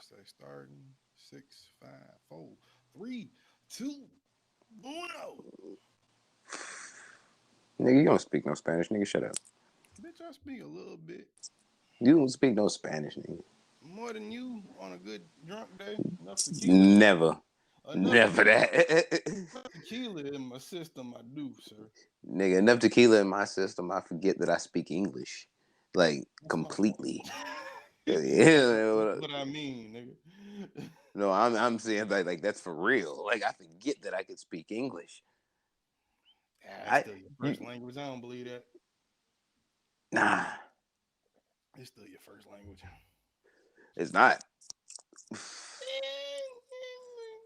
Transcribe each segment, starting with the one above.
Say starting 6, 5, 4, 3, 2, 1. Nigga, you don't speak no Spanish, nigga. Shut up. Bitch, I speak a little bit You don't speak no Spanish, nigga. more than you on a good drunk day. Enough tequila, Never. enough Never that. tequila in my system. I do, sir. Nigga, enough tequila in my system, I forget that I speak English. Like, That's my point. completely. That's Yeah. what I mean, nigga. No, I'm saying that like that's for real. Like I forget that I could speak English. Ah, it's I still your first you language. I don't believe that. nah, It's still your first language. it's not.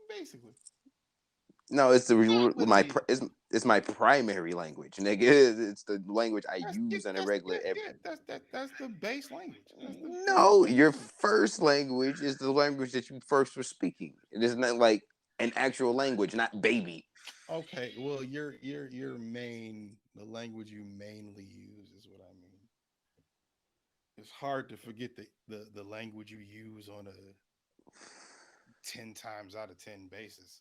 Basically. No, it's the Yeah, but it my is. it's my primary language, nigga. It's the language I use on a regular. That's the base language. That's the No, base your language. first language is the language that you first were speaking. It is not like an actual language, not baby. Okay, well, your main the language you mainly use is what I mean. It's hard to forget the language you use on a 10 times out of 10 basis,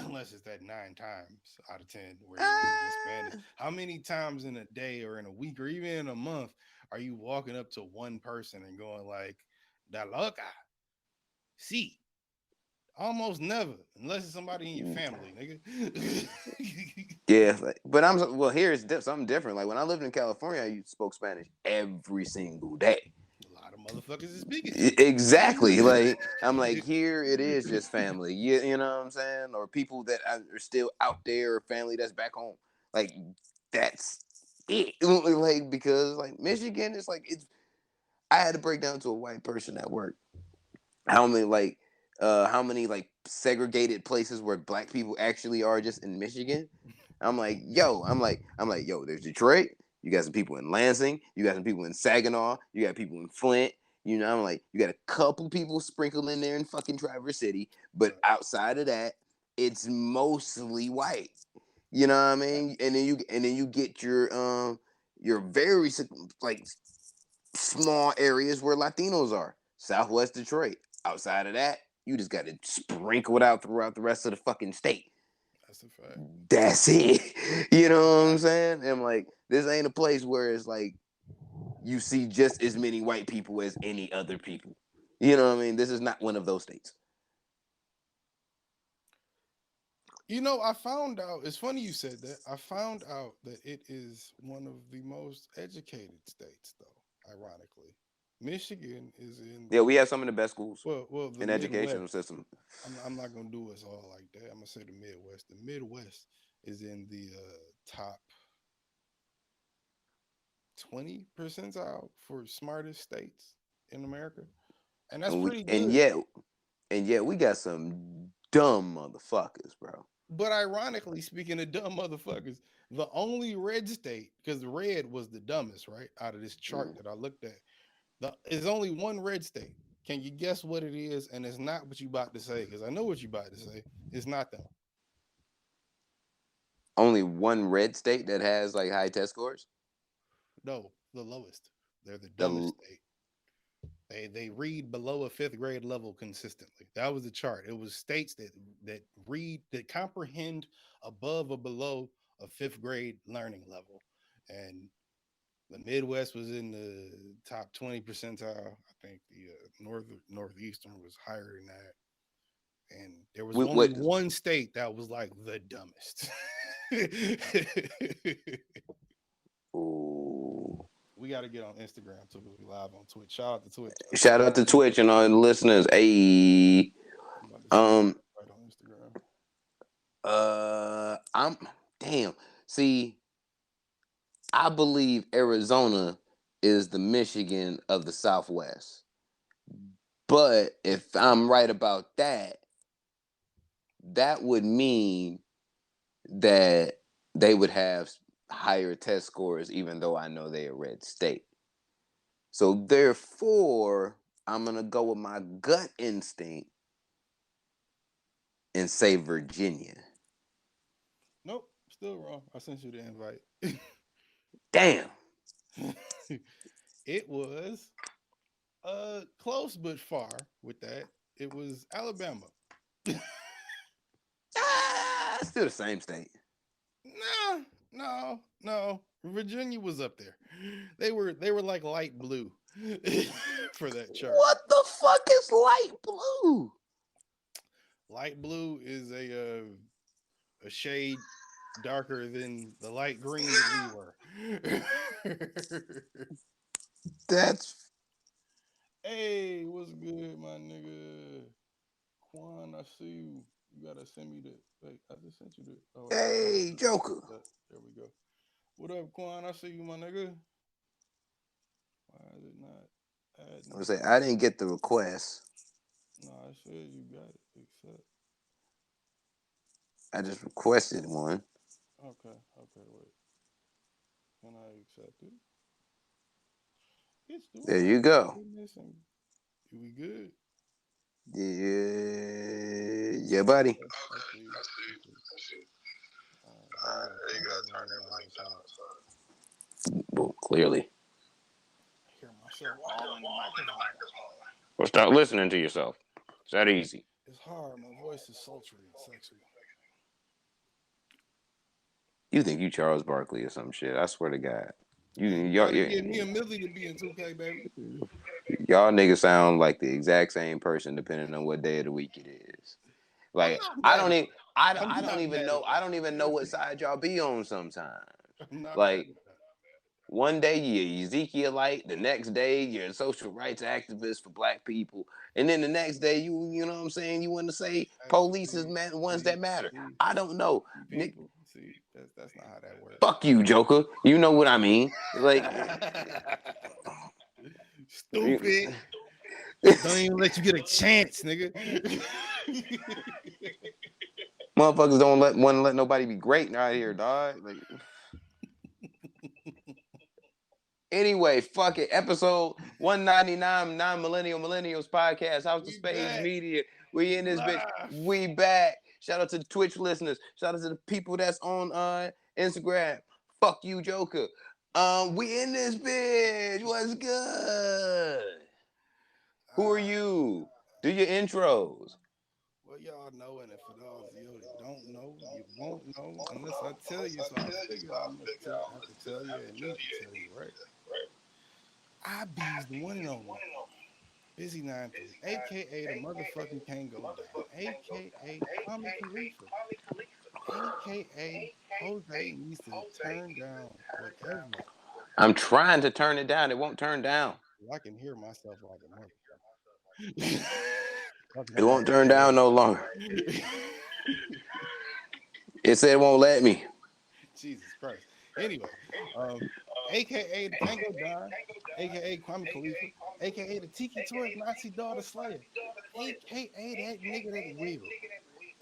unless it's that 9 times out of 10 where you're using Spanish. Ah, How many times in a day or in a week or even in a month are you walking up to one person and going like "da loca"? See, almost never, unless it's somebody in your family, nigga. yeah, but well. Here it's something different. Like when I lived in California, I spoke Spanish every single day. A lot of motherfuckers is speaking Exactly. Like I'm like shit. here it is just family. You know what I'm saying? Or people that are still out there or family that's back home. Like that's it. Like because like Michigan is like it's I had to break down to a white person at work how many like segregated places where black people actually are just in Michigan. I'm like, yo, there's Detroit. You got some people in Lansing. You got some people in Saginaw. You got people in Flint. You know, I'm like, you got a couple people sprinkled in there in fucking Traverse City, but Right. outside of that, it's mostly white. You know what I mean? And then you get your very like small areas where Latinos are. Southwest Detroit. Outside of that, you just got to sprinkle it out throughout the rest of the fucking state. That's a fact. That's it. You That's know a what I'm fact. saying? And I'm like, this ain't a place where it's like you see just as many white people as any other people. You know what I mean? This is not one of those states. I found out, it's funny you said that. I found out that it is one of the most educated states, though, ironically. Michigan is in Yeah, we the, have some of the best schools the in educational Midwest. system. I'm not going to do us all like that. I'm going to say the Midwest. The Midwest is in the top 20 percentile for smartest states in America. And that's And we pretty and good. yet and yet we got some dumb motherfuckers, bro. But ironically, speaking of dumb motherfuckers, the only red state, because red was the dumbest, right? Out of this chart Mm. that I looked at, there's only one red state. Can you guess what it is? And it's not what you about to say, because I know what you about to say. It's not them. Only one red state that has like high test scores. No, the lowest. They're the dumbest The state. They read below a fifth grade level consistently. That was the chart. It was states that comprehend above or below a fifth grade learning level, and the Midwest was in the top 20 percentile. I think the northeastern was higher than that, and there was only what one state that was like the dumbest. Ooh. We got to get on Instagram too because we live on Twitch. Shout out to Twitch. Shout out to Twitch and all the listeners. Hey, I'm about to send you um, right on Instagram. I'm damn. See, I believe Arizona is the Michigan of the Southwest. But if I'm right about that, that would mean that they would have higher test scores, even though I know they're a red state. So therefore, I'm gonna go with my gut instinct and say Virginia. Nope, still wrong. I sent you the invite. Damn. It was Close but far with that. It was Alabama. Still the same state. Nah, no. Virginia was up there. They were like light blue for that chart. What the fuck is light blue? Light blue is a shade darker than the light green that we were. That's Hey, what's good, my nigga? Quan, I see you. You gotta send me the. Wait, I just sent you the. Oh wait, hey Joker. there we go. What up, Quan? I see you, my nigga. Why is it not I adding? was say I didn't get the request. No, I said you got it. Accept. I just requested one. Okay, wait. Can I accept it? It's doing There all you this go. goodness and we good? Yeah, yeah, buddy. Okay, I see. I see. Now you gotta turn that volume down this high. Well, clearly. I hear myself all in the microphone. Well, start listening to yourself. It's that easy. It's hard. My voice is sultry and sexy. You think you Charles Barkley or some shit? I swear to God. You Hey, you y'all, gotta get me a Millie to be in 2K, baby. y'all niggas sound like the exact same person depending on what day of the week it is. I'm Like not I mad don't at even that. I'm I don't not even mad know at I don't even know what that. side y'all be on sometimes. I'm not mad Like at that. one day you're Ezekielite, the next day you're a social rights activist for black people, and then the next day you know what I'm saying, you want to say Hey, police is ones that matter. see, I don't know. you Nick, people. See, that's not how that works. fuck you, Joker. You know what I mean? Like Stupid. Don't even let you get a chance, nigga. motherfuckers don't want to let nobody be great out here, dog. Like anyway, fuck it. Episode 199, Non-Millennials Podcast, House of We Spades back. Media. We We in this bitch. live. We back. Shout out to the Twitch listeners. Shout out to the people that's on Instagram. Fuck you, Joker. We in this bitch. What's good? Who are Uh, you? Do your intros. well, y'all know, and for those of you that don't know, you won't know unless I tell you. So I figure I must have to tell you and need to tell you, right? I bees the one and only Busy 93, aka the motherfucking can't go down, aka Kwame Khalifa, aka Jose needs to turn down whatever. I'm trying to turn it down. It won't turn down. I can hear myself like a motherfucker. Talking It about won't turn down no longer. It said it won't let me. Jesus Christ. Anyway, um, aka the Kango Don, aka Kwame Khalifa, aka the Tiki Torch Nazi daughter Slayer, aka that nigga that will,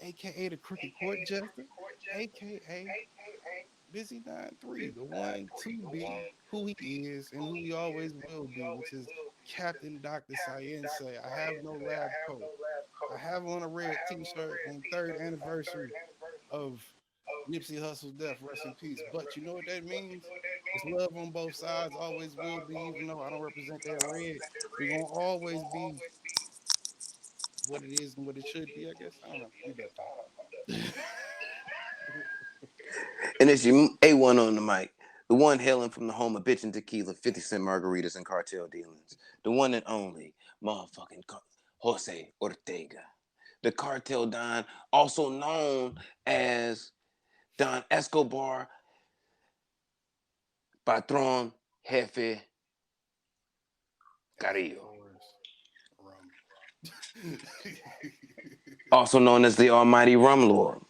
aka the Crooked Court Jester, aka Busy 93, the one to be who he is and who he always will be, which is Captain Dr. Science. I have no lab coat. I have on a red t-shirt on third anniversary of Nipsey Hussle's death. Rest in peace. But you know what that means? It's love on both sides, always will be, even though I don't represent that red. We're gonna always be what it is and what it should be, I guess. I don't know. You better talk. And it's your A1 on the mic. The one hailing from the home of bitch and tequila, 50 cent margaritas and cartel dealings. The one and only motherfucking Jose Ortega. The cartel Don, also known as Don Escobar, Patron Jefe Carrillo. Forrest Rum. Also known as the Almighty Rum Lord.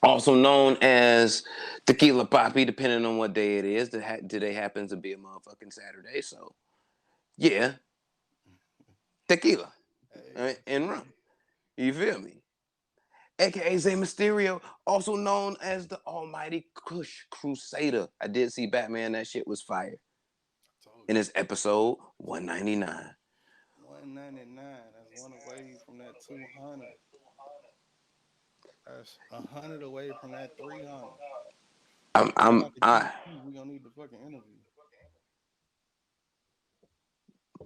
Also known as Tequila Poppy, depending on what day it is. Today happens to be a motherfucking Saturday, so yeah, tequila Hey, and rum. You feel me? AKA Zay Mysterio, also known as the Almighty Kush Crusader. I did see Batman, that shit was fire. I told And you. it's episode 199. 199. That's one away from that 200. That's 100 away from that 300. I'm Shout I'm out to I GP. We gonna need the fucking interview.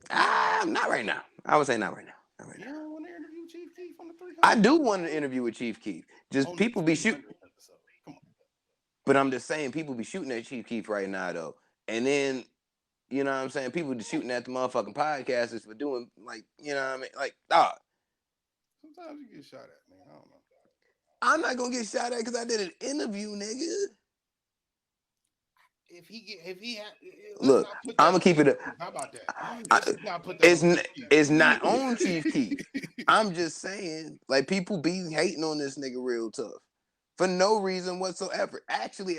Not right now. I would say not right now. Not right You now. don't want to interview Chief Keef on the I 300 do episode? want an interview with Chief Keef. Just On the people be shooting. 300 episode. Come on. But I'm just saying, people be shooting at Chief Keef right now, though. And then, you know what I'm saying? People just shooting at the motherfucking podcasters for doing, like, you know what I mean? Like, dog. Sometimes you get shot at, man. I don't know. I'm not going to get shot at because I did an interview, nigga. If he had, let's Look, not put I'm that going on to keep Chief it. Keef. How about that? I, Let's just not put that it's, on Chief it's not on Chief Keef. Keef. I'm just saying, like, people be hating on this nigga real tough. For no reason whatsoever. Actually,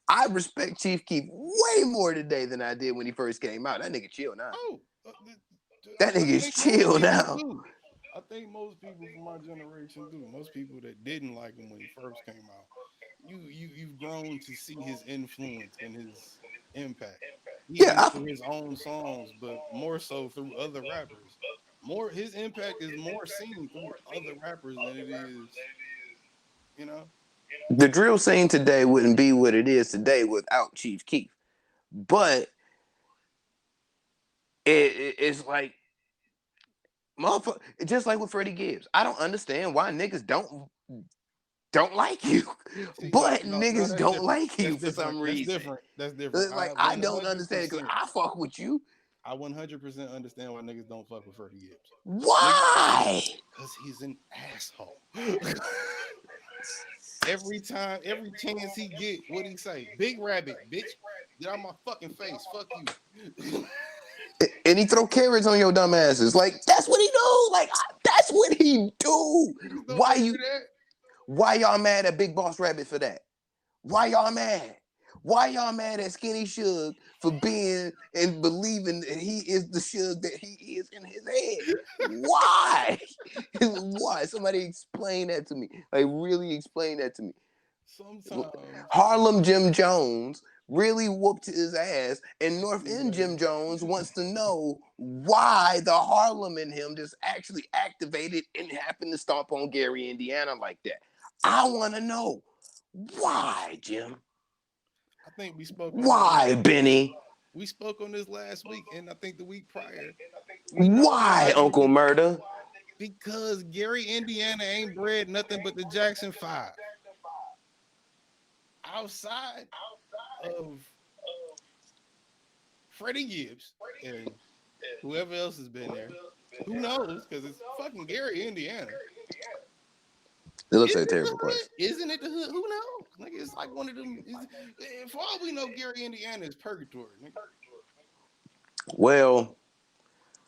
I respect Chief Keef way more today than I did when he first came out. That nigga chill now. Oh, That I nigga is think most chill people now. do. I think most people from our generation do. Most people that didn't like him when he first came out, you've grown to see his influence and his impact, even Yeah, through his own songs, but more so through other rappers. More his impact is more seen through other rappers than it is, you know. the drill scene today wouldn't be what it is today without Chief Keef. But it's like, motherfucker, just like with Freddie Gibbs. I don't understand why niggas don't like you, See, but no, niggas that's don't different. like That's you for different. some That's reason. different. That's different. Like, I don't understand because 100%. I fuck with you. I 100% understand why niggas don't fuck with Freddie Gibbs. Why? Because he's an asshole. Every time, every chance he get, what he say? Big rabbit, bitch. Get out my fucking face. Fuck you. And he throw carrots on your dumb asses. Like, that's what he do. Like, that's what he do. Niggas don't Why want to you? hear that. Why y'all mad at Big Boss Rabbit for that? Why y'all mad? Why y'all mad at Skinny Suge for being and believing that he is the Suge that he is in his head? Why? Why? Somebody explain that to me. Like, really explain that to me. Sometimes, Harlem Jim Jones really whooped his ass, and North End man. Jim Jones wants to know why the Harlem in him just actually activated and happened to stomp on Gary, Indiana like that. I want to know why, Jim. I think we spoke on this Why, last. Benny? We spoke on this last week, and I think the week prior. We know Why, why Uncle niggas. Murder? Because Gary, Indiana ain't bred nothing but the Jackson 5. Outside of Freddie Gibbs and whoever else has been there, who knows? Because it's fucking Gary, Indiana. It looks Is like a it the terrible hood? place. Isn't it the hood? Who knows? Nigga, it's like one of them. For all we know, Gary, Indiana is purgatory. Nigga. Well,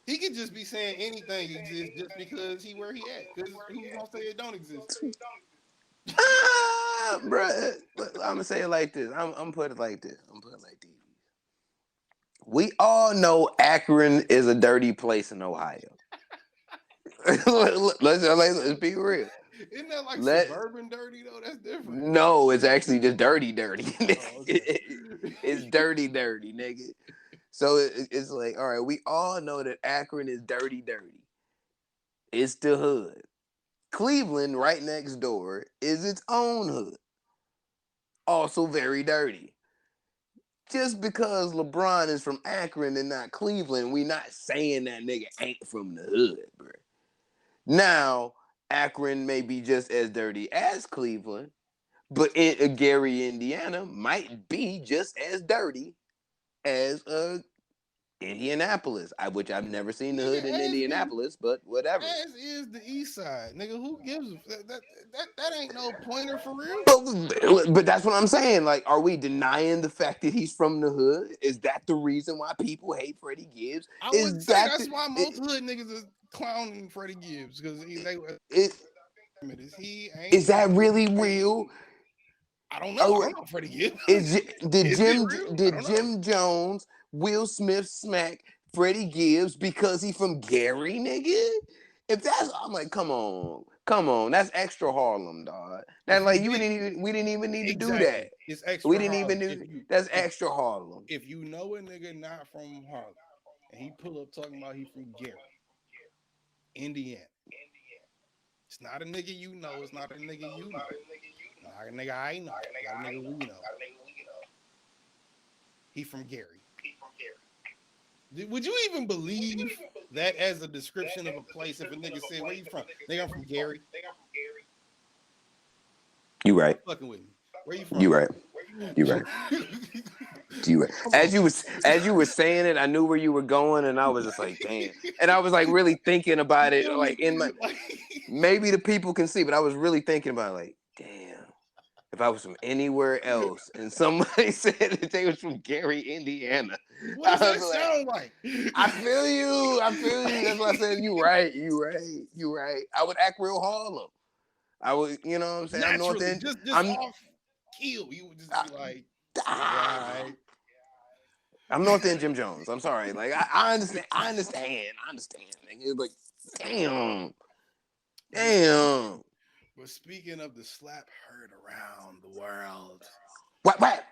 He could just be saying anything exists just because he where he at. Because who's gonna say it don't exist? bruh, I'm gonna say it like this. I'm put it like this. I'm put it like this. We all know Akron is a dirty place in Ohio. let's be real. Isn't that like Let suburban dirty though? That's different. No, it's actually just dirty, Oh, it's okay. dirty, nigga. So it's like, all right, we all know that Akron is dirty. It's the hood. Cleveland, right next door, is its own hood, also very dirty. Just because LeBron is from Akron and not Cleveland, we not saying that nigga ain't from the hood, bro. Now, Akron may be just as dirty as Cleveland, but Gary, Indiana might be just as dirty as Indianapolis, which I've never seen the Nigga, hood in Indianapolis, but whatever. as is the East Side, nigga. Who gives that ain't no pointer for real. But that's what I'm saying. Like, are we denying the fact that he's from the hood? Is that the reason why people hate Freddie Gibbs? I would Is say that that's why most hood niggas is clowning Freddie Gibbs because he ain't is that really bred. real? I don't know. I Oh, don't know Freddie Gibbs. did Is it real? I don't know. Jim Jones, Will Smith smack Freddie Gibbs because he from Gary, nigga? If that's, I'm like, come on, that's extra Harlem, dog. That If you like didn't we didn't even need to do that. exactly, it's We extra didn't even Harlem. do that's extra Harlem. If you know a nigga not from Harlem and he pull up talking about he from Gary, Indiana, it's not a nigga you know. It's not a nigga you know. Not a nigga I know. Not a nigga we know. He from Gary. Would you even believe that as a description of a place? If a nigga said, "Where you from?" Nigga, I'm from Gary. You right. Stop fucking with me. Where you from? You right. You right. You right. Come on. As you were saying it, I knew where you were going, and I was just like, damn. And I was like really thinking about You it, feel like me? in my maybe the people can see, but I was really thinking about it, like, damn. If I was from anywhere else and somebody said that they was from Gary, Indiana, What I does that was like, sound like? I feel you. I feel you. That's why I said you right. You right. You right. I would act real Harlem. I would, you know what I'm saying? I'm North Naturally, End. just I'm off kill. You would just I, be like, "Yeah, all ah, right." I'm North End Jim Jones. I'm sorry. Like I understand. I understand. I understand. Nigga. Like, damn. But Damn. but speaking of the slap heard around the world, What?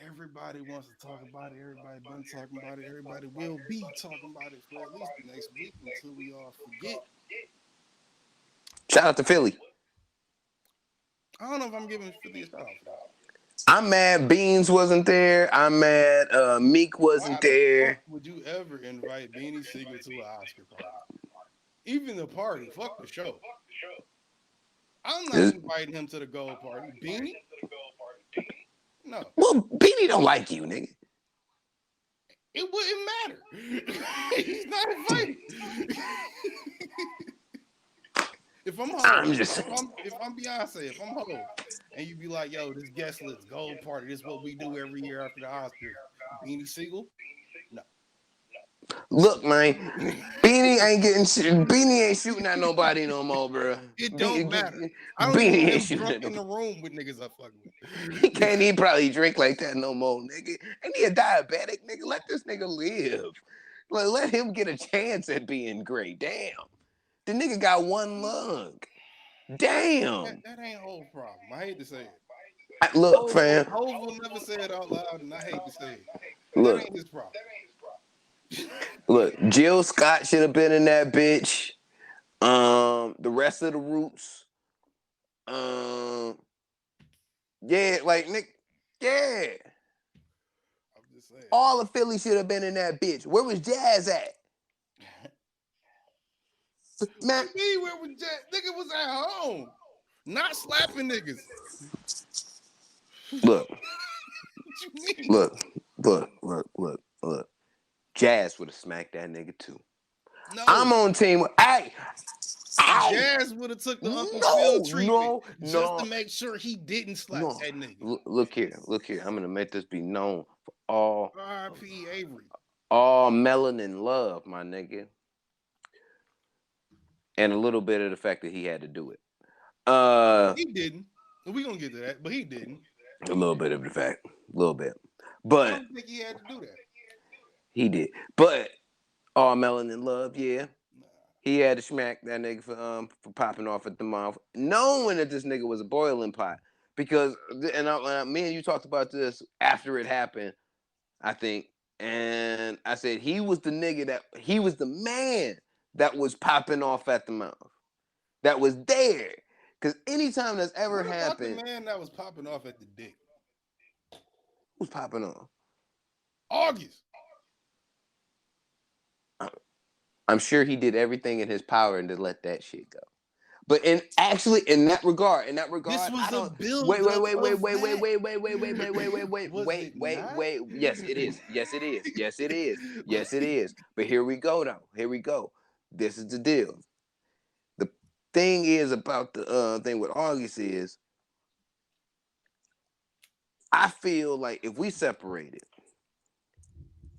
everybody wants to talk about it. Everybody been talking about it. Everybody will be talking about it for at least the next week until we all forget. Shout out to Philly. I don't know if I'm giving Philly a shout out for that. I'm mad Beans wasn't there. I'm mad Meek Why wasn't the fuck there. would you ever invite Beanie Siegel to an Oscar party? Even the party, fuck the show. I'm not inviting him to the gold party. Beanie? No, Well, Beanie don't like you, nigga. it wouldn't matter. He's not invited. If I'm I'm Hove, just saying. if I'm Beyonce, if I'm Hove, and you be like, "Yo, this guest list gold party, this is what we do every year after the Oscars." Beanie Siegel? No. Look, man, Beanie ain't shooting at nobody no more, bro. It don't matter. I don't even Beanie want ain't him shooting drunk at in the nobody. room with niggas I fucking He with. can't even probably drink like that no more, nigga. Ain't he a diabetic, nigga? Let this nigga live. Like, let him get a chance at being great. Damn. The nigga got one lung. Damn. That ain't whole problem. I hate to say it. Look, Hove, fam. Hove will never say it out loud, and I hate to say it. That Look, ain't his problem. look. Jill Scott should have been in that bitch. The rest of the Roots. Um, yeah, like Nick. Yeah. I'm just saying. All of Philly should have been in that bitch. Where was Jazz at? Man, What you mean where was Jack? Nigga was at home. Not slapping niggas. look, What you mean? look. Jazz would have smacked that nigga too. No. I'm on team. Hey, Jazz would have took the Uncle Phil no, treatment no, just to no, make sure he didn't slap no. that nigga. Look here. I'm gonna make this be known for all, R.I.P. Avery. all melanin love, my nigga, and a little bit of the fact that he had to do it. He didn't. We gonna get to that, but he didn't. A little bit of the fact, a little bit, I but don't think he had to do that. he did. But all melanin love, yeah. Nah. He had to smack that nigga for popping off at the mouth, knowing that this nigga was a boiling pot. Because me and you talked about this after it happened, I think, and I said he was the nigga he was the man that was popping off at the mouth, that was there. Because anytime that's ever What about the happened, man that was popping off at the dick? who's popping off? August. I'm sure he did everything in his power to let that shit go. But in that regard, This I was a don't wait, buildup wait, wait, wait, of wait, wait, that. wait, wait, wait, wait, wait, wait, wait, wait, Was wait, it wait, not? wait. Yes, it is. Yes, it is. Yes, it is. Yes, it Like, is. But here we go now. Here we go. This is the deal. The thing is about the thing with August is I feel like if we separated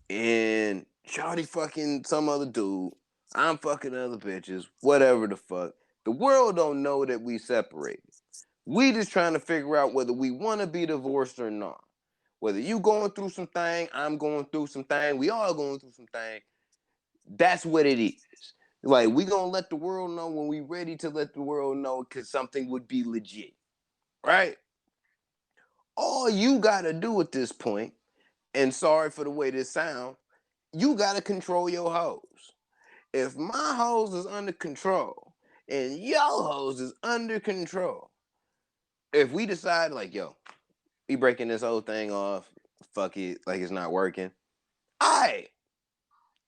and Shawty fucking some other dude, I'm fucking other bitches, whatever the fuck, the world don't know that we separated. We just trying to figure out whether we want to be divorced or not. Whether you going through some thing, I'm going through some thing, we all going through some thing. That's what it is. Like we gonna let the world know when we ready to let the world know because something would be legit, right? All you gotta do at this point, and sorry for the way this sounds, you gotta control your hoes. If my hoes is under control and your hoes is under control, if we decide like, yo, we breaking this whole thing off. Fuck it, like it's not working. Alright,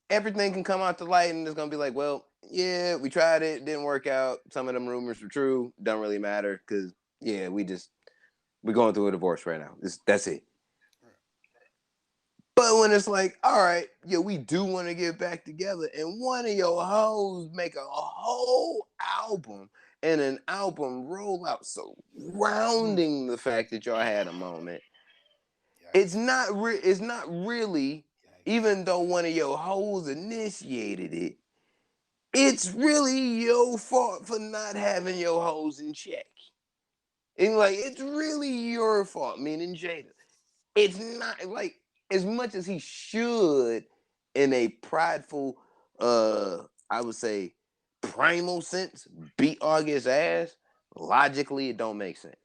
everything can come out to light, and it's gonna be like, well, yeah, we tried it, didn't work out. Some of them rumors were true. Don't really matter because yeah, we're going through a divorce right now. That's it. But when it's like, all right, yeah, we do want to get back together, and one of your hoes make a whole album and an album rollout surrounding the fact that y'all had a moment, it's Yikes. not it's not really, Yikes. even though one of your hoes initiated it, it's really your fault for not having your hoes in check. And like, it's really your fault, meaning Jada. It's not like, as much as he should, in a prideful, I would say, primal sense, beat August's ass. Logically, it don't make sense.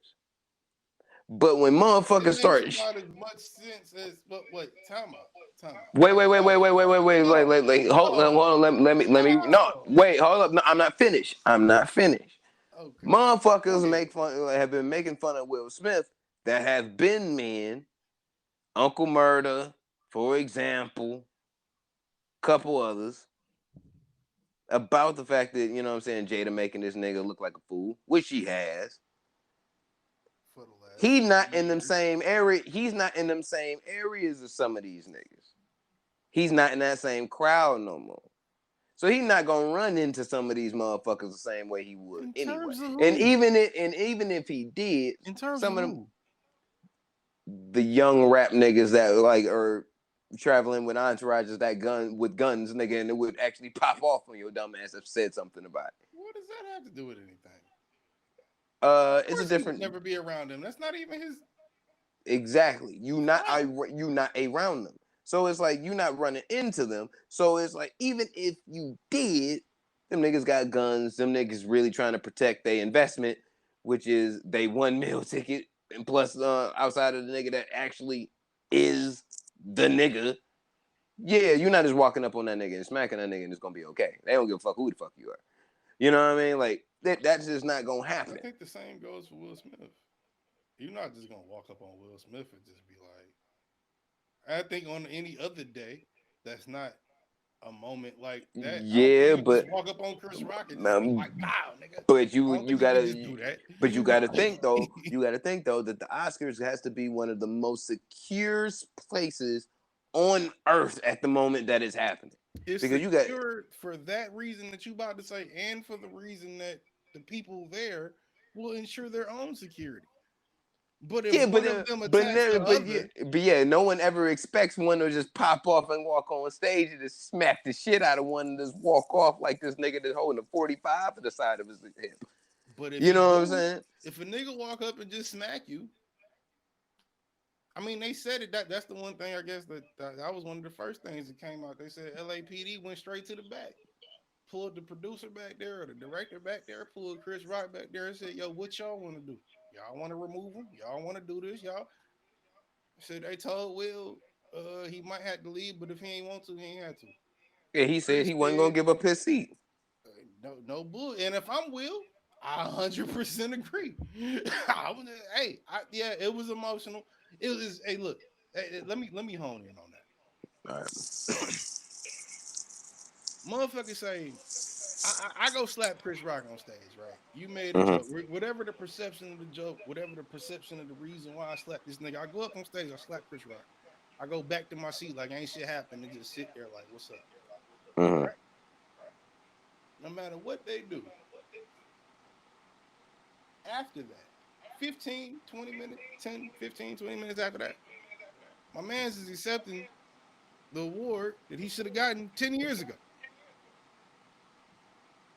But when It motherfuckers makes start, about as much sense as but wait, time out. Time out. wait, No, hold on, no, let me, no, no. wait, hold up, no, I'm not finished. I'm not finished. Okay. Go Motherfuckers ahead. have been making fun of Will Smith that have been men, Uncle Murder, for example, couple others, about the fact that, you know what I'm saying, Jada making this nigga look like a fool, which she has. For the last He's not in them years. same area. He's not in them same areas as some of these niggas. He's not in that same crowd no more. So he's not gonna run into some of these motherfuckers the same way he would In anyway. terms of And who? even if he did, In terms of some of them, who? the young rap niggas that like are traveling with entourages that guns, nigga, and it would actually pop off on your dumb ass if said something about it. What does that have to do with anything? Of It's a course he would different. never be around him. That's not even his Exactly. crowd. You not around them. So it's like you not running into them. So it's like, even if you did, them niggas got guns. Them niggas really trying to protect their investment, which is they 1 mil ticket, and plus outside of the nigga that actually is the nigga. Yeah, you're not just walking up on that nigga and smacking that nigga and it's gonna be okay. They don't give a fuck who the fuck you are. You know what I mean? Like that's just not gonna I happen. think the same goes for Will Smith. You're not just gonna walk up on Will Smith and just be like, I think on any other day, that's not a moment like that. I don't think Yeah, you can just but walk up on Chris Rock and just be um, like, "Wow, nigga." But I you don't you think you can just gotta do that. but you gotta think though, that the Oscars has to be one of the most secure places on earth at the moment that it's happening. It's Because you got secure for that reason that you about to say, and for the reason that the people there will ensure their own security. But if yeah, one of them attacks the other, but yeah, no one ever expects one to just pop off and walk on stage and just smack the shit out of one and just walk off like this nigga that's holding a 45 to the side of his hip. but if You he know what I'm do, saying? if a nigga walk up and just smack you, I mean, they said it. That's the one thing I guess that was one of the first things that came out. They said LAPD went straight to the back, pulled the producer back there or the director back there, pulled Chris Rock back there and said, "Yo, what y'all want to do? Y'all want to remove him? Y'all want to do this? Y'all?" Said they told Will he might have to leave, but if he ain't want to, he ain't had to. Yeah, he said Chris he wasn't gonna said, give up his seat. No bull." And if I'm Will, I 100% agree. Hey, yeah, it was emotional. It was. Hey, look, hey, let me hone in on that. All right. Motherfuckers say I go slap Chris Rock on stage, right? You made a joke. Mm-hmm. Whatever the perception of the joke, whatever the perception of the reason why I slapped this nigga, I go up on stage, I slap Chris Rock. I go back to my seat like ain't shit happened and just sit there like, what's up? Mm-hmm. Right? No matter what they do, after that, 15, 20 minutes, 10, 15, 20 minutes after that, my man's is accepting the award that he should have gotten 10 years ago.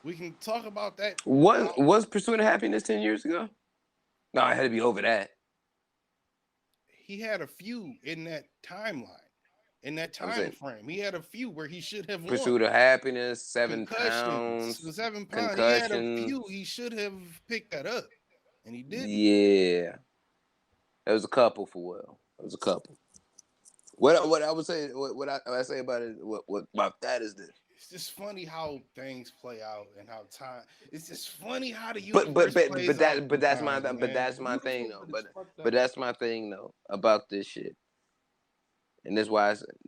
We can talk about that. Was Pursuit of Happiness 10 years ago? No, I had to be over that. He had a few in that timeline, in that I'm time saying frame. He had a few where he should have won. Pursuit of Happiness, Seven Concussions, Pounds, the 7 pound. He had a few. Concussions. He should have picked that up, and he didn't. Yeah, there was a couple for Will. There was a couple. What I would say, what I say about it, what about that is this. It's just funny how things play out and how time. It's just funny how the But but universe but plays but out that but that's my sometimes, but man. that's It's my thing beautiful, though. but But it's fucked but up. that's my thing though about this shit. And this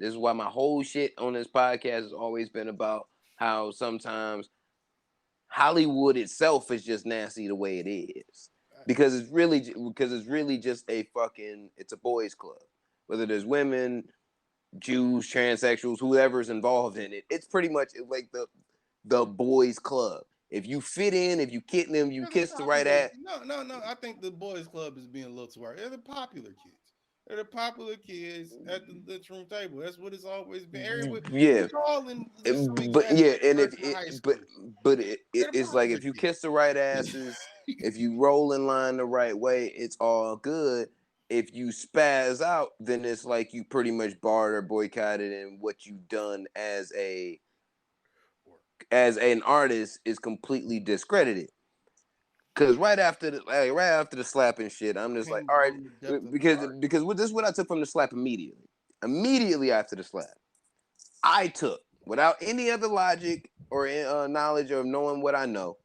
is why my whole shit on this podcast has always been about how sometimes Hollywood itself is just nasty the way it is. Because it's really just it's a boys club. Whether there's women, Jews, transsexuals, whoever's involved in it, it's pretty much like the boys club. If you fit in, if you kiss them, you They're the kiss the right popular. ass. No. I think the boys' club is being a little too hard. They're the popular kids. They're the popular kids at the lunchroom table. That's what it's always been. Yeah, We all in to some but yeah, extent and learned in high school. They're the it's like popular if you kids. kiss the right asses, if you roll in line the right way, it's all good. If you spaz out, then it's like you pretty much barred or boycotted, and what you've done as an artist is completely discredited. Cause right after the slapping shit, I'm just like, Depends all right, on the depth of the because art. this is what I took from the slap immediately. Immediately after the slap, I took, without any other logic or knowledge of knowing what I know,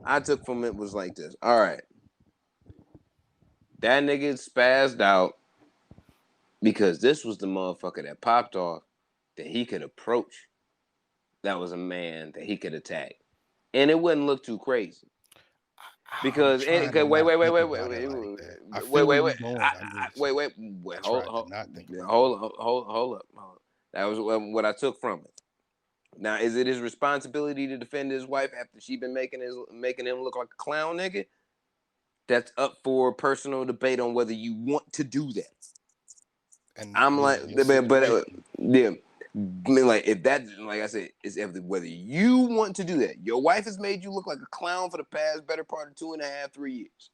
I took from it was like this. All right, that nigga spazzed out because this was the motherfucker that popped off that he could approach. That was a man that he could attack, and it wouldn't look too crazy. I'm Because trying to wait, not wait, wait, think wait, wait, about it wait, like that. I wait, feel where wait, you're wait, going. I just wait, try to not think about it. That was what I took from it. Now, is it his responsibility to defend his wife after she been making him look like a clown, nigga? That's up for personal debate on whether you want to do that. And I'm was like, it your but situation? yeah. I mean, like if that, like I said, it's whether you want to do that. Your wife has made you look like a clown for the past better part of 2.5, 3 years.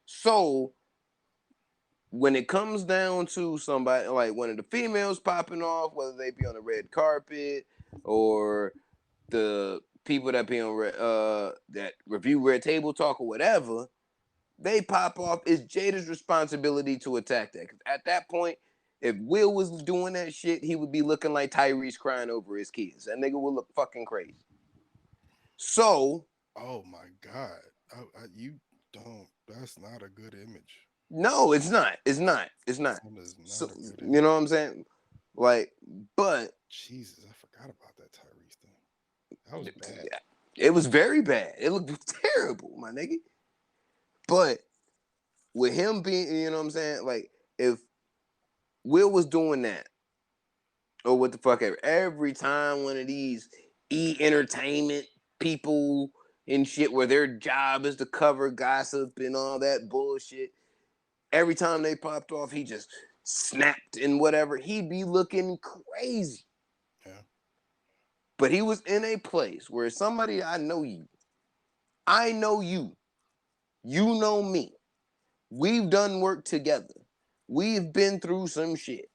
So when it comes down to somebody like one of the females popping off, whether they be on the red carpet or the people that be on that review Red Table Talk or whatever, they pop off. It's Jada's responsibility to attack that. Because at that point, if Will was doing that shit, he would be looking like Tyrese crying over his kids. That nigga would look fucking crazy. So, Oh my God. You don't. That's not a good image. no, it's not. It's not. It's not. That is So, not a good you image. know what I'm saying? Like, but Jesus, I forgot about that Tyrese thing. That was bad. it was very bad. It looked terrible, my nigga. But with him being, you know what I'm saying? Like, if Will was doing that, or what the fuck ever, every time one of these entertainment people and shit where their job is to cover gossip and all that bullshit, every time they popped off, he just snapped and whatever. He'd be looking crazy. Yeah. But he was in a place where somebody, I know you, you know me. We've done work together. We've been through some shit.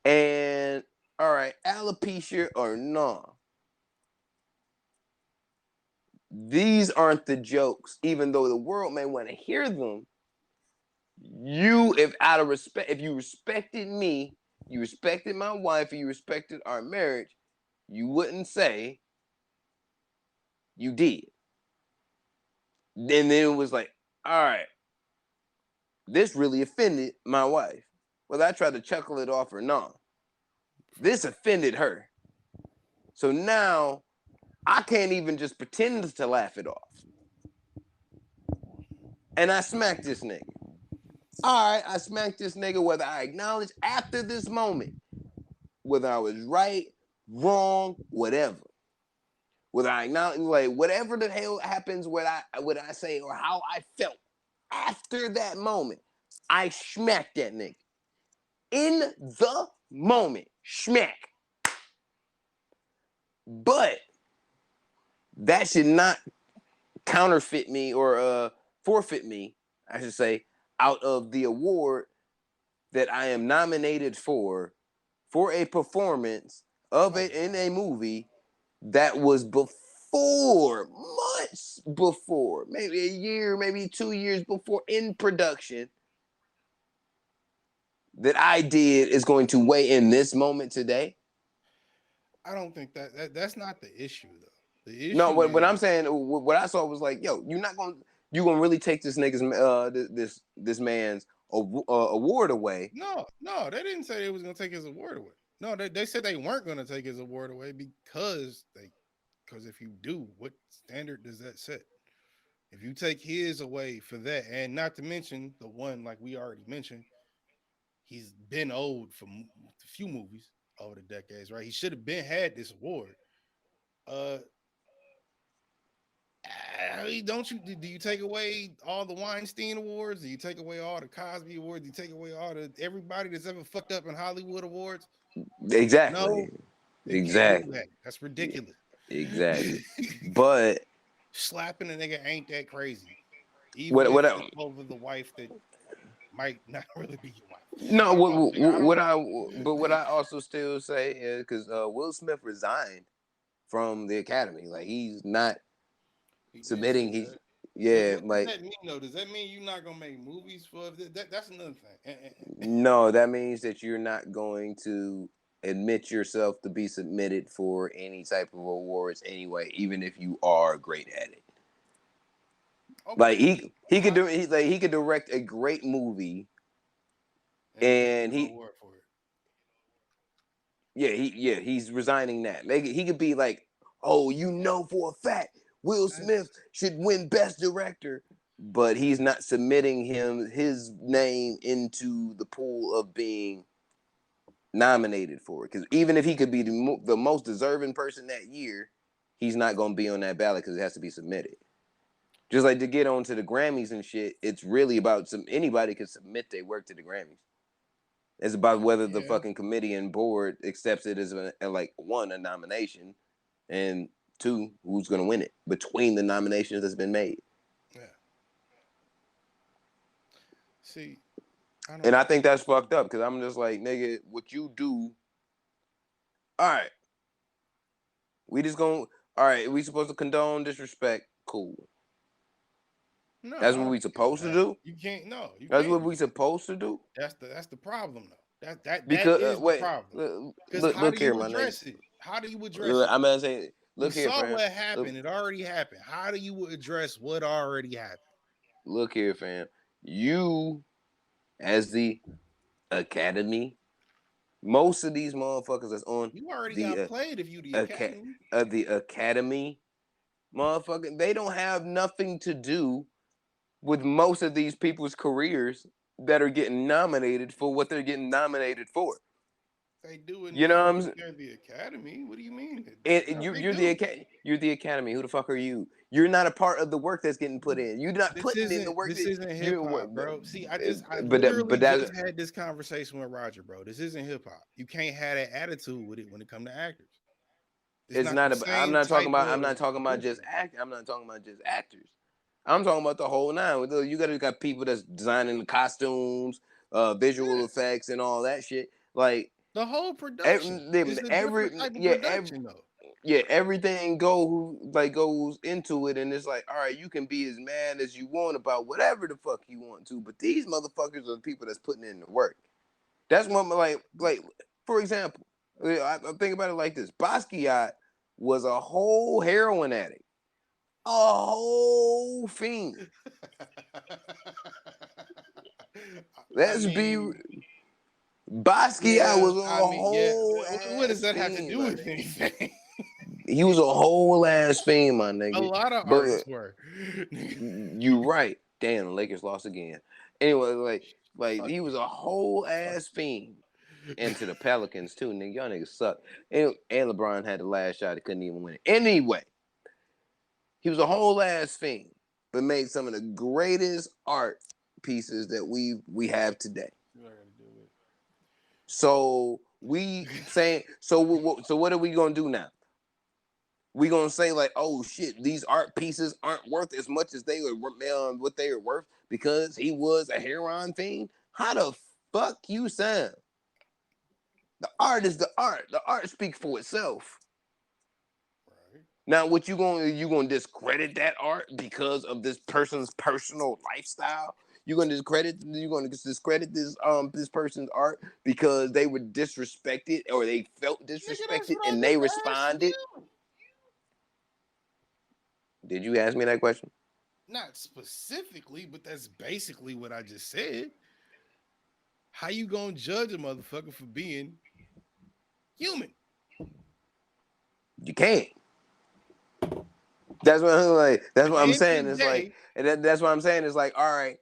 And all right, alopecia or nah, these aren't the jokes, even though the world may want to hear them. If out of respect, if you respected me, you respected my wife, and you respected our marriage, you wouldn't say you did. And then it was like, all right, this really offended my wife. Whether I tried to chuckle it off or not, this offended her. So now I can't even just pretend to laugh it off. And I smacked this nigga. All right, I smacked this nigga whether I acknowledge after this moment, whether I was right, wrong, whatever. Whether I acknowledge, like, whatever the hell happens, what I say or how I felt after that moment, I smacked that nigga. In the moment, smack. But that should not counterfeit me or forfeit me, I should say, out of the award that I am nominated for a performance of it in a movie that was months before, maybe a year, maybe 2 years before in production, that I did is going to weigh in this moment today. I don't think that's not the issue though. The No, issue what I'm is saying, what I saw was like, yo, you're gonna really take this nigga's this man's award away. No, they didn't say they was gonna take his award away. No, they said they weren't gonna take his award away because if you do, what standard does that set? If you take his away for that, and not to mention the one like we already mentioned, he's been old for a few movies over the decades, right? He should have been had this award. Uh, don't you? Do you take away all the Weinstein awards? Do you take away all the Cosby awards? Do you take away all the everybody that's ever fucked up in Hollywood awards? Exactly. No, you can't do Exactly. that. That's ridiculous. Exactly. But Slapping a nigga ain't that crazy, even what if what I, it's over the wife that might not really be your wife. no I don't know, nigga. I don't what know. I but what I also still say is because Will Smith resigned from the Academy. Like he's not He did say submitting. He's that. yeah, What does like that mean though? Does that mean you're not gonna make movies for that? That's another thing. no, that means that you're not going to admit yourself to be submitted for any type of awards anyway, even if you are great at it. Like Okay, he could I, do he could direct a great movie and he can't get and no he award for it. he's resigning that. He could be like, oh, you know for a fact Will Smith That's should win Best Director, but he's not submitting his name into the pool of being nominated for it. Because even if he could be the most deserving person that year, he's not going to be on that ballot because it has to be submitted. Just like to get onto the Grammys and shit, it's really about anybody can submit their work to the Grammys. It's about whether the yeah, fucking committee and board accepts it as like one, a nomination, and two, who's gonna win it between the nominations that's been made. yeah. See, I And don't. I think that's fucked up because I'm just like, nigga, what you do? All right, we just gonna. All right, we supposed to condone disrespect? Cool. No, That's I what don't we think it's supposed to that. do. You can't. No, you That's can't what do we that. supposed to do. That's the problem though. That Because is the wait, problem. Because how look do here, you my nigga. address it? How do you address it? I'm gonna say, We look here, saw fam. what happened. Look, It already happened. How do you address what already happened? look here, fam. You as the Academy. Most of these motherfuckers that's on You already got the played if you the aca- academy. the Academy, motherfucker, they don't have nothing to do with most of these people's careers that are getting nominated for what they're getting nominated for. They do in the You know what sense I'm that saying? they're the academy. What do you mean? And No, you, they you're the do. you're the Academy. Who the fuck are you? You're not a part of the work that's getting put in. You're not This putting in the isn't work this that isn't hip you. hop, bro. See, I But literally that just had this conversation with Roger, bro. This isn't hip hop. You can't have that attitude with it when it come to actors. It's it's not the not about. same type I'm of not talking about just movement. act. I'm not talking about just actors. I'm talking about the whole nine. You got people that's designing the costumes, visual Yeah. effects, and all that shit. Like The whole production is a every different type of yeah production, though. everything goes into it, and it's like, all right, you can be as mad as you want about whatever the fuck you want to, but these motherfuckers are the people that's putting in the work. That's what like for example, I think about it like this: Basquiat was a whole heroin addict, a whole fiend. I Let's be mean, Basquiat yeah, was a I mean, yeah. whole What does ass that have to fiend, do my with nigga. anything? He was a whole ass fiend, my A nigga. lot of But artists were. you right. Damn, the Lakers lost again. Anyway, like Fuck he was a whole fuck ass fiend. And to the Pelicans too, nigga. Y'all niggas suck. And LeBron had the last shot, he couldn't even win it. Anyway, he was a whole ass fiend, but made some of the greatest art pieces that we have today. what I gotta do with. So we saying so what are we gonna do now? We gonna say like, oh shit, these art pieces aren't worth as much as they were what they are worth because he was a heroin fiend? How the fuck you sound? The art is the art. The art speaks for itself. Right. Now, what you gonna discredit that art because of this person's personal lifestyle? You gonna discredit this person's art because they were disrespected or they felt Nigga, that's disrespected what I and they just asked responded? you. Did you ask me that question? Not specifically, but that's basically what I just said. How you gonna judge a motherfucker for being human? You can't. That's what I'm like. That's At what the I'm end of saying. the It's like, day, and that's what I'm saying. It's like, all right,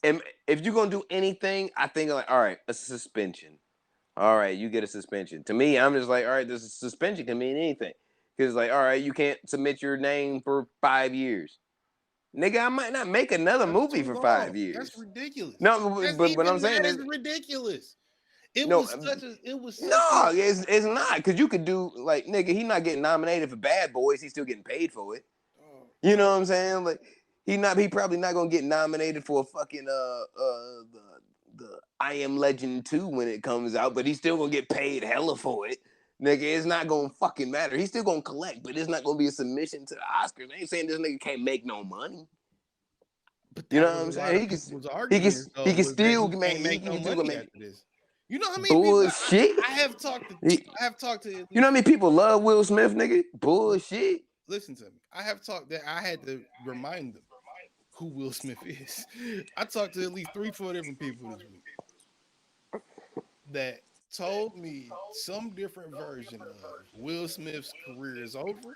and if you're gonna do anything, I think like, all right, a suspension. All right, you get a suspension. To me, I'm just like, all right, this suspension can mean anything. Because like, all right, you can't submit your name for 5 years. Nigga, I might not make another that's movie too for long. five That's years. ridiculous. No, That's but what I'm even saying that is is, ridiculous. It no, was such a it was such a no, it's not. Because you could do, like, nigga, he not getting nominated for Bad Boys. He's still getting paid for it. You know bro. what I'm saying? Like, he probably not gonna get nominated for a fucking the I Am Legend 2 when it comes out, but he's still gonna get paid hella for it. Nigga, it's not gonna fucking matter. He's still gonna collect, but it's not gonna be a submission to the Oscars. I ain't saying this nigga can't make no money. But You that know what was a I'm lot saying? of people's He can arguments he though can was that still he make can't make no he can still money make after this. You know how many people bullshit. I have talked to He, I have talked to at you know how least many people love Will Smith, nigga? Bullshit. listen to me. I have talked that I had to remind them who Will Smith is. I talked to at least three, four different people this week that told me some different version of Will Smith's career is over.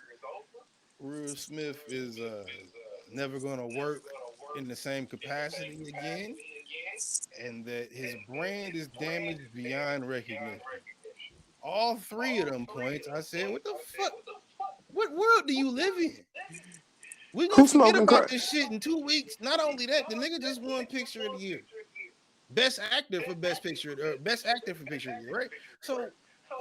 Will Smith is never gonna work in the same capacity again, and that his brand is damaged beyond recognition. All three of them points, I said, "What the fuck? What world do you live in? We gonna Who's forget smoking about crack? this shit in 2 weeks." Not only that, the nigga just won Picture of the Year, Best Actor for Best Picture, or Best Actor for Picture of the Year, right? So,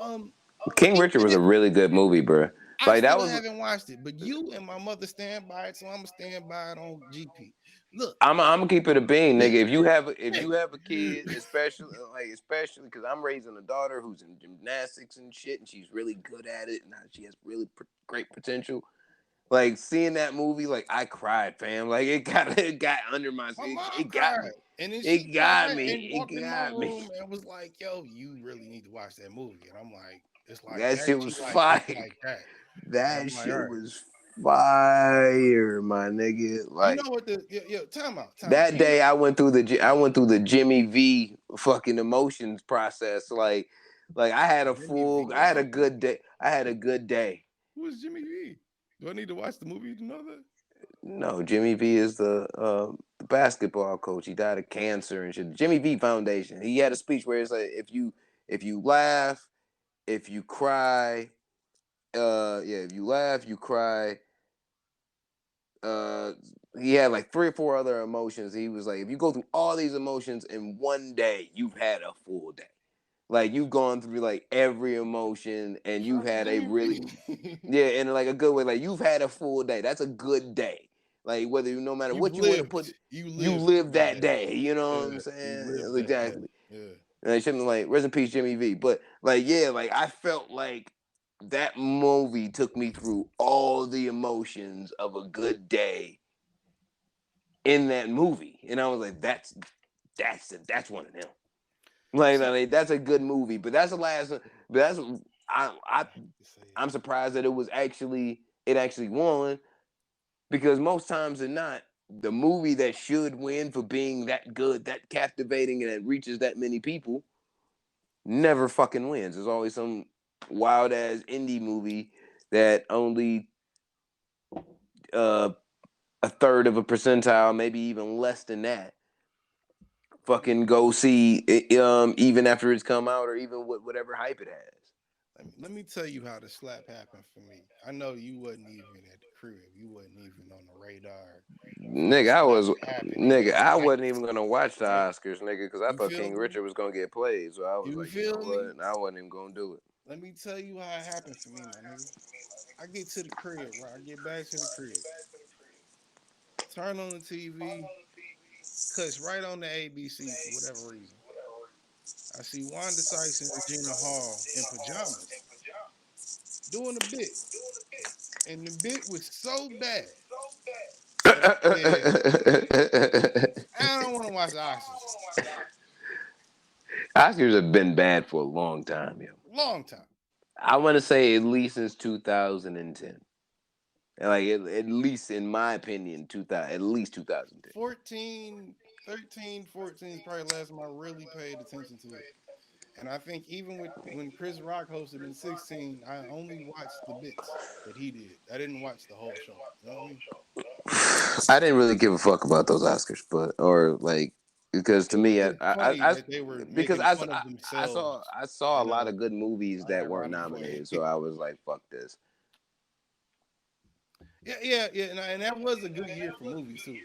um, King Richard even was a if really good movie, bro. I Like that still was. haven't watched it, but you and my mother stand by it, so I'm gonna stand by it on GP. Look, I'm gonna keep it a bean, nigga. If you have a kid, especially because I'm raising a daughter who's in gymnastics and shit, and she's really good at it, and she has really great potential. Like seeing that movie, like I cried, fam. Like it got under my my skin. mom It got cried, me. and then It she got cried me. and It walked in my got me. room and was like, "Yo, you really need to watch that movie." And I'm like, "It's like That that." shit She was like, "It's fire. like that," and I'm That like, "All shit right." was fire, my nigga. You Like know what the time out, time out. that day I went through the Jimmy V fucking emotions process. Like Jimmy V. I had a Okay, good day. I had a good day. who is Jimmy V? Do I need to watch the movie to know that? No, Jimmy V is the basketball coach. He died of cancer and shit. Jimmy V Foundation. He had a speech where it's like if you laugh, if you cry, if you laugh, you cry. Uh, he had like three or four other emotions. He was like, if you go through all these emotions in one day, you've had a full day. Like you've gone through like every emotion and Shout you've out to had a Jimmy really V. yeah, in like a good way. Like you've had a full day. That's a good day. Like whether no matter You've what you want to lived. put, You you lived live that that day. day. You know what I'm Yeah, you saying? lived that day. Exactly. Yeah. And I shouldn't like rest in peace, Jimmy V. But like yeah, like I felt like that movie took me through all the emotions of a good day in that movie, and I was like, that's one of them. So Like that's a good movie, but that's the last. But that's I I hate to say it. I'm surprised that it actually won because most times than not, the movie that should win for being that good, that captivating, and that reaches that many people never fucking wins. There's always some wild ass indie movie that only uh, a third of a percentile, maybe even less than that, fucking go see it, even after it's come out or even with whatever hype it has. Let me tell you how the slap happened for me. I know you wasn't even at the crib. You wasn't even on the radar for the Nigga, slap to happen in your I life, wasn't even gonna watch the right? Oscars, nigga, because I You thought feel King me? Richard was gonna get played. So I was You like, you know feel what? me? And I wasn't even gonna do it. Let me tell you how it happened for me, my nigga. I get to the crib, right? I get back to the crib, turn on the TV, cuts right on the ABC for whatever reason. I see Wanda Sykes and Regina Hall in pajamas doing a bit, and the bit was so bad that I said, I don't want to watch the Oscars. Oscars have been bad for a long time, yo. Long time. I want to say at least since 2010. Like at least in my opinion, 2000, at least 2010. 14, 13, 14 is probably the last time I really paid attention to it. And I think even with when Chris Rock hosted in 16, I only watched the bits that he did. I didn't watch the whole show. You know what I mean? I didn't really give a fuck about those Oscars, but or like because to It was me, just funny I that they were because making fun of themselves I saw a in lot a of good movies that weren't unironic way. nominated, so I was like, fuck this. Yeah. And that was a good year for movies too.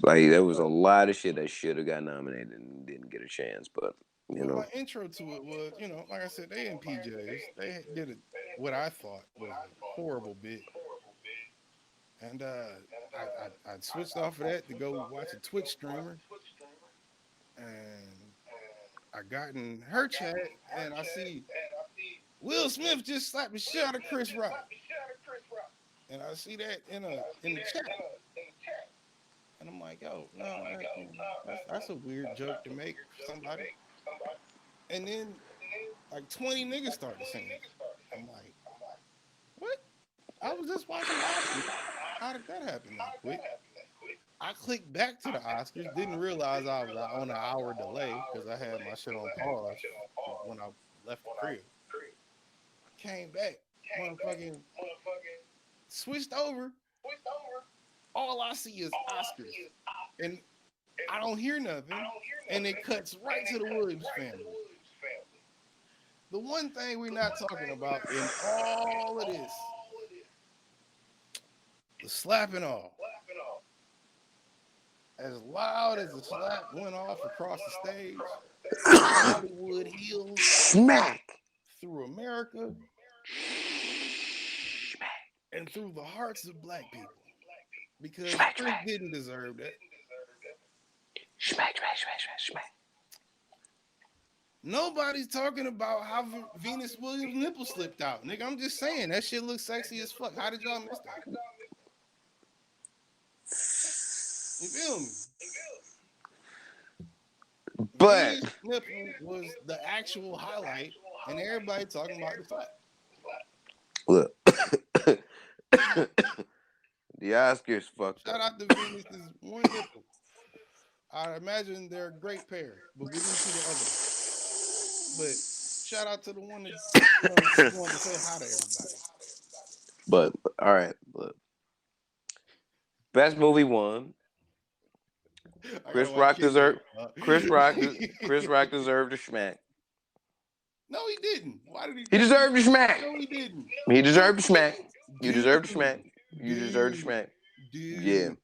Like there was a But lot of shit that should have got nominated and didn't get a chance, but you but know, my intro to it was, like I said, they in PJs. They did what I thought was a horrible bit, and I switched off of that to go watch a Twitch streamer, and I got in her chat, and I see Will Smith just slapped the shit out of Chris Rock, and I see that in the chat, and I'm like, yo, no, that's a weird joke to make for somebody, and then like 20 niggas started saying it. I'm like, what? I was just watching the Oscars. How did that happen that quick? I clicked back to the Oscars, didn't realize I was on an hour delay because I had my shit on pause when I left the crib. Came back, motherfucking switched over. All I see is Oscars, and I don't hear nothing. And it cuts right to the Williams family. The one thing we're not talking about in all of this, the slapping off. As loud as the slap went off across the stage, from Hollywood Hills smack, through America and through the hearts of black people, because smack, Chris smack, didn't deserve that. smack, smack, smack, smack, smack. Nobody's talking about how Venus Williams' nipple slipped out. Nigga, I'm just saying that shit looks sexy as fuck. How did y'all miss that? You feel me? But Venus' nipple was the actual highlight, and everybody talking about the slap. look, the Oscars fucked Shout up. out to Venus's one nipple. I imagine they're a great pair, but we didn't see the other one. But shout out to the one that just wanted to say hi to everybody. But all right, look. Best movie won. I gotta Chris watch Rock Kid Game. deserved. Chris Rock deserved a smack. No, he didn't. Why did he? He No, deserved a smack. no, he didn't. He No, deserved a smack. You dude, deserved a smack. You deserved a dude, smack. Yeah, dude,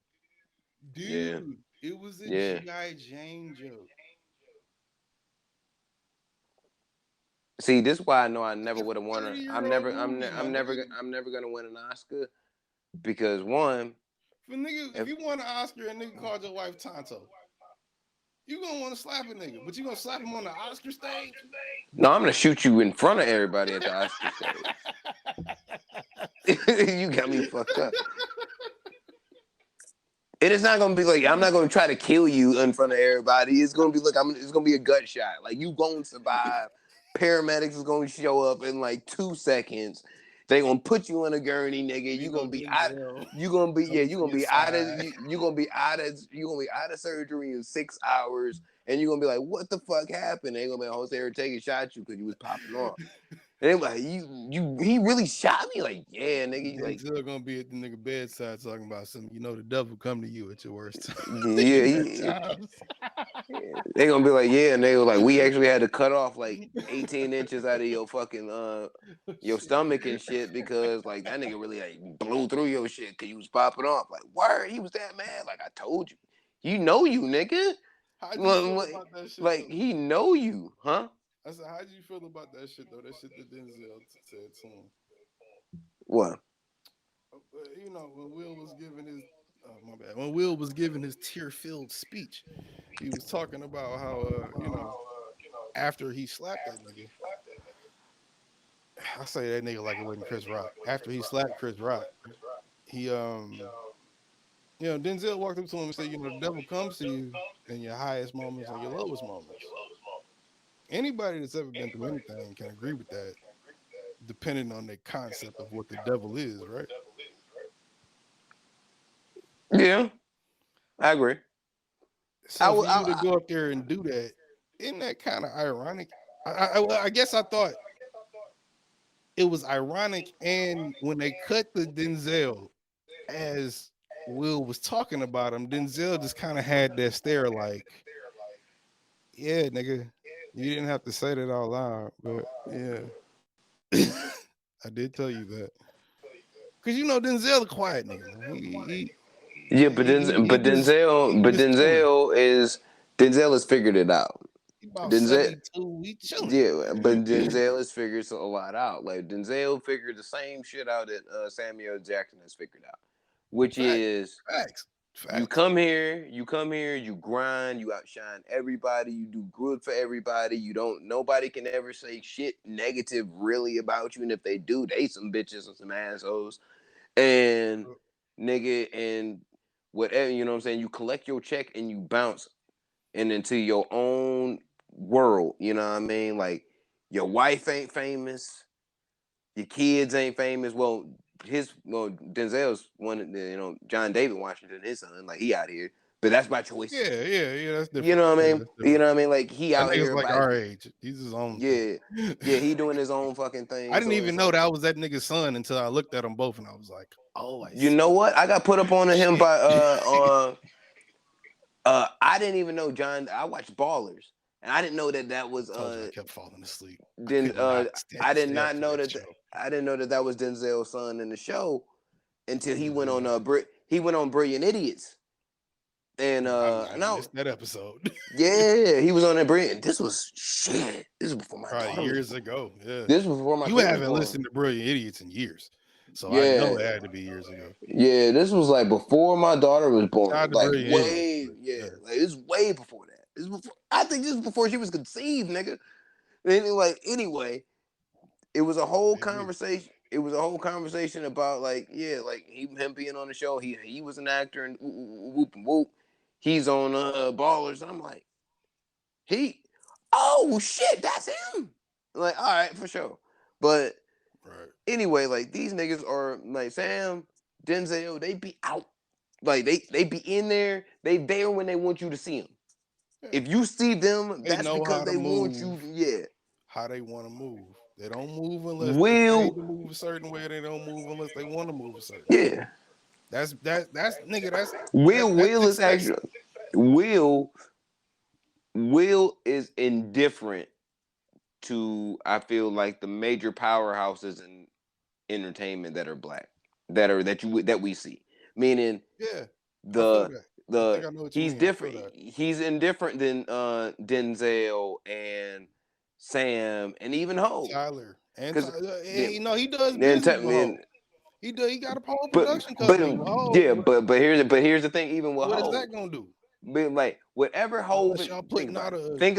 yeah, dude. It was a yeah. GI Jane joke. See, this is why I know I It's never a would have won. 30-year-old movie, my nigga. I'm never gonna win an Oscar because one, For nigga, if if you won an Oscar and nigga called your wife Tonto, you gonna want to slap a nigga, but you gonna slap him on the Oscar stage? no, I'm gonna shoot you in front of everybody at the Oscar stage. You got me fucked up. And it's not gonna be like I'm not gonna try to kill you in front of everybody. It's gonna be like it's gonna be a gut shot. Like you gonna survive. Paramedics is gonna show up in like 2 seconds. They gonna put you on a gurney, nigga. We You know gonna be out. Denzel You gonna be coming You to gonna your be out of. side. You gonna be out of. You gonna be out of surgery in 6 hours, and you are gonna be like, what the fuck happened? They gonna be like, Jose Ortega shot you because you was popping off. And they like, he really shot me? Like, yeah, nigga. You like, Denzel gonna be at the nigga bedside talking about something. You know the devil come to you at your worst time. yeah, Your times. they gonna be like, yeah, and they were like, we actually had to cut off like 18 inches out of your fucking your stomach and shit because like that nigga really like blew through your shit because you was popping off. Like, word, he was that mad. Like I told you, you nigga. How'd you feel Like, about that shit like though? he know you, huh? I said, how'd you feel about that shit though? That shit that Denzel said to him. What? When Will was giving his my bad. When Will was giving his tear-filled speech, he was talking about how after he slapped that nigga, I say that nigga like it wasn't Chris Rock. After he slapped Chris Rock, he Denzel walked up to him and said, the devil comes to you in your highest moments and your lowest moments. Anybody that's ever been through anything can agree with that, depending on the concept of what the devil is, right? Yeah, I agree. So for you to go up there and do that, isn't that kind of ironic? I guess I thought it was ironic, and when they cut the Denzel, as Will was talking about him, Denzel just kind of had that stare, like, "Yeah, nigga, you didn't have to say that out loud, but yeah, I did tell you that." Because Denzel a quiet nigga, man. Yeah, He just chilling. Denzel has figured it out. He about Denzel, 72. He chilling. yeah, but Denzel has figured a lot out. Like Denzel figured the same shit out that Samuel Jackson has figured out, which Facts, is facts, you facts. come here, you grind, you outshine everybody, you do good for everybody. Nobody can ever say shit negative really about you, and if they do, they some bitches and some assholes. And nigga, and whatever, you know what I'm saying? You collect your check and you bounce and into your own world, you know what I mean? Like your wife ain't famous, your kids ain't famous. Well, Denzel's one, John David Washington, his son, like he out here, but that's by choice. Yeah. That's You different. know what I Yeah, mean? that's You different. know what I mean? Like he That out nigga's here like by our age. He's his own thing. yeah, yeah. He doing his own fucking thing. I didn't So even it's know like, that was that nigga's son until I looked at them both and I was like, oh, I you know see. what? I got put up on him Shit. by I didn't even know John. I watched Ballers, and I didn't know that was Told you I kept falling asleep. I Den. could not I did stay up not for know that that. show. I didn't know that was Denzel's son in the show until he went on Yeah. he went on Brilliant Idiots, and I now missed that episode. yeah, he was on that Brilliant. This was shit. This was before my Probably daughter was years born. ago. Yeah. This was before my You kid was haven't born. listened to Brilliant Idiots in years. So I know Yeah, it had to be years ago. yeah. This was like before my daughter was Shout born. out to Like Brilliant Idiots. way, But yeah. yeah. Like it's way before that. I think this was before she was conceived, nigga. Anyway, it was a whole Maybe. conversation. It was a whole conversation about like, yeah, like him being on the show. He was an actor and whoop and whoop. He's on Ballers. And I'm like, oh shit, that's him. Like, all right, for sure. But Right. anyway, like these niggas are like Sam, Denzel, they be out. Like they be in there. They there when they want you to see them. Yeah. If you see them, They that's know because how to they want you. move, Yeah. how they want to move. They don't move unless they paid Will to move a certain way. They don't move unless they want to move a certain way. yeah. That's nigga. That's Will is success. actually Will Will is indifferent to I feel like the major powerhouses in entertainment that are black that we see. Meaning Yeah, I feel the that. I think the I know what you he's mean. I feel different. that. He's indifferent than Denzel and Sam and even Ho. Tyler and Because Tyler, and, then he does then business with then Ho. He got a Paul but production but company with Ho. yeah but here's the thing even with What is Ho. that gonna do? But like whatever Hov, Unless y'all think putting about out it. a, Think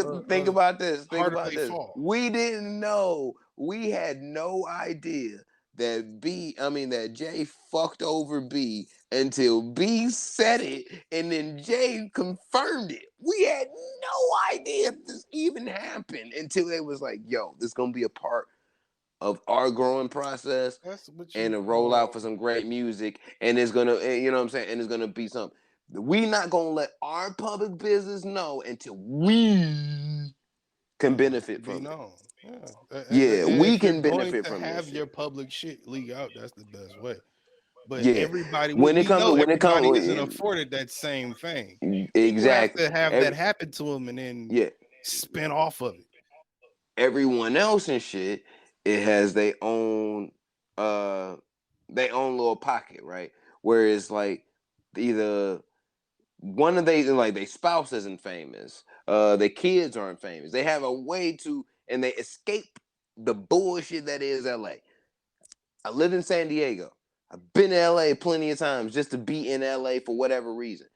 about this. Think harder about they this. fall. We didn't know. We had no idea that Jay fucked over B until B said it, and then Jay confirmed it. We had no idea if this even happened until they was like, "Yo, this gonna be a part of our growing process." That's what And you a rollout call. for some great music, and it's gonna, you know what I'm saying, and it's gonna be something. We not gonna let our public business know until we can Let benefit it be from it. known. Yeah, Yeah, and we if you're can going benefit to from this have your shit. public shit leak out, that's the best way. But Yeah, everybody, when it we comes know to when it everybody comes isn't afforded that same thing. People have exactly to have that every happen to them and then yeah spin off of it. everyone else and shit. It has uh their own little pocket, right? Whereas like either one of they spouse isn't famous, their kids aren't famous. They have a way to and they escape the bullshit that is LA. I live in San Diego. I've been to LA plenty of times just to be in LA for whatever reason.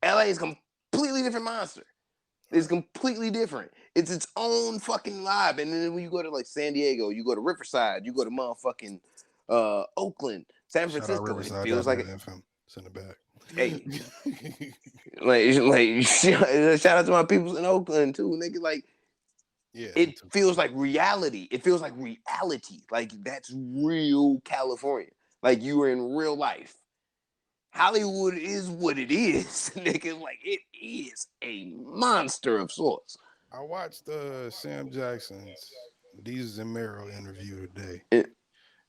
LA is a completely different monster. It's Right. completely different. It's its own fucking vibe. And then when you go to like San Diego, you go to Riverside, you go to motherfucking Oakland, San Shout out Francisco, it feels like Riverside.FM. Send it back. hey, like shout out to my people in Oakland too, nigga. Like Yeah, them it too. feels like reality. It feels like reality. Like that's real California. Like you were in real life. Hollywood is what it is, nigga. Like, it is a monster of sorts. I watched Sam Jackson's Deezus and Mero interview today, It,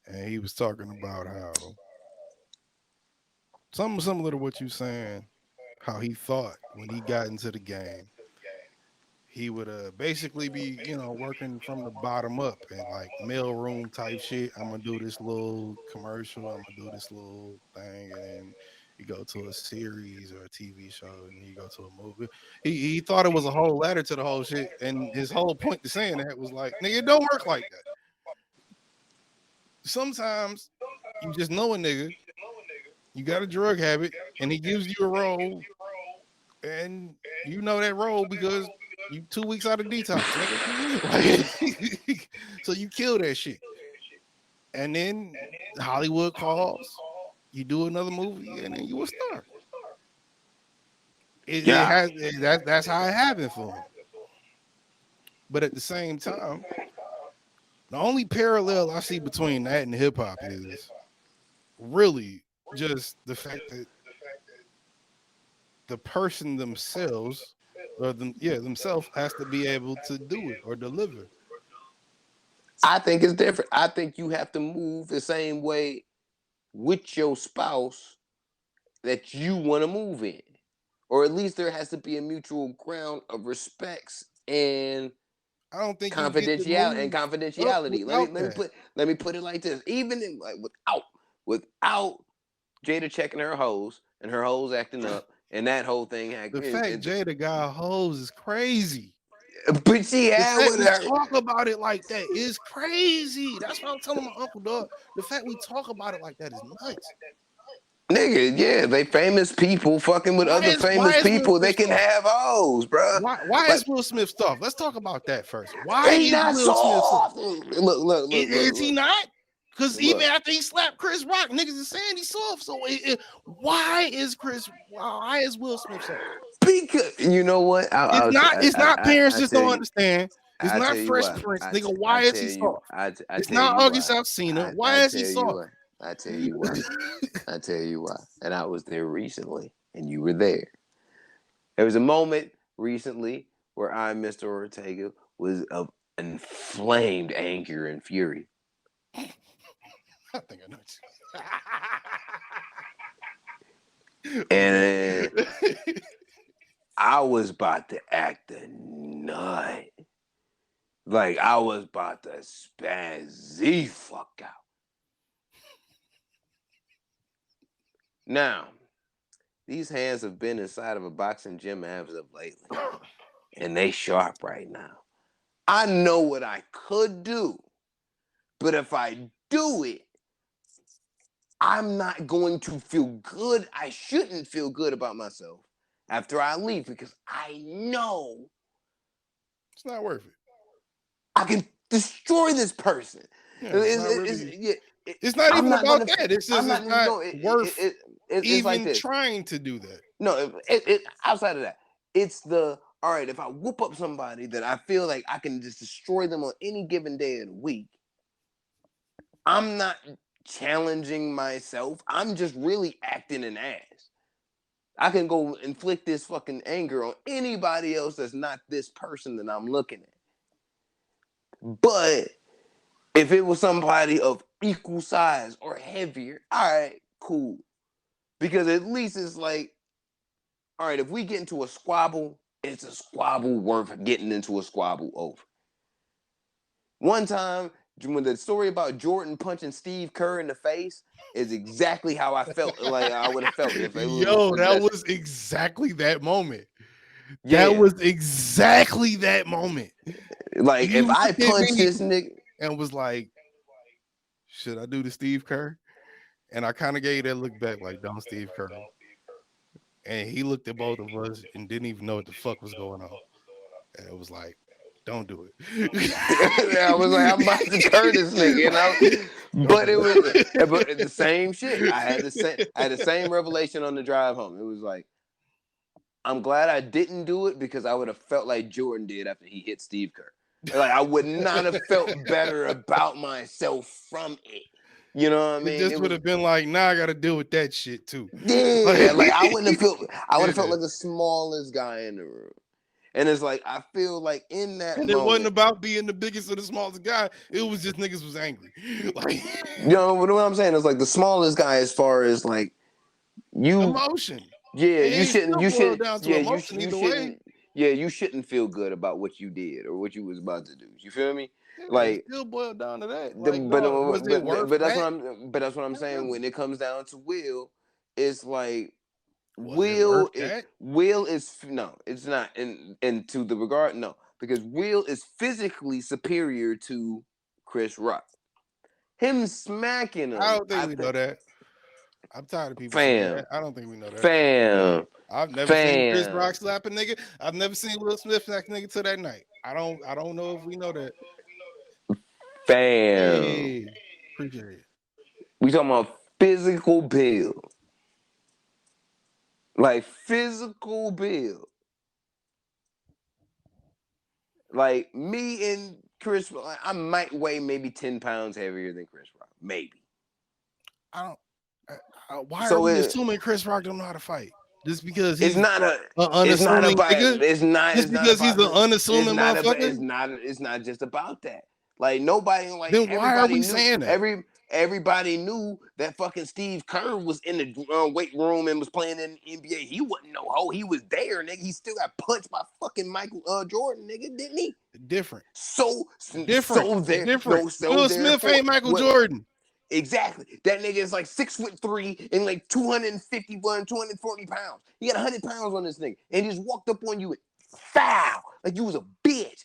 and he was talking about how something similar to what you saying, how he thought when he got into the game, he would basically be, working from the bottom up and like mail room type shit. I'm gonna do this little commercial, I'm gonna do this little thing, and then you go to a series or a TV show, and then you go to a movie. He thought it was a whole ladder to the whole shit, and his whole point to saying that was like, nigga, it don't work like that. Sometimes you just know a nigga, you got a drug habit, and he gives you a role, and you know that role because you 2 weeks out of detox, nigga. Like, so you kill that shit, and then Hollywood calls, you do another movie, and then you a star. It yeah. has that's how it happened for him. But at the same time, the only parallel I see between that and hip hop is really just the fact that the person themselves or themselves has to be able to do it or deliver. I think it's different. I think you have to move the same way with your spouse that you want to move in. Or at least there has to be a mutual ground of respects and I don't think you get to move up confidentiality. without that. Let me put it like this. Even in, like, without Jada checking her hoes and her hoes acting up and that whole thing, The fact Jada got hoes is crazy. but she The had fact with we her. talk about it like that is crazy. That's what I'm telling my uncle, dog. The fact we talk about it like that is nuts. Nigga, yeah, they famous people fucking with other Why famous is Will people. They Smith can soft? have hoes, bruh. Why Like, is Will Smith soft? Let's talk about that first. Why he is not Will Smith soft? soft. Is he not? Because even look. after he slapped Chris Rock, niggas is saying he's soft. So why is Will Smith soft? Because you know what, It's not parents just tell don't you. understand. It's I tell not you Fresh why. Prince, I, nigga. t- I Why is tell he you. soft? I It's tell not you August why. Alsina. I Why is he tell you soft? why. I tell you why. I tell you why. And I was there recently, and you were there. There was a moment recently where Mr. Ortega, was of inflamed anger and fury. I think I know. And I was about to act a nut. Like, I was about to spaz the fuck out. Now, these hands have been inside of a boxing gym as of lately. And they sharp right now. I know what I could do. But if I do it, I'm not going to feel good. I shouldn't feel good about myself after I leave because I know It's not worth it. I can destroy this person. Yeah, it's not really. It's not I'm even not about gonna, that. It's just I'm it's not not worth it's like even this. trying to do that. No, outside of that, it's all right. If I whoop up somebody that I feel like I can just destroy them on any given day of the week, I'm not challenging myself. I'm just really acting an ass. I can go inflict this fucking anger on anybody else that's not this person that I'm looking at. But if it was somebody of equal size or heavier, all right, cool. Because at least it's like, all right, if we get into a squabble, it's a squabble worth getting into a squabble over. One time, when the story about Jordan punching Steve Kerr in the face is exactly how I felt. Like, I would have felt if it was. That was exactly that moment. Yeah. That was exactly that moment. Like, You if I looked at punch me this nigga and was like, should I do the Steve Kerr? And I kind of gave that look back, like, don't Steve Kerr. And he looked at both of us and didn't even know what the fuck was going on. And it was like, don't do it. I was like, I'm about to turn this nigga, but it was the same shit. I had the same revelation on the drive home. It was like, I'm glad I didn't do it because I would have felt like Jordan did after he hit Steve Kerr. Like, I would not have felt better about myself from it. You know what I It mean? just It would was have been like, nah, I got to deal with that shit too. yeah, like I wouldn't have felt Yeah. like the smallest guy in the room. And it's like I feel like in that And it wasn't moment, about being the biggest or the smallest guy. It was just niggas was angry. Like you know what I'm saying? It's like the smallest guy as far as like you emotion. yeah, And it still boiled down to yeah, emotion you either way. shouldn't yeah, you shouldn't feel good about what you did or what you was about to do. You feel me? Yeah, it Like still boiled down to that. the, Like, dog, was it worth that's what that? I'm saying. Really? When it comes down to Will, it's like Was it worth that? Will is no, it's not. And to the regard, no, because Will is physically superior to Chris Rock. Him smacking I him, don't think I we know think, that. I'm tired of people saying fam, that. I don't think we know that. fam, I've never seen Chris fam, Rock slap a nigga. I've never seen Will Smith slap a nigga till that night. I don't know if we know that. fam. Hey, appreciate it. We talking about physical build, like physical build. Like me and Chris, I might weigh maybe 10 pounds heavier than Chris Rock, maybe. I don't. Why are So we assuming Chris Rock don't know how to fight? Just because it's he's not a, an it's not unassuming about, nigga? it's Just not because he's about, an unassuming motherfucker? it's not just about that. Like nobody, like Then why are everybody we knew, saying that? everybody knew that fucking Steve Kerr was in the weight room and was playing in the NBA. He wasn't no hoe. He was there, nigga. He still got punched by fucking Michael Jordan, nigga, didn't he? Different. So there, Different. no, so Will Smith therefore, ain't Michael what? Jordan. Exactly. That nigga is like 6'3" and like 251, 240 pounds. He got 100 pounds on this nigga. And he just walked up on you and foul. Like you was a bitch.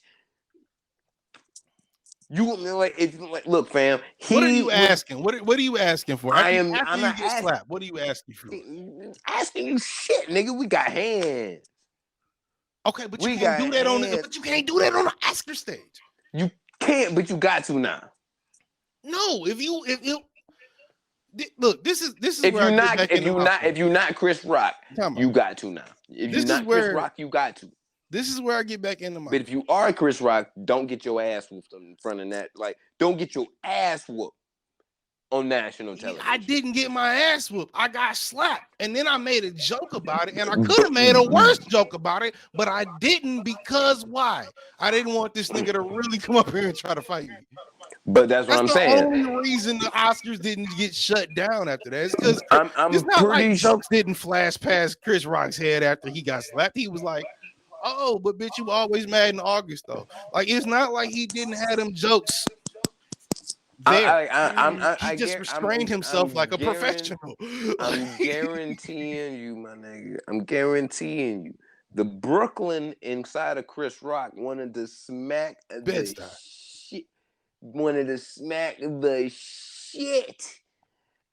You like if like look, fam, What are he you was asking? What are you asking for? After I'm you not get slapped, what are you asking for? asking you shit, nigga. We got hands. Okay, but you We can't got do that hands. but you can't do that on the Oscar stage. You can't, but you got to now. No, if you look, this is where I get back into my if you're not Chris Rock, you got to now. If you're not Chris Rock, you got to. This is where I get back into my. But if you are Chris Rock, don't get your ass whooped in front of that. Like, don't get your ass whooped on national television. I didn't get my ass whooped. I got slapped, and then I made a joke about it, and I could have made a worse joke about it, but I didn't because why? I didn't want this nigga to really come up here and try to fight me. But that's what I'm saying. That's the only reason the Oscars didn't get shut down after that. It's because it's not like jokes didn't flash past Chris Rock's head after he got slapped. He was like, "Oh, but bitch, you always mad in August though." Like it's not like he didn't have them jokes there. He just restrained himself like a professional. I'm guaranteeing you, my nigga. I'm guaranteeing you. The Brooklyn inside of Chris Rock wanted to smack the shit. Wanted to smack the shit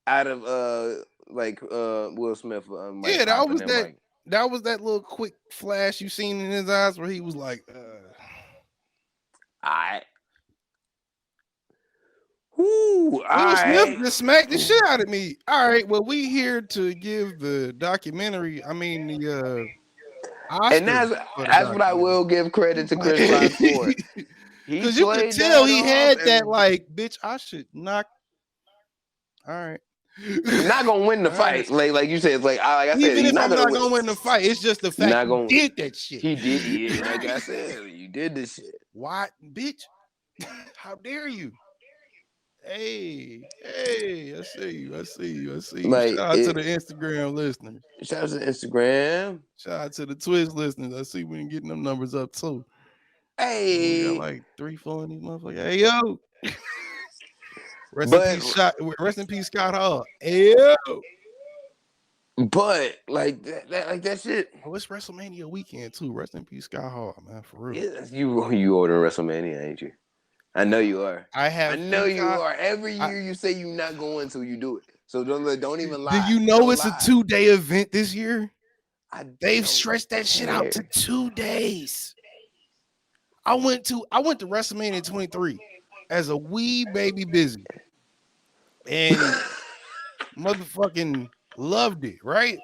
out of Will Smith. Yeah, that was that. Mike. That was that little quick flash you seen in his eyes where he was like, "I." Will Smith just smacked the shit out of me. All right, well, we here to give the documentary. I mean the Oscar, and that's what I will give credit to Chris Rock for. Because you could tell he had that like, bitch, I should knock. All right. Not gonna win the fight, like you said. Like I said, even if I'm not gonna win the fight, it's just the fact he did that shit. He did, yeah. Like I said, you did this shit. Why, bitch? How dare you? Hey, I see you. Like, shout out to the Instagram listeners. Shout out to the Instagram. Shout out to the Twitch listeners. I see we ain't getting them numbers up too. Hey, we got like 3-4 in these motherfuckers. Hey yo. Rest in peace, Scott Hall. Hey yo. But like that shit. Oh, it's WrestleMania weekend too. Rest in peace, Scott Hall, man, for real. Yeah, you ordering WrestleMania, ain't you? I know you are. I know you are. Every year you say you're not going to, you do it. So don't even lie. Do you know it's a 2-day event this year? They've stretched that shit out to 2 days. I went to WrestleMania 23 as a wee baby busy. And motherfucking loved it, right?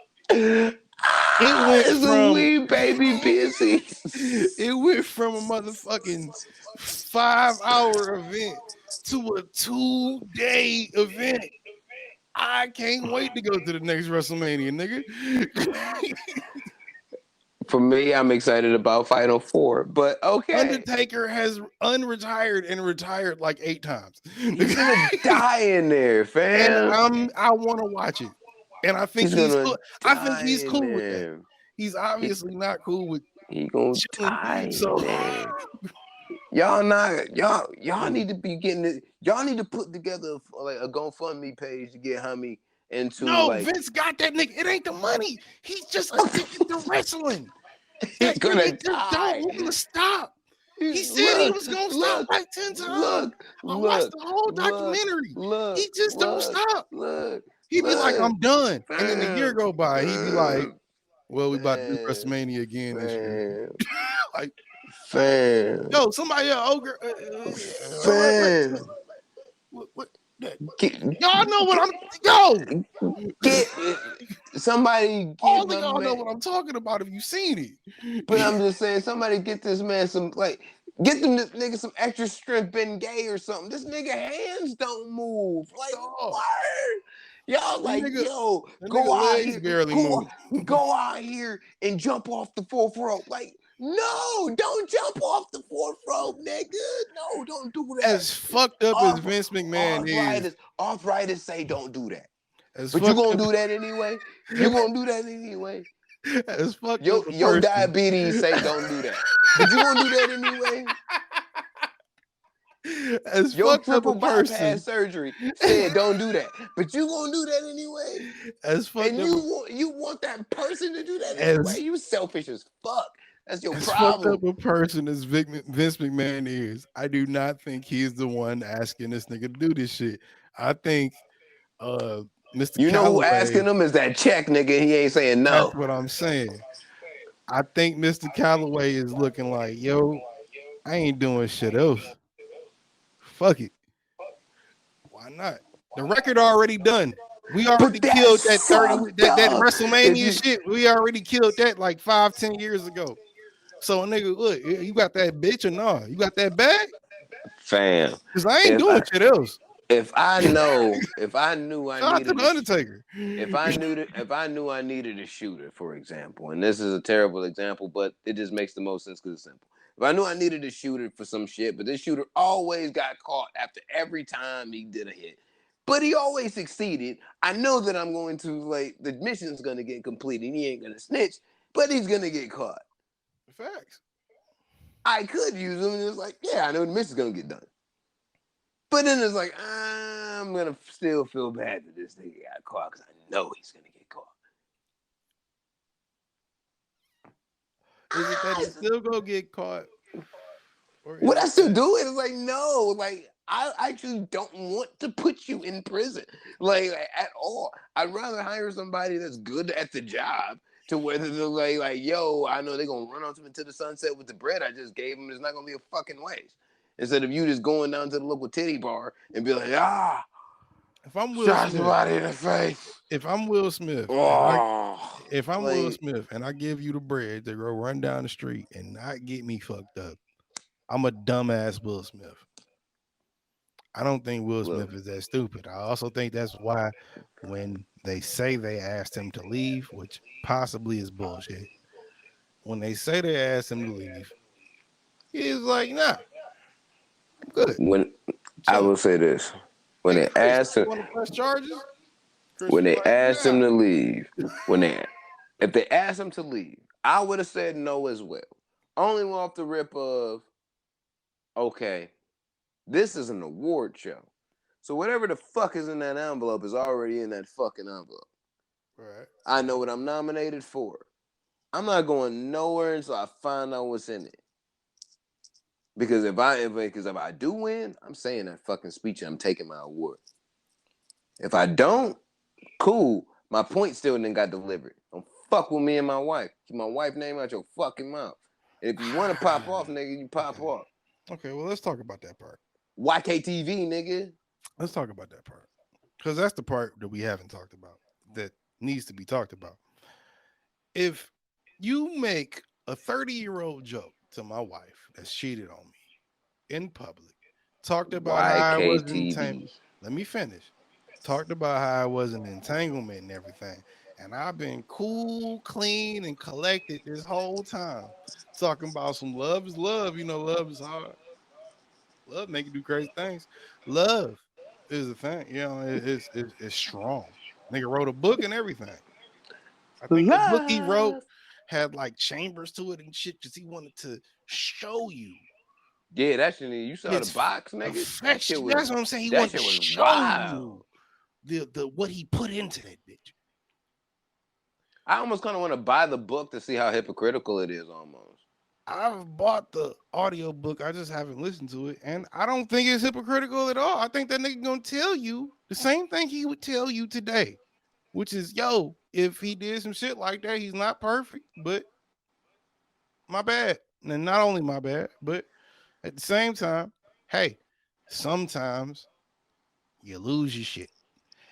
It went It's a from wee baby busy. it went from a motherfucking 5-hour event to a 2-day event. I can't wait to go to the next WrestleMania, nigga. For me, I'm excited about Final Four, but okay. Undertaker has unretired and retired like 8 times. He's gonna die in there, And fam. I want to watch it. And I think He's he's gonna cool. I think die he's in cool with that. there. He's He, obviously not cool with he gonna chilling. die in So there. Y'all need to be getting it. Y'all need to put together like a GoFundMe page to get Hummy into no, like Vince got that nigga. It ain't the money. He's just addicted to wrestling. he's That nigga gonna just don't die. want to stop. He said he Look, was gonna stop look, like 10 times. look, I watched look, the whole look, documentary. look, He just don't look, stop. look, He'd be like, look, I'm done. And then the year fam, go by. He'd be like, fam, well, we about to do fam, WrestleMania again this year. fam, Like, fam, yo, somebody, ogre, fam. what, Get, y'all know what I'm, yo, get somebody get all of my y'all know man. what I'm talking about if you seen But it. I'm just saying, somebody get this man some like get them this nigga some extra strength Ben Gay or something. This nigga hands don't move. Like Dog, what? Y'all the like, nigga, yo, the go nigga out legs here, barely move. go out here and jump off the fourth rope. Like, no, don't jump off the fourth rope, nigga. No, don't do that. As fucked up as Vince McMahon is, Arthritis say don't do that. as But you fucked gonna up, do that anyway. You gonna do that anyway. as fucked up a Your person, diabetes say don't do that. But you gonna do that anyway. as Your fucked up a triple person, bypass surgery said don't do that. But you gonna do that anyway. as fucked And up, you want that person to do that anyway. as You selfish as fuck. That's your as fucked problem. up a person as Vince McMahon is, I do not think he's the one asking this nigga to do this shit. I think Mr. You know who Calloway, asking him is that check nigga. He ain't saying that's no. what I'm saying. I think Mr. Calloway is looking like, yo, I ain't doing shit else. Fuck it. Why not? The record already done. We already But that's killed that 30 fucked that up. If WrestleMania you shit. We already killed that like 5-10 years ago. So nigga, look, you got that bitch or no? You got that bag? fam, Because I ain't if doing I shit else. if I know if I knew I Shout out to needed the to Undertaker. if I knew I needed a shooter, for example, and this is a terrible example, but it just makes the most sense because it's simple. If I knew I needed a shooter for some shit, but this shooter always got caught after every time he did a hit, but he always succeeded. I know that I'm going to like the mission's gonna get completed. He ain't gonna snitch, but he's gonna get caught. Facts. I could use him, and it's like, yeah, I know the mission's gonna get done. But then it's like, I'm gonna still feel bad that this nigga got caught because I know he's gonna get caught. Is it that he's still gonna get caught? Or is Would I it still that do it? It's like, no, like I actually don't want to put you in prison, like at all. I'd rather hire somebody that's good at the job to whether they're like, yo, I know they're gonna run off into the sunset with the bread I just gave them. It's not gonna be a fucking waste. Instead of you just going down to the local titty bar and be like, if I'm Will shot Smith, somebody in the face. if I'm Will Smith and I Oh, if I'm Will like, Smith and I give you the bread to go run down the street and not get me fucked up, I'm a dumbass Will Smith. I don't think Will look, Smith is that stupid. I also think that's why when they say they asked him to leave, which possibly is bullshit, when they say they asked him to leave, he's like, nah, I'm good. when I'm I chilling. will say this, when Hey they Chris, asked you him, want to press charges? Chris when was they like, asked him nah. to leave, when they if they asked him to leave, I would have said no as well. Only off the rip of, okay, this is an award show. So whatever the fuck is in that envelope is already in that fucking envelope. Right. I know what I'm nominated for. I'm not going nowhere until I find out what's in it. Because if I do win, I'm saying that fucking speech and I'm taking my award. If I don't, cool. My point still didn't got delivered. Don't fuck with me and my wife. Keep my wife's name out your fucking mouth. And if you want to pop off, nigga, you pop Okay. off. Okay, well, let's talk about that part. YKTV, nigga. Let's talk about that part. Because that's the part that we haven't talked about that needs to be talked about. If you make a 30-year-old joke to my wife that's cheated on me in public, talked about how I was entangled. YKTV. Let me finish. Talked about how I was an entanglement and everything. And I've been cool, clean, and collected this whole time. Talking about some love is love. You know, love is hard. Love make you do crazy things. Love is a thing. You know, it's strong. Nigga wrote a book and everything. I think the book he wrote Love. had like chambers to it and shit because he wanted to show you Yeah, that shit. You saw the his box, nigga. affection. That's what I'm saying. He wanted to That shit was show you wild. the what he put into that bitch. I almost kind of want to buy the book to see how hypocritical it is. Almost. I've bought the audio book. I just haven't listened to it, and I don't think it's hypocritical at all. I think that nigga gonna tell you the same thing he would tell you today, which is, yo, if he did some shit like that, he's not perfect, but my bad. And not only my bad, but at the same time, hey, sometimes you lose your shit.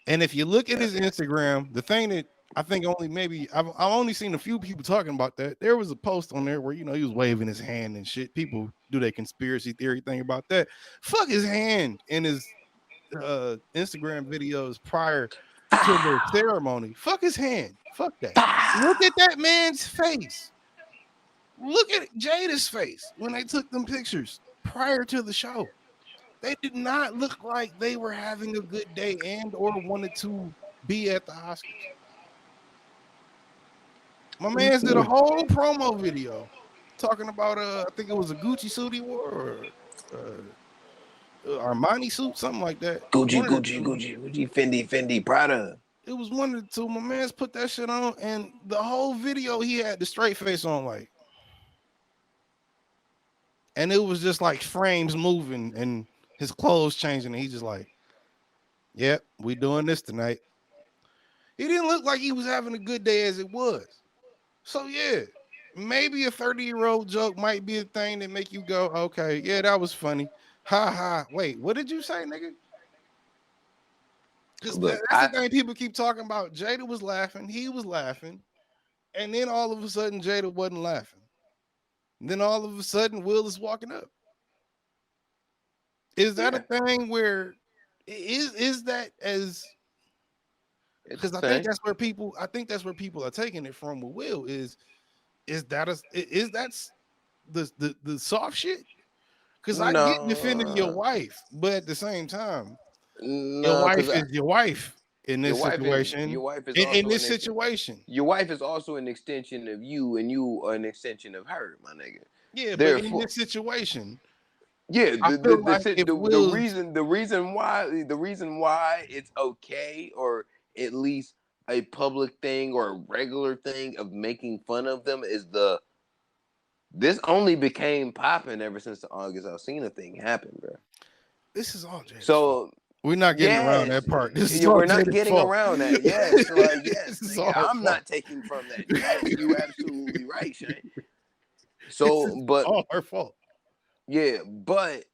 And if you look at his Instagram, the thing that I think only maybe I've only seen a few people talking about that. There was a post on there where he was waving his hand and shit. People do their conspiracy theory thing about that. Fuck his hand in his Instagram videos prior to the ceremony. Fuck his hand. Fuck that. Look at that man's face. Look at Jada's face when they took them pictures prior to the show. They did not look like they were having a good day and or wanted to be at the Oscars. My man's did a whole promo video talking about I think it was a Gucci suit he wore or Armani suit, something like that. Gucci, One of the Gucci, two. Gucci, Gucci, Fendi, Fendi, Prada. It was one of the two. My man's put that shit on, and the whole video he had the straight face on, like, and it was just like frames moving and his clothes changing, and he's just like, "Yep, we doing this tonight." He didn't look like he was having a good day as it was. So yeah, maybe a 30-year-old joke might be a thing that make you go, okay, yeah, that was funny. Ha ha. Wait, what did you say, nigga? Because Look, that's the thing people keep talking about. Jada was laughing, he was laughing, and then all of a sudden Jada wasn't laughing. And then all of a sudden Will is walking up. Is that a thing where is that as it's because the same. I think that's where people are taking it from with Will is that is that's the soft shit? Because I get defending your No, wife, but at the same time, your no, wife because is your wife in your this wife is situation. your wife is In also this situation, your wife is also an extension of you, and you are an extension of her, my nigga. yeah, but in Therefore, this situation, yeah, I feel like if the Will's reason why it's okay, or at least a public thing or a regular thing of making fun of them, is this only became popping ever since the August Alsina thing happened, bro. this is all Jada's fault. So We're not getting around yes, that part. This is all we're not Jada's getting fault. around that. Yes, like yes, This is nigga, all her I'm fault. not taking from that. Yes, you absolutely right, Shane. This So, is but all her fault. yeah, but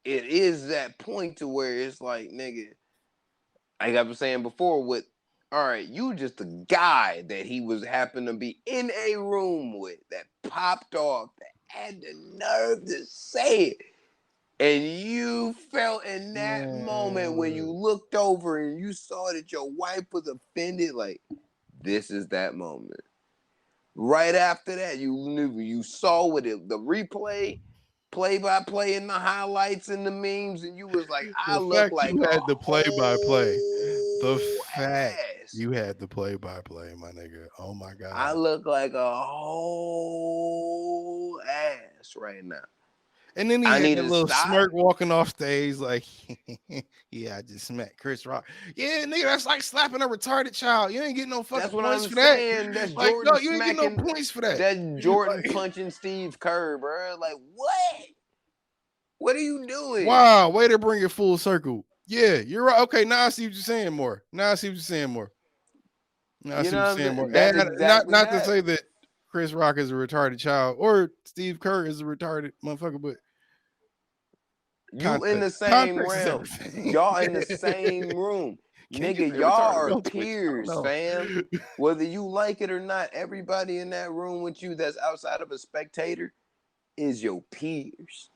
it is that point to where it's like, nigga, like I was saying before, with all right, you just a guy that he was happened to be in a room with that popped off, that had the nerve to say it. And you felt in that moment when you Man, looked over and you saw that your wife was offended, like, this is that moment. Right after that, you knew, you saw with it, the replay, play by play, and the highlights and the memes, and you was like, I the look fact like you a had the play-by-play, the whole fact ass. you had the play-by-play, my nigga. Oh my I god. look like a whole ass right now. And then he I had need that to little stop. smirk walking off stage, like, yeah, I just smacked Chris Rock. Yeah, nigga, that's like slapping a retarded child. You ain't getting no That's fucking what points I'm for that. saying. That's Like, Jordan no, you ain't getting no smacking. points for that. That's Jordan Like, punching Steve Kerr, bro. Like, what? What are you doing? wow, way to bring it full circle. Yeah, you're right. Okay, now I see what you're saying more. Now I see what you're saying more. Now I You see know what what you're I'm saying more. saying? That's And not exactly not to that. say that Chris Rock is a retarded child or Steve Kerr is a retarded motherfucker, but You in the context. same Context is realm. everything. Y'all in the same room. Can you Nigga, say y'all retarded are on Twitch? I don't peers, know. fam. Whether you like it or not, everybody in that room with you that's outside of a spectator is your peers.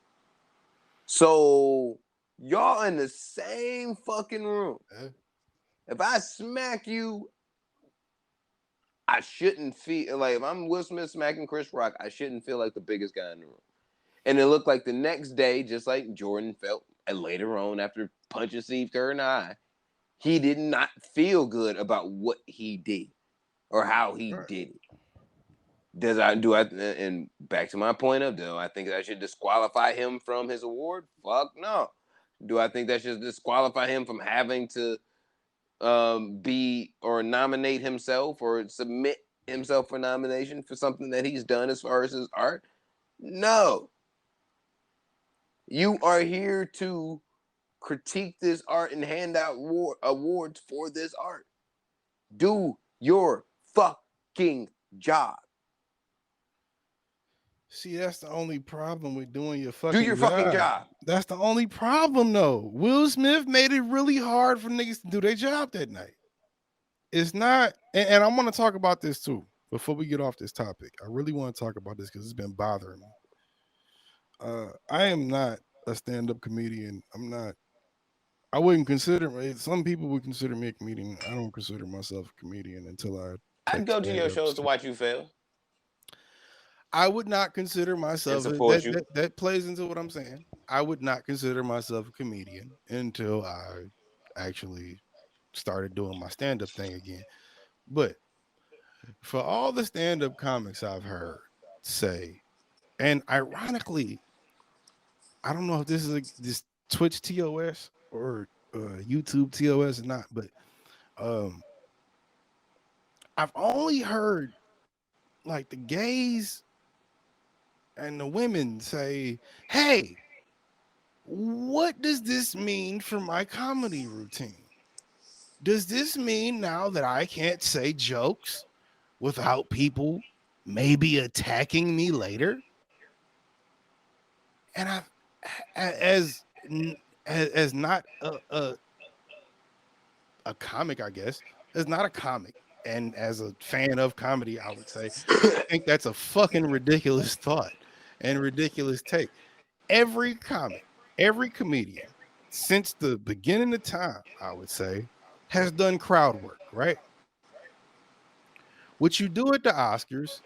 So y'all in the same fucking room. If I smack you, I shouldn't feel like, if I'm Will Smith smacking Chris Rock, I shouldn't feel like the biggest guy in the room. And it looked like the next day, just like Jordan felt later on after punching Steve Kerr in the eye, he did not feel good about what he did or how he did it. And back to my point of, do I think that should disqualify him from his award? Fuck no. Do I think that should disqualify him from having to be or nominate himself or submit himself for nomination for something that he's done as far as his art? No. You are here to critique this art and hand out awards for this art. Do your fucking job. See, that's the only problem with doing your Do fucking your fucking job. job. That's the only problem, though. Will Smith made it really hard for niggas to do their job that night. It's not, and I want to talk about this too before we get off this topic. I really want to talk about this because it's been bothering me. I am not a stand-up comedian. I'm not. I wouldn't consider. Some people would consider me a comedian. I don't consider myself a comedian until I I'd take go to your stand-up. shows to watch you fail I would not consider and myself support you. that plays into what I'm saying. I would not consider myself a comedian until I actually started doing my stand-up thing again. But for all the stand-up comics I've heard say, and ironically, I don't know if this is this Twitch TOS or YouTube TOS or not, but um, I've only heard like the gays and the women say, "Hey, what does this mean for my comedy routine? Does this mean now that I can't say jokes without people maybe attacking me later?" And I, as as not a comic, I guess, as not a comic, and as a fan of comedy, I would say, I think that's a fucking ridiculous thought and ridiculous take. Every comic, every comedian, since the beginning of time, I would say, has done crowd work, right? What you do at the Oscars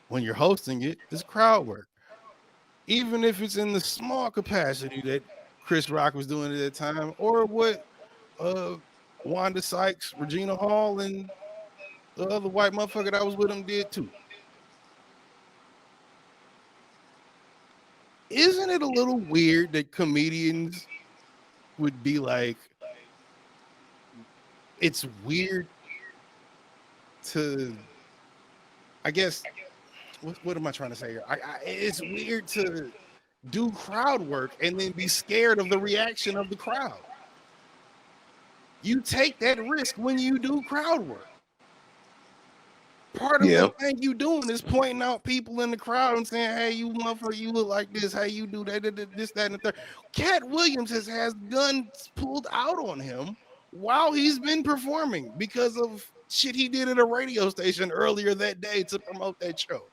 when you're hosting it is crowd work. Even if it's in the small capacity that Chris Rock was doing at that time, or what uh Wanda Sykes, Regina Hall, and the other white motherfucker that was with him did too. Isn't it a little weird that comedians would be like, it's weird to, I guess, what am I trying to say here? It's weird to do crowd work and then be scared of the reaction of the crowd. You take that risk when you do crowd work. Part of the thing you doing is pointing out people in the crowd and saying, "Hey, you motherfucker, you look like this. Hey, you do that, this, that, and the third." Cat Williams has guns pulled out on him while he's been performing because of shit he did at a radio station earlier that day to promote that show.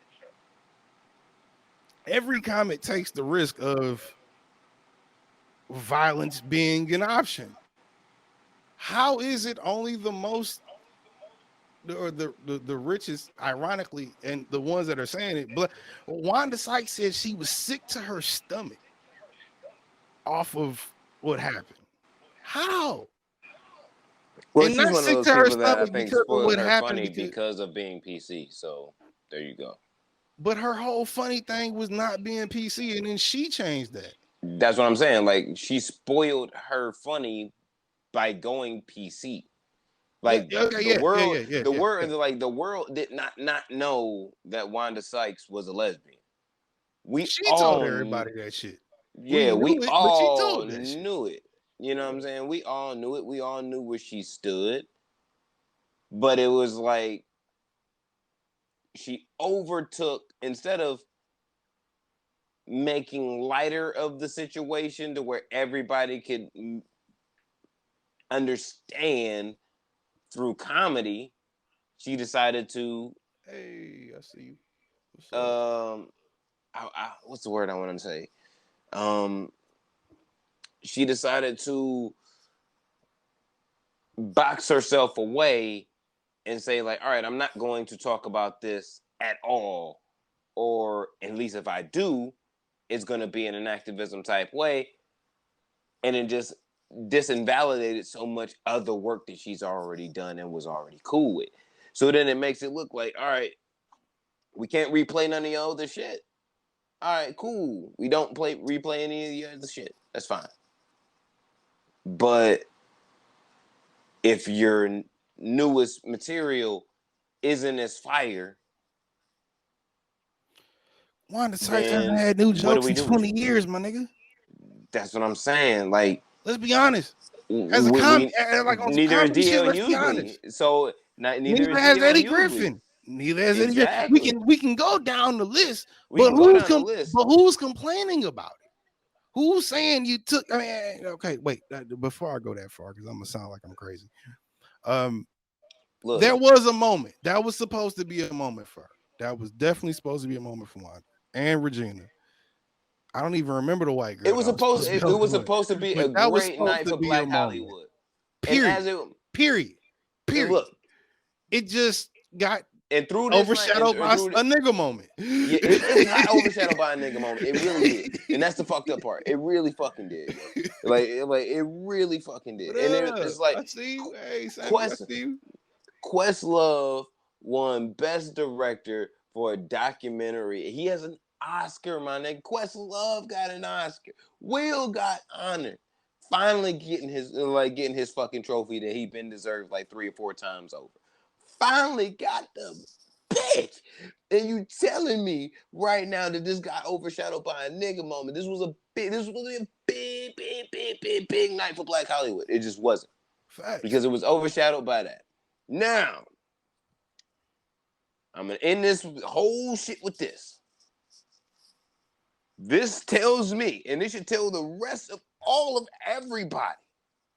Every comic takes the risk of violence being an option. How is it only the most or the richest, ironically, and the ones that are saying it, but Wanda Sykes said she was sick to her stomach off of what happened. How? Well, And she's not one of sick those to her people that I stomach think because of spoiled what her happened, funny because of being PC. So there you go. but her whole funny thing was not being PC, and then she changed that. That's what I'm saying. Like, she spoiled her funny by going PC. Yeah, Like, okay, yeah, yeah, yeah, yeah, the yeah, world, yeah. like the world did not know that Wanda Sykes was a lesbian. We She told all, everybody that shit. We yeah, we knew it, but she all told that shit. knew it. You know what I'm saying? We all knew it. We all knew where she stood. But it was like she overtook, instead of making lighter of the situation to where everybody could understand through comedy, she decided to Hey, I see you. What's up? what's the word I want to say? Um, she decided to box herself away and say like, all right, I'm not going to talk about this at all, or at least if I do, it's going to be in an activism type way, and it just disinvalidated so much other work that she's already done and was already cool with. So then it makes it look like, all right, we can't replay none of your other shit. All right, cool. We don't replay any of your other shit. That's fine. But if your newest material isn't as fire, Wanda Sykes hasn't then had new what do jokes we in do with 20 you? years, my nigga. That's what I'm saying. Like, Let's be honest. As a we like on some neither is comedy shit, DL let's be Hughley. honest. So neither Neither is has DL Eddie Hughley. Griffin. Neither has Eddie Griffin. Exactly. We can go down the list, We but can go down the list. who's complaining about it? Who's saying you took? I mean, okay, wait. Before I go that far, because I'm gonna sound like I'm crazy. Look, There was a moment that was supposed to be a moment for her. That was definitely supposed to be a moment for Wanda and Regina. I don't even remember the white girl. it was supposed to be But a that was great supposed night to for be a Black moment. Hollywood. Period. And as it Period. look, It just got and through this overshadowed by a nigga moment. Yeah, it got overshadowed by a nigga moment. It really did, and that's the fucked up part. It really fucking did, yo. Like it really fucking did. And it's like, I see you. Hey, Sammy, I Quest see you. Questlove won Best Director for a documentary. He has an Oscar, my nigga. Questlove got an Oscar. Will got honored. Finally getting his fucking trophy that he been deserved like 3 or 4 times over. Finally got the bitch. And you telling me right now that this got overshadowed by a nigga moment. This was a big night for Black Hollywood. It just wasn't. Facts. Because it was overshadowed by that. Now, I'm gonna end this whole shit with this. This tells me, and this should tell the rest of all of everybody,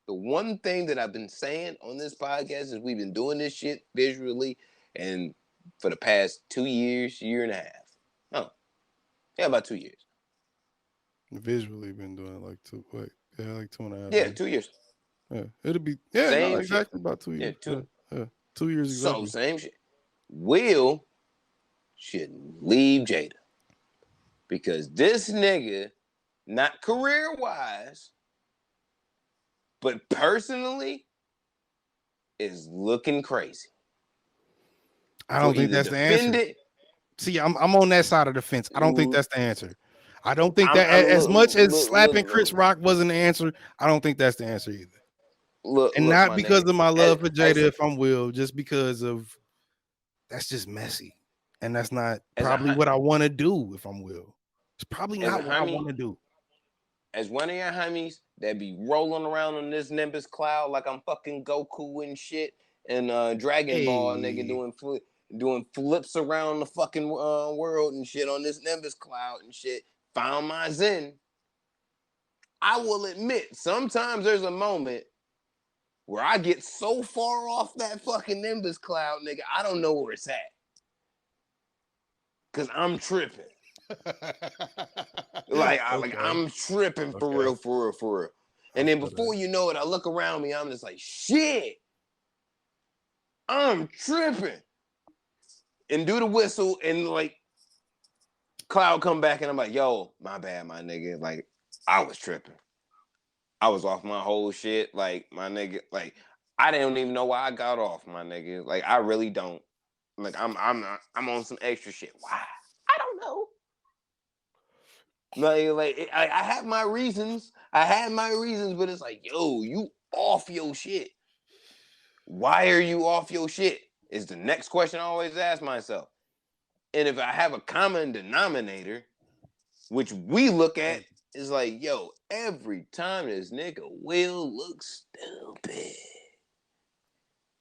the one thing that I've been saying on this podcast is we've been doing this shit visually and for the past 2 years, year and a half. Oh, yeah, about 2 years. Visually been doing it like 2.5 Yeah, years. 2 years. Yeah, it'll be Same exactly shit. about 2 years. Yeah, 2 years exactly. So same shit. Will should leave Jada. Because this nigga, not career-wise, but personally, is looking crazy. I don't think that's the answer. It, See, I'm on that side of the fence. I don't think that's the answer. I don't think that as much as slapping Chris Rock wasn't the answer, I don't think that's the answer either. And not because of my love for Jada, if I'm Will, just because of that's just messy. And that's not probably what I want to do if I'm Will. It's probably not what I want to do. As one of your homies that be rolling around on this Nimbus cloud like I'm fucking Goku and shit, and Dragon Ball nigga doing flips around the fucking world and shit on this Nimbus cloud and shit, found my zen. I will admit, sometimes there's a moment where I get so far off that fucking Nimbus cloud, nigga, I don't know where it's at. Cause I'm tripping. I'm tripping for real. And then before you know it, I look around me, I'm just like, shit. I'm tripping. And do the whistle, and like Cloud come back, and I'm like, yo, my bad, my nigga. Like, I was tripping. I was off my whole shit. Like, my nigga, like, I didn't even know why I got off, my nigga. Like, I really don't. Like, I'm on some extra shit. Why? I don't know. I have my reasons. But it's like, yo, you off your shit. Why are you off your shit? Is the next question I always ask myself. And if I have a common denominator, which we look at, is like, yo, every time this nigga Will looks stupid.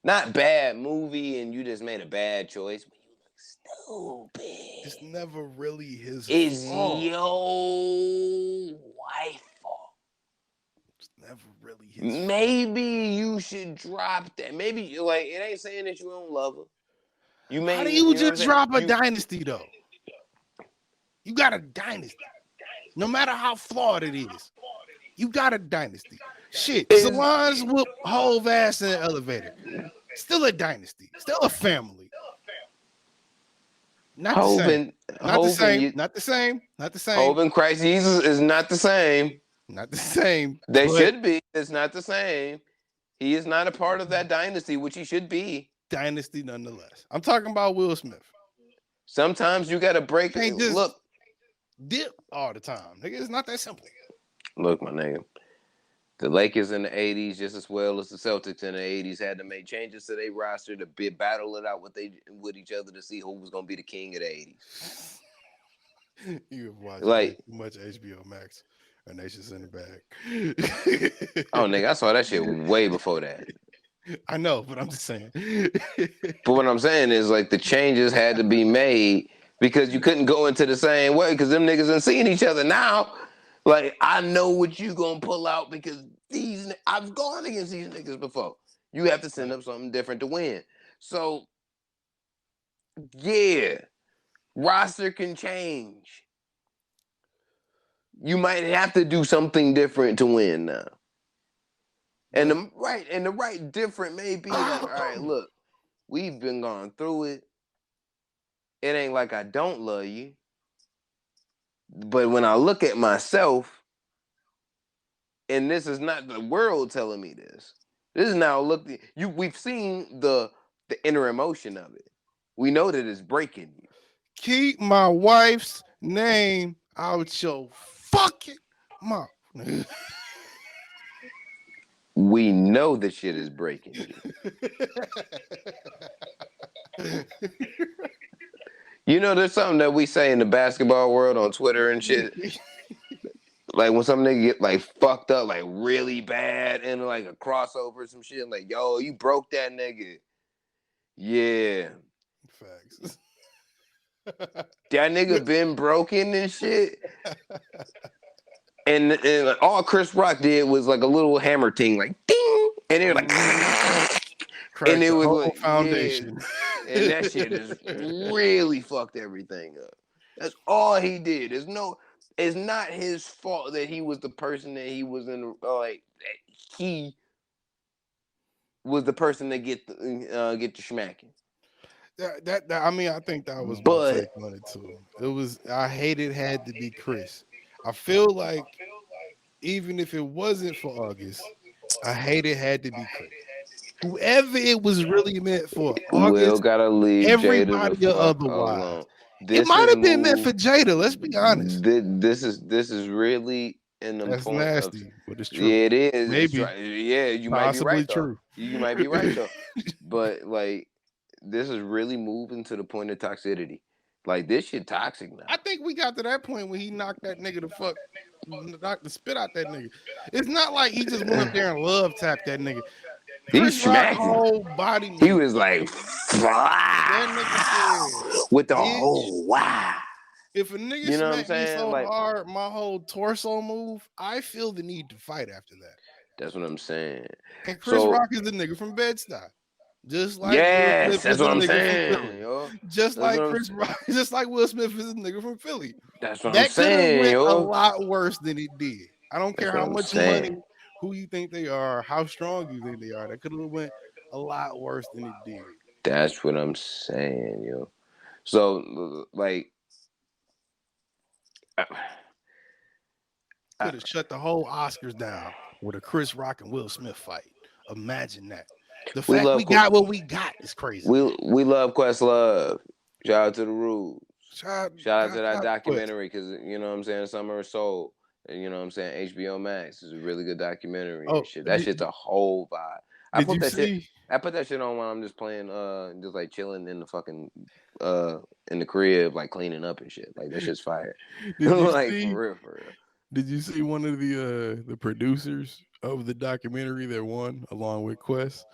Not bad movie and you just made a bad choice, but you look stupid. It's never really his fault. It's fault. your wife's fault. It's never really his fault. Maybe you should drop that. Maybe like it ain't saying that you don't love her. You How may, do you you know what I'm just saying? drop a You dynasty though? You got a dynasty. No matter how flawed it is, you got a dynasty. Shit, is Salons whoop whole ass in the elevator. Still a dynasty. Still a family. Not the same. Hoven Not the Hoven same. you Not the same. Not the same. Hoven Christ Jesus is not the same. Not the same. They But should be. It's not the same. He is not a part of that dynasty, which he should be. dynasty nonetheless. I'm talking about Will Smith. Sometimes you gotta break. Can't just Look, dip all the time. Nigga, it's not that simple. look, my nigga. The Lakers in the '80s, just as well as the Celtics in the '80s, had to make changes to their roster to battle it out with each other to see who was gonna be the king of the '80s. You have watched way Like, too much HBO Max or Nations in the Bag. oh nigga, I saw that shit way before that. I know, but I'm just saying. But what I'm saying is like the changes had to be made because you couldn't go into the same way because them niggas ain't seeing each other now. Like I know what you gonna pull out because I've gone against these niggas before. You have to send Right. up something different to win. So yeah, roster can change. You might have to do something different to win now. And But the right different may be like, all right, look, we've been going through it. It ain't like I don't love you. But when I look at myself, and this is not the world telling me this. This is now we've seen the inner emotion of it. We know that it's breaking you. keep my wife's name out your fucking mouth. We know the shit is breaking you. You know, there's something that we say in the basketball world on Twitter and shit. Like when some nigga get like fucked up, like really bad, and like a crossover or some shit, like, yo, you broke that nigga. Yeah. Facts. That nigga been broken and shit. And like, all Chris Rock did was like a little hammer ting, like ding, and it was like, and Cracked it the was whole like, yeah, foundation. and that shit is really fucked everything up. That's all he did. It's not his fault that he was the person that he was in. Like he was the person that get the smacking. That I mean, I think that was my But take on it too. It was I hated had to be Chris. I feel like even if it wasn't for August, I hate it had to be Chris. Whoever it was really meant for, Will August, gotta leave Jada the everybody or fuck otherwise. alone. It This might is have been meant for move. Jada. Let's be honest. This is really in the That's point of nasty, but it's true. yeah, it is. It's Maybe, right. Yeah, you might be possibly right though. true. You might be right though. But like, this is really moving to the point of toxicity. Like this shit toxic now. I think we got to that point when he knocked that nigga the fuck, knocked the spit out that nigga. It's not like he just went up there and love tapped that nigga. He Chris Rock smacked him. whole body He movement. was like, That nigga said, with the bitch, whole wow. if a nigga You know what I'm smacked me saying? so Like, hard, my whole torso move, I feel the need to fight after that. that's what I'm saying. And Chris So, Rock is the nigga from Bed-Stuy. Just like Will yes, Smith that's is a what I'm nigga from saying, Philly. yo. Just That's like what I'm. Chris Rock, just like Will Smith is a nigga from Philly. That's what I'm That could have saying, went a yo. lot worse than it did. I don't That's care what how I'm much money, saying. who you think they are, how strong you think they are. That could have went a lot worse than it did. That's what I'm saying, yo. So, like, Could have shut the whole Oscars down with a Chris Rock and Will Smith fight. Imagine that. The we fact we love got what we got is crazy. we love Questlove. Shout out to the rules. Shout Shout out to that out Quest. documentary because you know what I'm saying. Summer of Soul. And you know what I'm saying. HBO Max is a really good documentary and Oh, shit. That shit's a whole vibe. I did put you that shit. see? I put that shit on when I'm just playing, just like chilling in the fucking, in the crib, like cleaning up and shit. Like that shit's fire. Did you Like see? for real, for real. Did you see one of the producers of the documentary that won along with Quest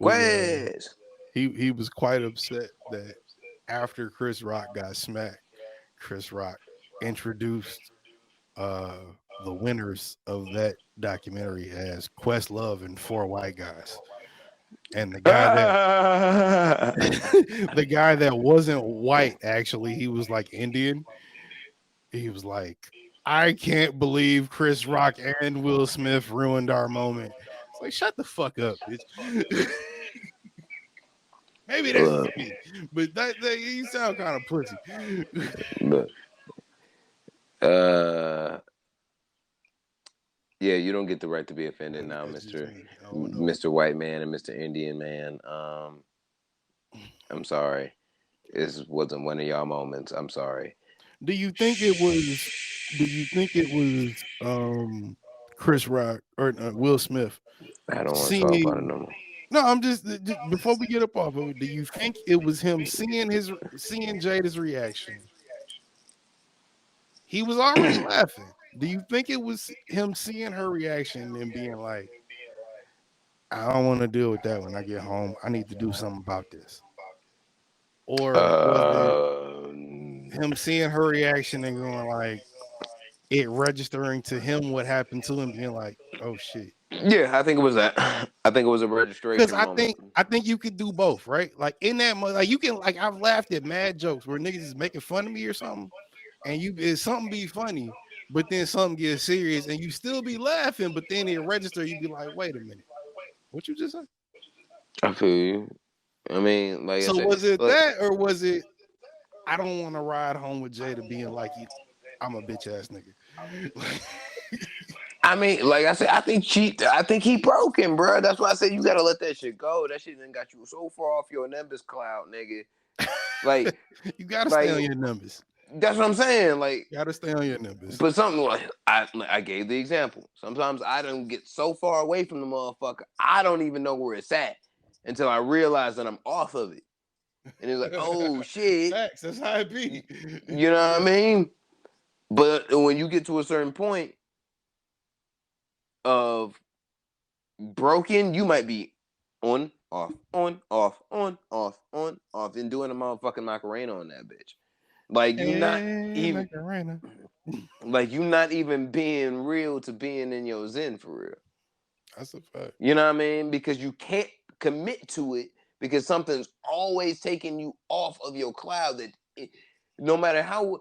was Quest. he was quite upset that after Chris Rock got smacked, Chris Rock introduced the winners of that documentary as Questlove and Four White Guys. And the guy that the guy that wasn't white, actually, he was like Indian. He was like, I can't believe Chris Rock and Will Smith ruined our moment. It's like, shut the fuck up, bitch. Maybe that's Look, just me, but that you sound kind of pussy. look, uh, yeah, you don't get the right to be offended Maybe now, that's just Mister me. I don't know. Mister White Man and Mister Indian Man. I'm sorry. This wasn't one of y'all moments. I'm sorry. Do you think it was? Do you think it was Chris Rock or Will Smith I don't want to talk about it seeing? no more. No, I'm just before we get up off of it. Do you think it was him seeing Jada's reaction? He was already laughing. Do you think it was him seeing her reaction and being like, "I don't want to deal with that when I get home. I need to do something about this," or was it Uh, him seeing her reaction and going like it registering to him what happened to him, being like, "Oh shit." yeah, I think it was that. I think it was a Because registration I moment. think I think you could do both, right? Like in that, like you can, like I've laughed at mad jokes where niggas is making fun of me or something, and something be funny, but then something gets serious, and you still be laughing, but then it register, you be like, wait a minute, what you just said? I feel you. I mean, like I So said, was it look, that, or was it I don't want to ride home with Jada being like I'm a bitch ass nigga? I mean, like I said, I think he broken, bro. That's why I said you gotta let that shit go. That shit done got you so far off your Nimbus cloud, nigga. Like, You gotta stay like on your numbers. that's what I'm saying. Like, You gotta stay on your numbers. but something like I gave the example. Sometimes I don't get so far away from the motherfucker, I don't even know where it's at until I realize that I'm off of it. And it's like, oh shit, Facts. That's how it be. you know what I mean? But when you get to a certain point of broken, you might be on, off, and doing a motherfucking Macarena on that bitch. Like you not Hey, even Macarena. like you not even being real to being in your zen for real. That's a fact. You know what I mean? Because you can't commit to it because something's always taking you off of your cloud no matter how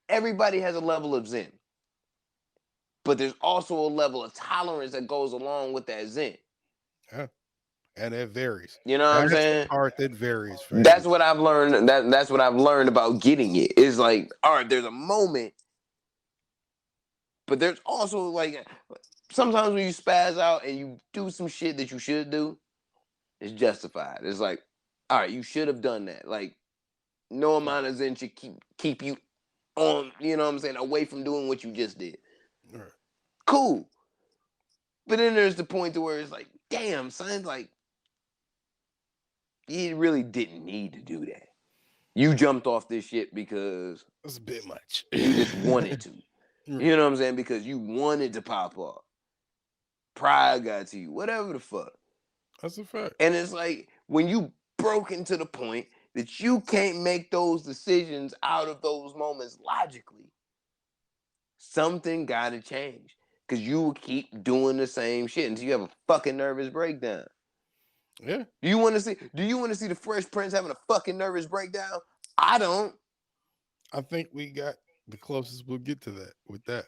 everybody has a level of zen, but there's also a level of tolerance that goes along with that zen. Yeah. And it varies. You know what I'm That's the saying? part that varies for That's everybody. what I've learned. That's what I've learned about getting it. It's like, all right, there's a moment, but there's also like sometimes when you spaz out and you do some shit that you should do, it's justified. It's like, all right, you should have done that. Like, no Right. amount of zen should keep you on, you know what I'm saying, away from doing what you just did. Right. Cool. But then there's the point to where it's like, damn, son, like, you really didn't need to do that. You jumped off this shit because That's a bit much. you just wanted to. You Right. know what I'm saying? Because you wanted to pop off. Pride got to you, whatever the fuck. That's a fact. And it's like when you broke into the point that you can't make those decisions out of those moments logically, something gotta change. Cause you will keep doing the same shit until you have a fucking nervous breakdown. Yeah. Do you want to see the Fresh Prince having a fucking nervous breakdown? I don't. I think we got the closest we'll get to that with that.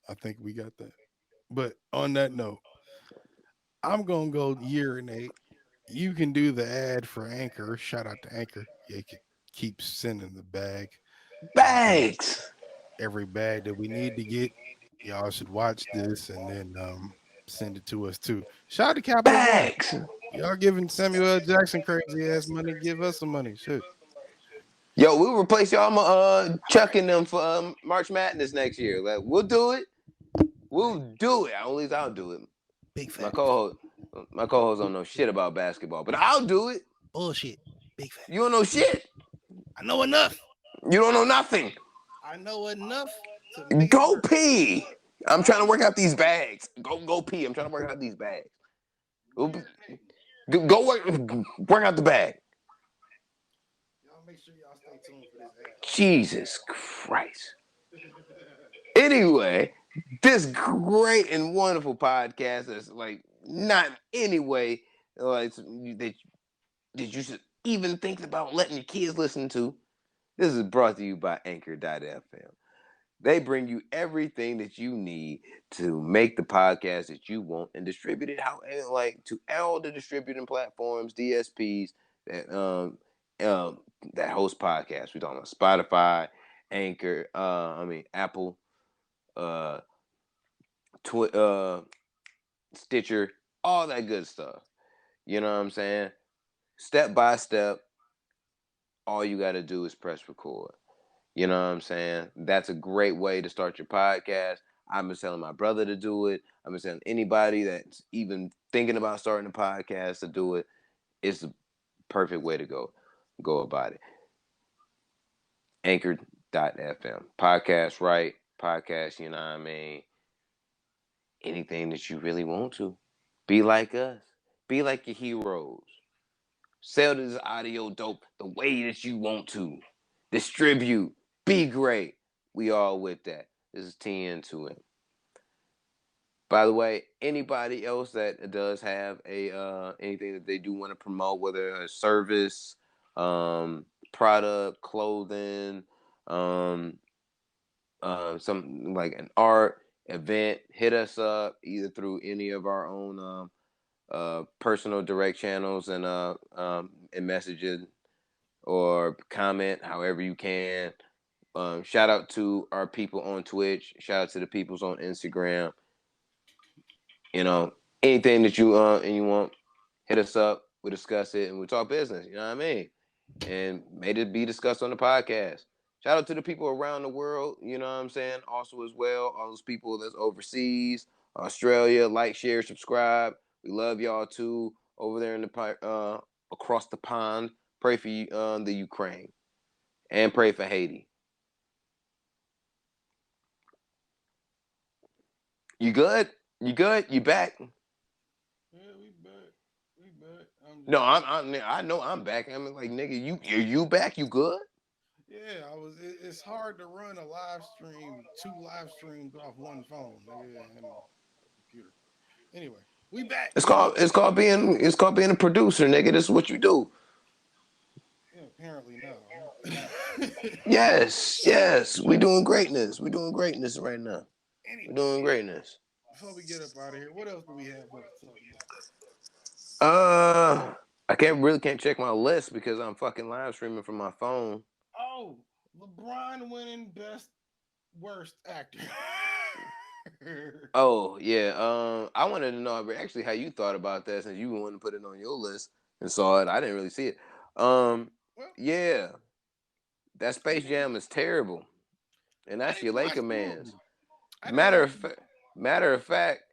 I think we got that. But on that note, I'm gonna go year and eight. You can do the ad for Anchor. Shout out to Anchor. Yeah, can keep sending the bag. Bags. Every bag that we need to get. Y'all should watch this and then send it to us too. Shout out to Capital One. Bags. Y'all giving Samuel L. Jackson crazy ass money. Give us some money. Shit. Yo, we'll replace y'all chucking them for March Madness next year. Like, we'll do it. We'll do it. At least I'll do it. Big My fat. co-host, my co-host don't know shit about basketball, but I'll do it. Bullshit. Big fat. You don't know shit. I know enough. You don't know nothing. I know enough to make it Go work. pee. I'm trying to work out these bags. Go pee. I'm trying to work out these bags. Go work out the bag. Y'all make sure y'all stay tuned for this ad. Jesus Christ. Anyway, this great and wonderful podcast is like not in any way like that you should even think about letting your kids listen to. This is brought to you by Anchor.fm. They bring you everything that you need to make the podcast that you want and distribute it like to all the distributing platforms, DSPs that that host podcasts. We're talking about Spotify, Anchor, Apple, uh, Stitcher, all that good stuff. You know what I'm saying? Step by step, all you got to do is press record. You know what I'm saying? That's a great way to start your podcast. I've been telling my brother to do it. I've been telling anybody that's even thinking about starting a podcast to do it. It's the perfect way to go about it. Anchor.fm. Podcast, right? Podcast, you know what I mean? Anything that you really want to. Be like us. Be like your heroes. Sell this audio dope the way that you want to. Distribute. Be great. We all with that. This is 10 to it. By the way, anybody else that does have a anything that they do want to promote, whether a service, product, clothing, something like an art event, hit us up either through any of our own personal direct channels and messages or comment however you can. Shout out to our people on Twitch. Shout out to the peoples on Instagram. You know, anything that you and you want, hit us up. We'll discuss it and we'll talk business. You know what I mean? And may it be discussed on the podcast. Shout out to the people around the world. You know what I'm saying? Also as well, all those people that's overseas, Australia. Like, share, subscribe. We love y'all too over there in the across the pond. Pray for the Ukraine and pray for Haiti. You good? You good? You back? Yeah, we back. We back. No, I know I'm back. I mean, like, nigga, you back? You good? Yeah, it's hard to run a live stream, two live streams off one phone, nigga, and a computer. Anyway, we back. It's called being a producer, nigga. This is what you do. Yeah, apparently no. Yes. We doing greatness. We doing greatness right now. We're Anyway, doing greatness. before we get up out of here, what else do we have left to talk about? I can't check my list because I'm fucking live streaming from my phone. Oh, LeBron winning best worst actor. Oh yeah. I wanted to know actually how you thought about that since you wanted to put it on your list and saw it. I didn't really see it. Well, Yeah. That Space Jam is terrible, and I that's your didn't watch Laker the man's. movie. I didn't Matter watch. of fact,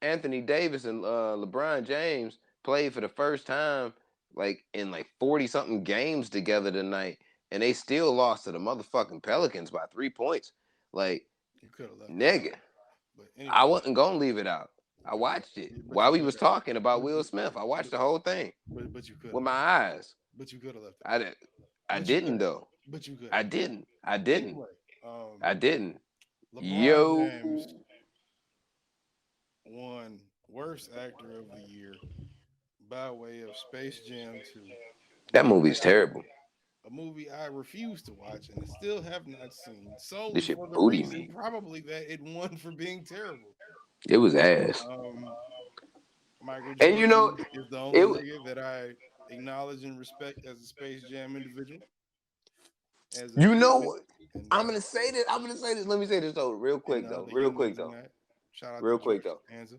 Anthony Davis and LeBron James played for the first time like in like 40 something games together tonight, and they still lost to the motherfucking Pelicans by 3 points. Like, You could have left that nigga, out, but I anyway, wasn't gonna leave it out. I but watched it but you while we could was have. talking about But Will you, Smith. I watched but, the whole thing but you could with have. my eyes. But you could have left that I out. did. I But you could didn't have. though. But you could I have. didn't. I didn't. Anyway, I didn't. LeBron Yo, James won worst actor of the year by way of Space Jam 2, a that movie movie's terrible. a movie I refuse to watch and still have not seen, This solely shit for the booty reason me. probably that it won for being terrible. It was ass. Um, Michael And you know, Jordan is the only it. nigga that I acknowledge and respect as a Space Jam individual, as a You know student, what? and I'm gonna say this. I'm gonna say this. Let me say this though, real and quick the though, other real young quick niggas in though, that. Shout out to real quick George though. Costanza.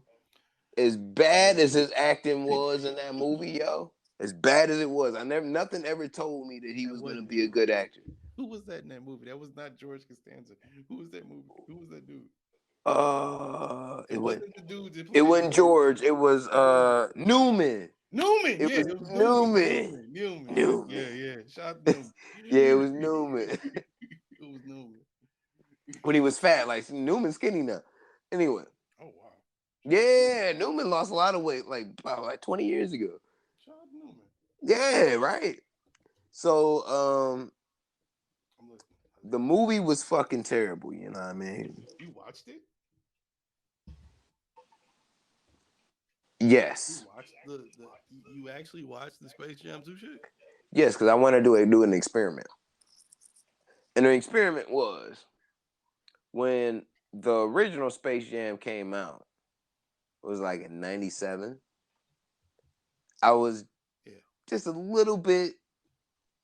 As bad as his acting was in that movie, yo, as bad as it was, nothing ever told me that he That was gonna wasn't be a good actor. who was that in that movie? That was not George Costanza. Who was that movie? Who was that dude? It It went. wasn't the dude that It played wasn't George. It was Newman. Newman. It Yeah, was it was Newman. Newman. Newman. Newman. Newman. Yeah. Shout out to Newman. Yeah, it was Newman. It was Newman. When he was fat, like Newman's skinny now. Anyway, Oh wow. yeah, Newman lost a lot of weight like about like 20 years ago. Shout out to Newman. Yeah, right. So I'm listening. the movie was fucking terrible. You know what I mean? You watched it? You Yes, watched you actually watched the Space Jam 2 shit? yes, because I want to do an experiment, and the experiment was when the original Space Jam came out. It was like in '97. I was Yeah. just a little bit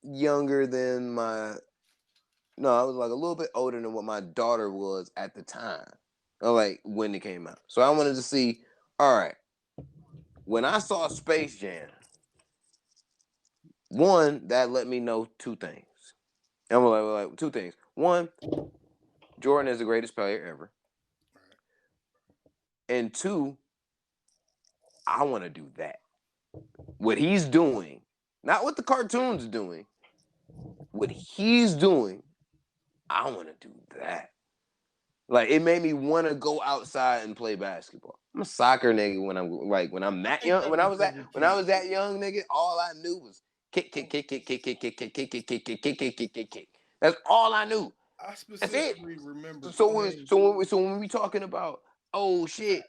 younger than my. No, I was like a little bit older than what my daughter was at the time. Or like when it came out. So I wanted to see, all right, when I saw Space Jam, one, that let me know two things. And I'm like two things. One, Jordan is the greatest player ever. Right. And two, I want to do that. What he's doing, not what the cartoon's doing, what he's doing, I want to do that. Like it made me want to go outside and play basketball. I'm a soccer nigga when I'm I that think young. that was every When I kid. was that young nigga, all I knew was kick, kick, kick, kick, kick, kick, kick, kick, kick, kick, kick, kick, kick, kick, kick, kick, kick. That's all I knew. I That's it. specifically remember playing So when we talking about oh shit,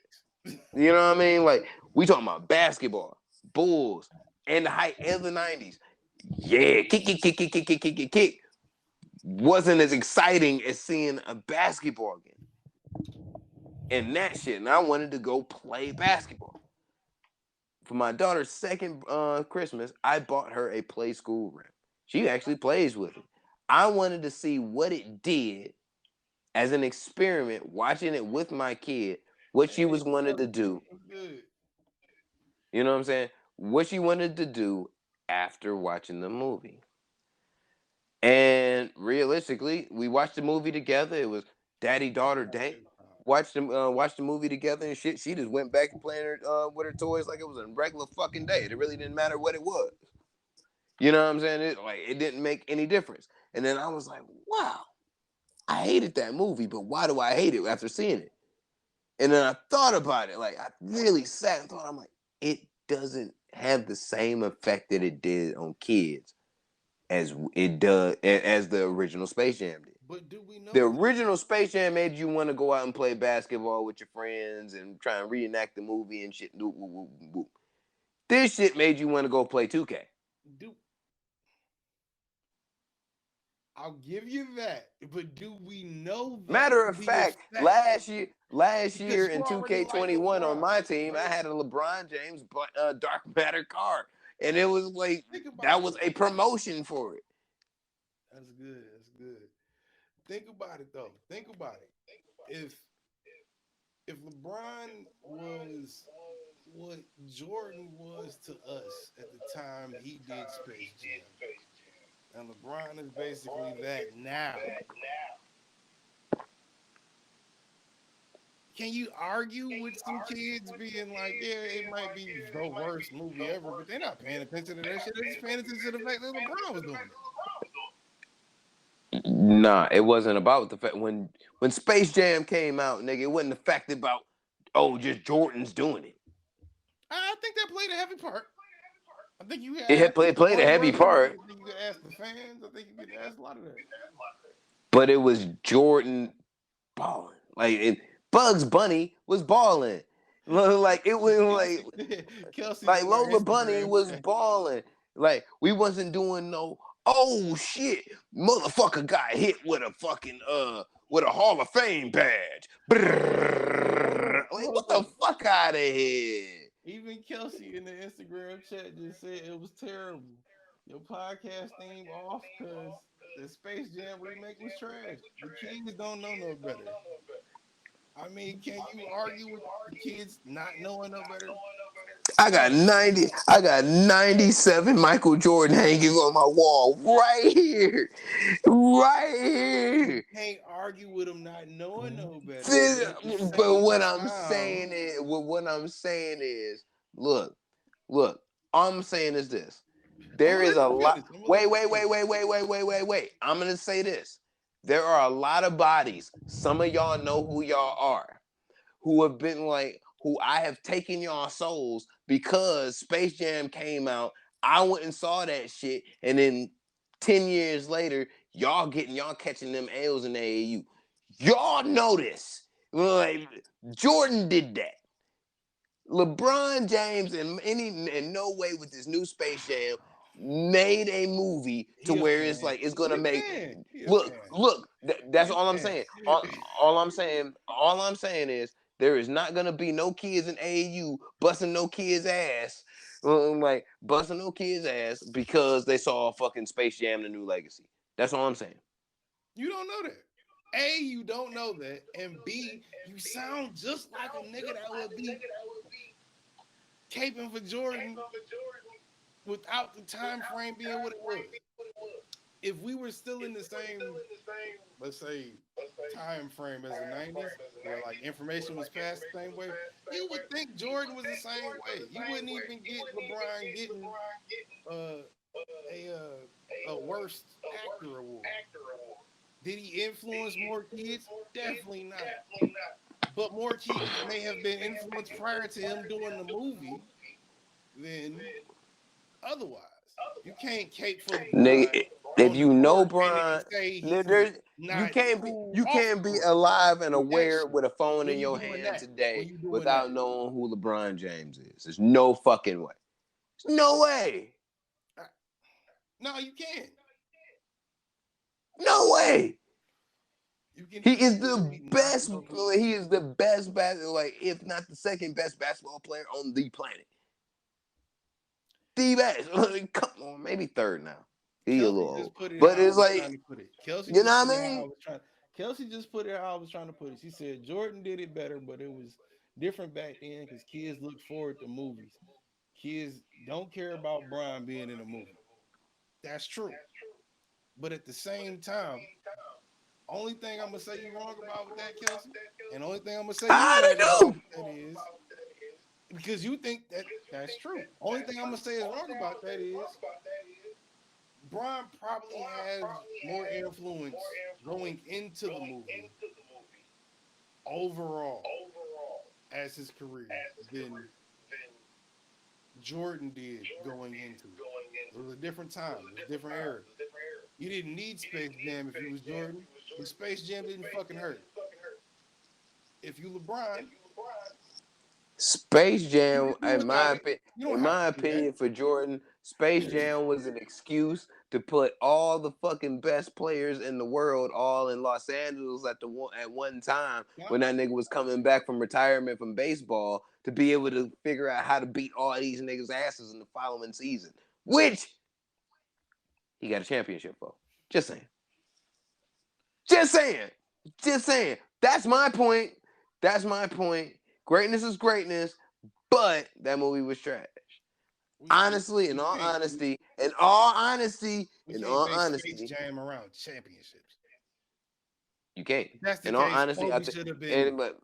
you know what I mean? Like we talking about basketball, Bulls, and the height of the '90s. Yeah, kick, kick, kick, kick, kick, kick, kick, kick, kick. Wasn't as exciting as seeing a basketball game and that shit. And I wanted to go play basketball. For my daughter's second Christmas, I bought her a play school rim. She actually plays with it. I wanted to see what it did as an experiment, watching it with my kid, what she Hey, was wanted fuck, to do. that's good. You know what I'm saying? What she wanted to do after watching the movie. And realistically, we watched the movie together. It was daddy daughter That's day. good time. Watched the movie together and shit. She just went back to playing with her toys like it was a regular fucking day. It really didn't matter what it was. You know what I'm saying? It didn't make any difference. And then I was like, wow, I hated that movie, but why do I hate it after seeing it? And then I thought about it. Like I really sat and thought, I'm like, it doesn't have the same effect that it did on kids as it does as the original Space Jam did. But do we The know that? original Space Jam made you want to go out and play basketball with your friends and try and reenact the movie and shit. This shit made you want to go play 2K. Do I'll give you that. But do we know that Matter of the fact, effect? last year Because you in already like 2K21 on LeBron, my team, I right? had a LeBron James Dark Matter card, and it was like Think about that it was though. a promotion for it. That's good. That's good. Think about it though. Think about it. If LeBron was what Jordan was to us at the time he did Space Jam, and LeBron is basically that now, can you argue with some kids being like, yeah, it might be the worst movie ever, but they're not paying attention to that shit. They're just paying attention to the fact that LeBron was doing it. Nah, it wasn't about the fact when Space Jam came out, nigga. It wasn't the fact about just Jordan's doing it. I think that played a heavy part. I think you could It ask had played a young heavy brothers. part, I think you could ask the fans. I think you could ask a lot of that. but it was Jordan balling. Bugs Bunny was balling. Like it was Kelsey like on our Lola Bunny Instagram was chat. balling. Like we wasn't doing no oh shit, motherfucker got hit with a fucking with a Hall of Fame badge. Like Hold what the on. fuck out of here? Even Kelsey in the Instagram chat just said it was terrible. Your podcast theme off because the Space Jam remake was trash. The kids don't know no better. I mean, can you argue with the kids not knowing no better? No. I got 97 Michael Jordan hanging on my wall right here. Right You here. can't argue with them not knowing no better, This- but at the but same time, what I'm saying is, look, look. All I'm saying is this. I'm There gonna is let a you lot. finish. I'm gonna Wait, let you wait, wait, finish. wait, wait, wait, wait, wait, wait. I'm gonna say this. There are a lot of bodies. Some of y'all know who y'all are, who have been like, who I have taken y'all souls because Space Jam came out. I went and saw that shit, and then 10 years later, Y'all catching them L's in the AAU. Y'all know this. Like, Jordan did that. LeBron James in no way with this new Space Jam made a movie to He a where it's fan. like it's He gonna a make fan. He a look fan. that's He a all I'm fan. saying. All I'm saying is there is not gonna be no kids in AAU busting no kids ass. Like busting no kids ass because they saw fucking Space Jam: The New Legacy. That's all I'm saying. You don't know that. A, you don't know that, and B, you sound just like a nigga that would be caping for Jordan without the time frame being what it was. If we were still in the same, let's say, time frame as the 90s, where like information was passed the same way, you would think Jordan was the same way. You wouldn't even get LeBron getting uh, a worst actor award. Did he influence more kids? Definitely not. But more kids may have been influenced prior to him doing the movie than otherwise. You can't cape for LeBron Nigga, if on the you know court and then Brian, say he's there's not cool you off the can't be court alive and with that aware shit. with a phone When in you your doing hand that, when today you doing that, without knowing who LeBron James is. There's no fucking way. There's no way. no, you can't. No way. You can He is the easily not best. know who. He is the best basketball, like if not the second best basketball player on the planet. The best. Come on, maybe third now. He a little Kelsey old, just put it but how I it's was like trying to put it. Kelsey you just know put what it I how I mean. was trying. Kelsey just put it how I was trying to put it. She said Jordan did it better, but it was different back then because kids look forward to movies. Kids don't care about Brian being in a movie. That's true. But at the same time, only thing I'm gonna say you wrong about with that, Kelsey, and the only thing I'm gonna say you I wrong about do. with that is because you think that that's true. Only thing I'm gonna say is wrong about that is Brian probably has more influence going into the movie overall as his career than Jordan did going into it. It was a different time. It was a different era. You didn't need Space Jam if you was Jordan, but Space Jam didn't fucking hurt. If you LeBron, Space you Jam, can do without it. You don't in have to my do that. opinion, for Jordan, Space Jam was an excuse to put all the fucking best players in the world all in Los Angeles at one time when that nigga was coming back from retirement from baseball to be able to figure out how to beat all these niggas' asses in the following season, which he got a championship for. Just saying. Just saying. Just saying. That's my point. That's my point. Greatness is greatness, but that movie was trash. Honestly, We in all can't honesty, in all honesty, we in can't all base Space honesty, Jam around championships. you can't. If that's the In all case, honesty, I Kobe think, should have been but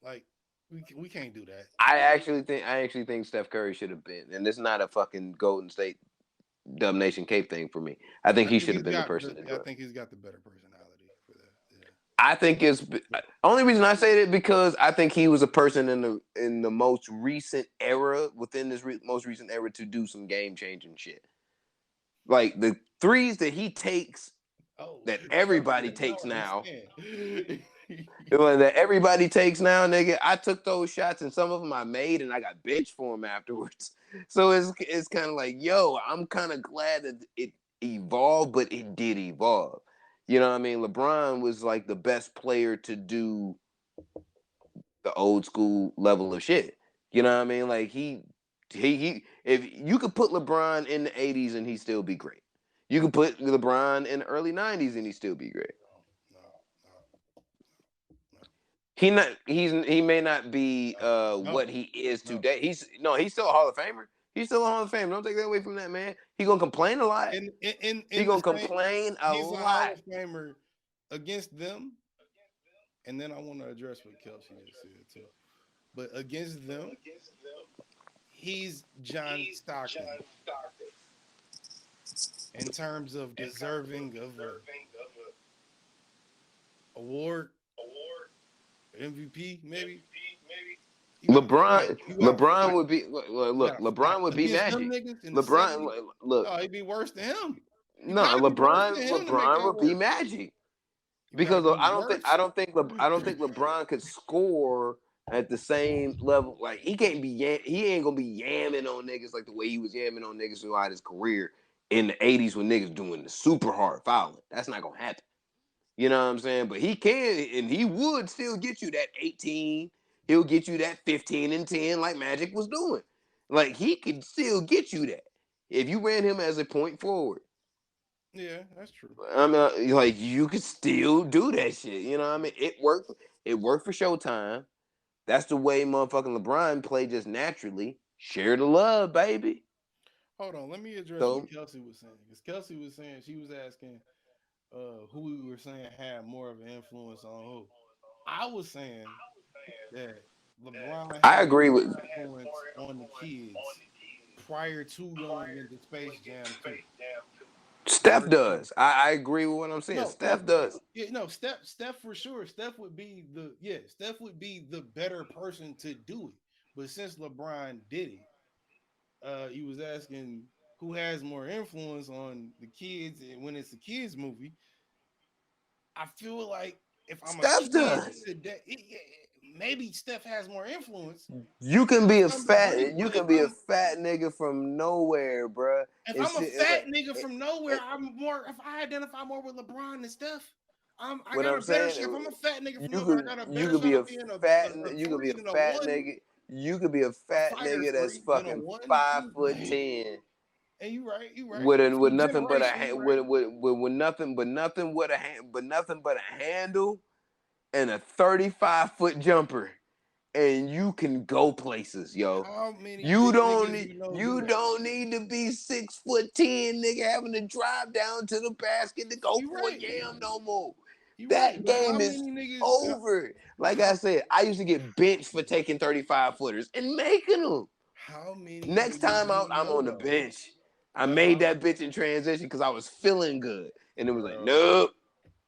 like we can't do that. I actually think Steph Curry should have been, and it's not a fucking Golden State Dub Nation Cape thing for me. I think I he think should have he's been the got person to I do it. think he's got the better personality for that. Yeah. I think it's only reason I say that because I think he was a person in the most recent era within this most recent era to do some game changing shit. Like the threes that he takes Oh, that Kelsey, everybody you don't takes now. understand. That everybody takes now, nigga. I took those shots and some of them I made and I got bitched for them afterwards. So it's kind of like, yo, I'm kind of glad that it evolved, but it did evolve. You know what I mean? LeBron was like the best player to do the old school level of shit. You know what I mean? Like he if you could put LeBron in the 80s and he'd still be great. You could put LeBron in the early 90s and he'd still be great. No, no, He may not be no, what he is no. today. He's still a Hall of Famer. He's still a Hall of Famer. Don't take that away from that man. He gonna complain a lot. He In the gonna same, complain a he's a Hall lot. of Famer against them, and then I want to address what Kelsey just said too. But against them, he's John Stockton in terms of deserving of a award, MVP, maybe. You got LeBron fight. would be You got look. to fight LeBron would be against them Magic. niggas in the LeBron, '70s. look, Oh, he'd be worse than him. You No, gotta be better than him to make LeBron that would be work. Magic. You gotta Because be worse. I don't think LeBron could score at the same level. Like he ain't gonna be yamming on niggas like the way he was yamming on niggas throughout his career in the '80s when niggas doing the super hard fouling. That's not gonna happen. You know what I'm saying? But he can and he would still get you that 18. He'll get you that 15 and 10 like Magic was doing. Like he could still get you that if you ran him as a point forward. Yeah, that's true. I mean, like you could still do that shit. You know what I mean? It worked. It worked for Showtime. That's the way motherfucking LeBron played just naturally. Share the love, baby. Hold on, let me address what So Kelsey was saying. Because Kelsey was saying she was asking who we were saying had more of an influence on who. I was saying that LeBron I had agree more with influence on the kids prior to going into Space Jam 2 Steph versus does. I agree with what I'm saying. no, Steph does. yeah, no, Steph for sure. Steph would be the better person to do it. But since LeBron did it, he was asking who has more influence on the kids, and when it's a kids movie, I feel like if I'm a Steph kid does. today, maybe Steph has more influence You can to be a some degree. fat. You But can be a fat nigga from nowhere, bruh. if I'm It's a like fat nigga from nowhere, I'm more. If I identify more with LeBron than Steph, I what got I'm a better. saying. If I'm a fat nigga from You nowhere, I could got a you better could shot be of a being fat. a You could be three a than a fat one, nigga. You could be a a fat fire nigga that's three than a fucking one. 5'10" And you right. with From nothing but generation, you right. with nothing but nothing but a handle and a 35-foot jumper, and you can go places, yo. How many big niggas you know do You that? don't need to be 6'10", nigga, having to drive down to the basket to go You for a right. yam no more. You right. That But how game is many niggas? over. Like I How said, I used to get benched for taking 35 footers and making them. how many Next niggas time do out, you I'm know on the though? bench. I But made how, that bitch in transition because I was feeling good. And it was like, bro? nope.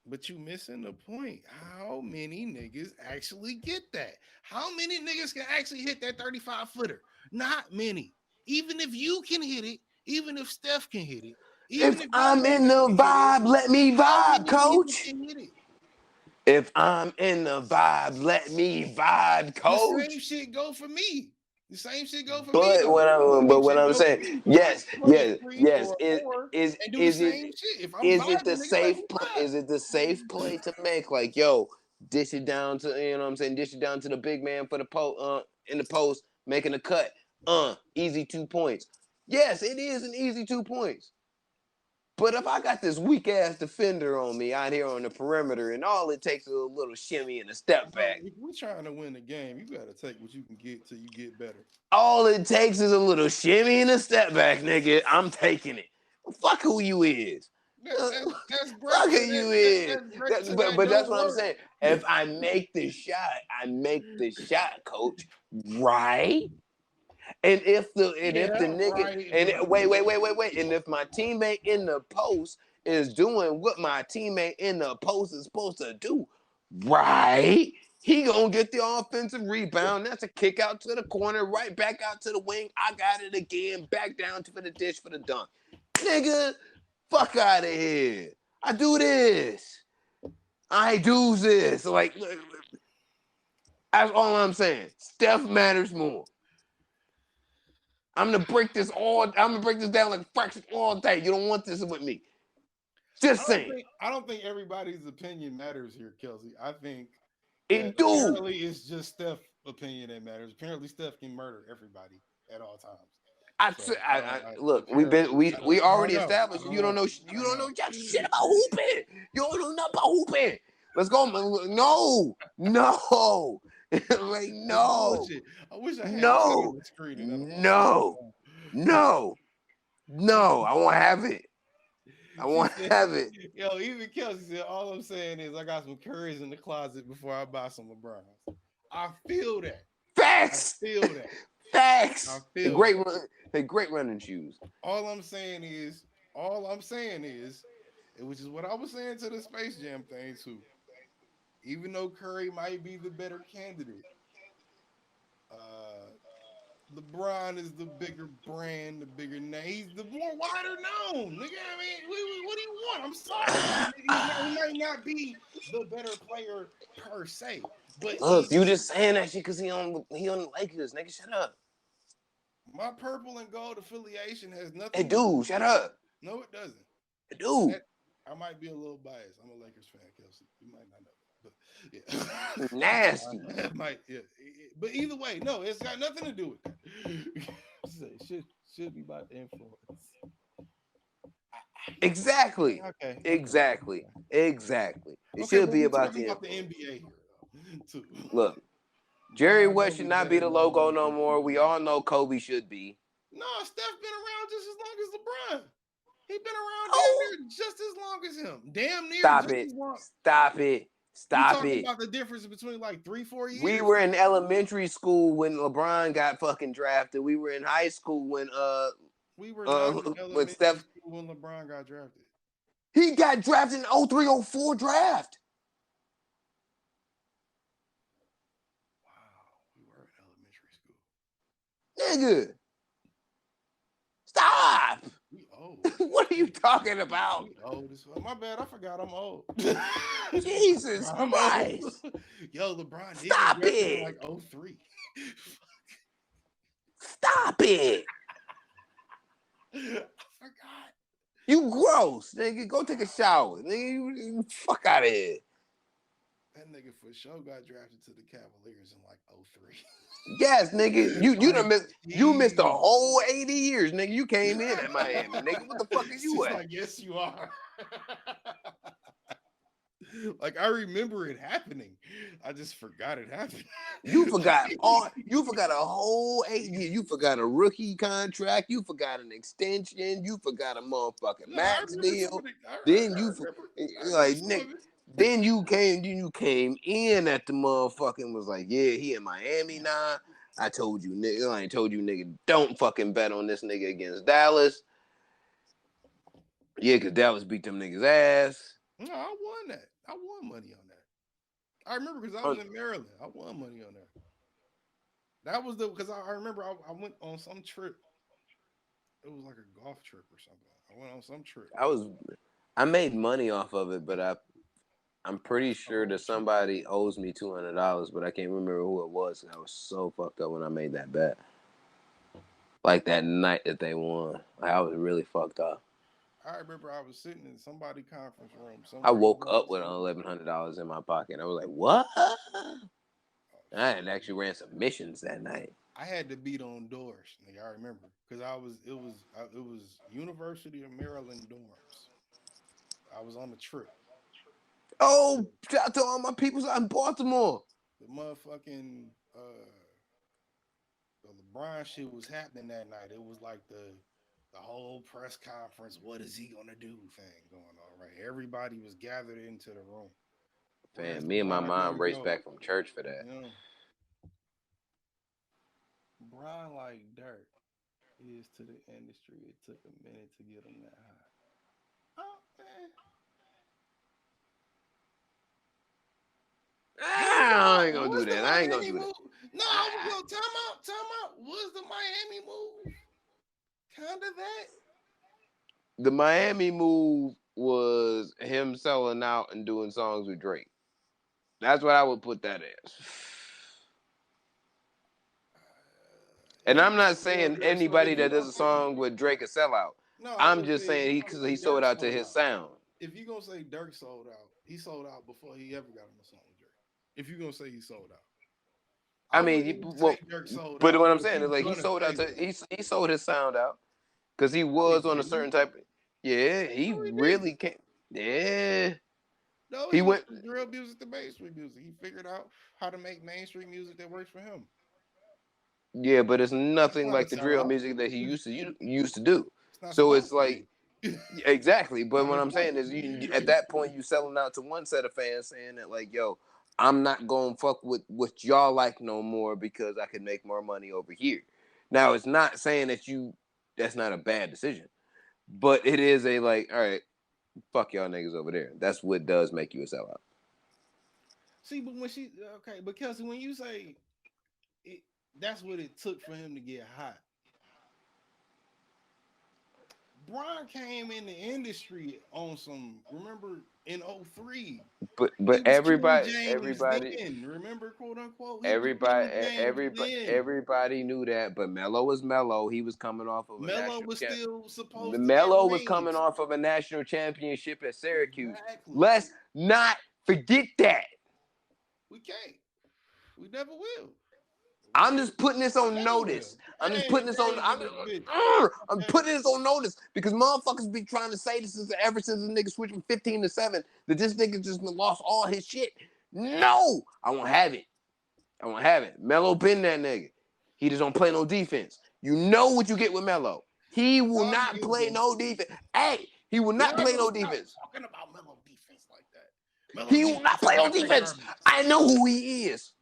But you missing the point. How many niggas actually get that? How many niggas can actually hit that 35 footer? Not many. Even if you can hit it, even if Steph can hit it, even If if y'all I'm in niggas the can hit it, vibe, let me how vibe, many niggas coach. can hit it? If I'm in the vibe, let me vibe, The same coach. shit go for me. The same shit go for me But though. The same what shit I'm go for saying, me. I yes, can play a yes, three yes. or a four and do the Is same shit. If I'm is it vibing, the nigga, let me vibe. is it the safe play to make? Like, yo, dish it down to you know what I'm saying, dish it down to the big man for the in the post, making a cut. Easy 2 points. Yes, it is an easy 2 points. But if I got this weak ass defender on me out here on the perimeter, and all it takes is a little shimmy and a step Bro, back, if we're trying to win the game, you gotta take what you can get till you get better. all it takes is a little shimmy and a step back, nigga. I'm taking it. Fuck who you is. That's Fuck great who to that, you that is. that's great to that But that's don't what I'm work. saying. If I make the shot, I make the shot, coach. Right? And if the Yeah, nigga right. and But wait. And if my teammate in the post is doing what my teammate in the post is supposed to do, right? He gonna get the offensive rebound. That's a kick out to the corner, right back out to the wing. I got it again, back down to for the dish for the dunk. Nigga, fuck out of here. I do this. I do this. Like that's all I'm saying. Steph matters more. I'm gonna break this down like a fraction all day. You don't want this with me. Just saying. I don't think everybody's opinion matters here, Kelsey. I think that It do. apparently it's just Steph's opinion that matters. Apparently Steph can murder everybody at all times. So Look. apparently We I don't already know. established. I don't know. Jack shit about hooping. You don't know nothing about hooping. Let's go. No. Like It's no, bullshit. I wish I had that on no, the screen and none of my shit was no, on. no, no. I won't have it. I She won't said, have it. yo, even Kelsey said, all I'm saying is I got some curries in the closet before I buy some LeBrons. I feel that. I Facts. feel that. I Facts. They feel great that. run. They great running shoes. All I'm saying is, which is what I was saying to the Space Jam thing too. Even though Curry might be the better candidate, uh, LeBron is the bigger brand, the bigger name. He's the more wider known. Nigga, I mean, what do you want? I'm sorry. He might not be the better player per se, but Look, you he's just saying that shit because he on the Lakers, nigga. Shut up. my purple and gold affiliation has Hey, nothing to do dude, with shut it. up. No, it doesn't. Hey, And dude, that I might be a little biased. I'm a Lakers fan, Kelsey. You might not know that, but nasty. yeah, might. Yeah, but either way, no, it's got nothing to do with that. Should be about the influence. Exactly. Okay, Exactly. Exactly. It okay, should but be we're about talking the about the influence. NBA here, too. Look, Jerry Bron West should only not be better the known logo than no Kobe. more. We all know Kobe should be. No, Steph been around just as long as LeBron. He been around Oh, damn near just as long as him. Damn near stop just it. as long. Stop it. You Stop talking it. about the difference between like 3, 4 We years? were in elementary school when LeBron got fucking drafted. We were in high school when We were not in when elementary Steph school when LeBron got drafted. he got drafted in 03-04 draft. Wow, we were in elementary school. Nigga. Stop. We old. What are you talking about? We old as fuck. My bad. I forgot I'm old. Jesus I'm old. Christ. Yo, LeBron did get Stop drafted in it. like 03. Stop it. I forgot. You gross, nigga. Go take a shower. Nigga, you fuck out of here. That nigga for sure got drafted to the Cavaliers in like 03. Yes, nigga. You Like, done missed you missed a jeez. whole 80 years, nigga. You came in at Miami, nigga. What the fuck is you She's at? like, yes, you are. Like, I remember it happening. I just forgot it happened. You forgot a whole 8 years. You forgot a rookie contract. You forgot an extension. You forgot a motherfucking No, I max remember some deal. of it. Then I remember like some Nick. of it. Then you came in at the motherfucking was like, yeah, he in Miami now. I told you, nigga. I ain't told you, nigga, don't fucking bet on this nigga against Dallas. Yeah, cause Dallas beat them niggas ass. No, I won that. I won money on that. I remember because I was in Maryland. I won money on that. That was because I remember I went on some trip. It was like a golf trip or something. I went on some trip. I made money off of it, but I'm pretty The sure whole that trip. somebody owes me $200, but I can't remember who it was. I was so fucked up when I made that bet. Like that night that they won, I was really fucked up. I remember I was sitting in somebody conference room, some I real woke wealthy up with somebody. $1,100 in my pocket. I was like, "What?" Oh I shit! had actually ran some missions that night. I had to beat on doors. Nigga, I remember because it was University of Maryland dorms. I was on the trip. Oh, shout out to all my peoples out in Baltimore. The motherfucking the LeBron shit was happening that night. It was like the whole press conference, what is he gonna do thing going on, right? Everybody was gathered into the room. Where's Man, me and my LeBron mom gonna raced go? back from church for that. You know, LeBron like dirt is to the industry. It took a minute to get him that high. Oh man. I ain't gonna do What's the that. I ain't gonna Miami do that. move? No, I was gonna time out. Was the Miami move kind of that? The Miami move was him selling out and doing songs with Drake. That's what I would put that as. And He I'm was not well, saying Dirk. So anybody if you that does gonna a say song with Drake a sellout. no, I was I'm gonna just say if saying you gonna he say sold Dirk out to sold his out. sound. If you gonna say Dirk sold out, he sold out before he ever got on the song with Drake. If you gonna say he sold out, I I mean, wouldn't say well, Dirk sold but out. what I'm If saying you is like he gonna sold out say to that, he sold his sound out because he no, he was on a certain didn't. type. Of, yeah, he No, he didn't. really can't. Yeah, No, he he went went. from drill music to mainstream music. He figured out how to make mainstream music that works for him. Yeah, but it's That's nothing not a like the drill sellout. music that he used to do. It's not So supposed it's to be. like exactly. But Not what his I'm saying point. is, at that point, you selling out to one set of fans, saying that like, yo, I'm not gonna fuck with what y'all like no more because I can make more money over here. Now, it's not saying that that's not a bad decision, but it is a like, all right, fuck y'all niggas over there. That's what does make you a sellout. See, but when she okay, but Kelsey, when you say it, That's what it took for him to get hot. Bron came in the industry on some, remember in '03. But He was King everybody, James everybody, then. Remember, quote unquote, he was everybody, King James everybody, then. everybody knew that. But Melo was Melo. He was coming off of a Melo national was champ. still supposed to get Melo was coming rings. off of a national championship at Syracuse. Exactly. Let's not forget that. We can't. We never will. I'm just putting this on Never notice. will. I'm just Hey, putting this on. hey, this bitch. I'm Hey. putting this on notice because motherfuckers be trying to say this is ever since the nigga switched from 15 to 7 that this nigga just lost all his shit. No, I won't have it. I won't have it. Melo been that nigga. He just don't play no defense. You know what you get with Melo. He will Y'all not niggas play gonna no defense. Hey, he will not Y'all play gonna no stop defense. talking about Melo defense like that. Melo He will defense not is play no not that defense. garbage. I know who he is.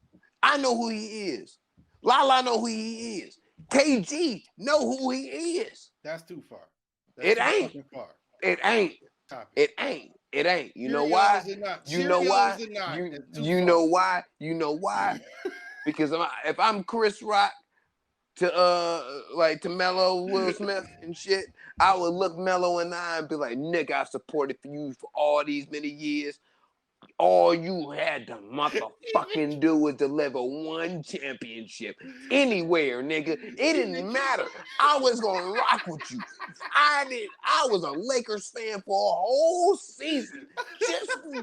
I know who he is. Lala know who he is. KG know who he is. That's too far. That's It too ain't. fucking far. It ain't. Stop it. It ain't. It ain't. You know why? Cheerios are not. You know Cheerios why? are not. You It's too you far. know why? You know why? Because if I'm Chris Rock to like to Mello, Will Smith and shit, I would look Mello in the eye and be like, Nick, I've supported you for all these many years. All you had to motherfucking do was deliver one championship anywhere, nigga. It didn't matter. I was gonna rock with you. I was a Lakers fan for a whole season,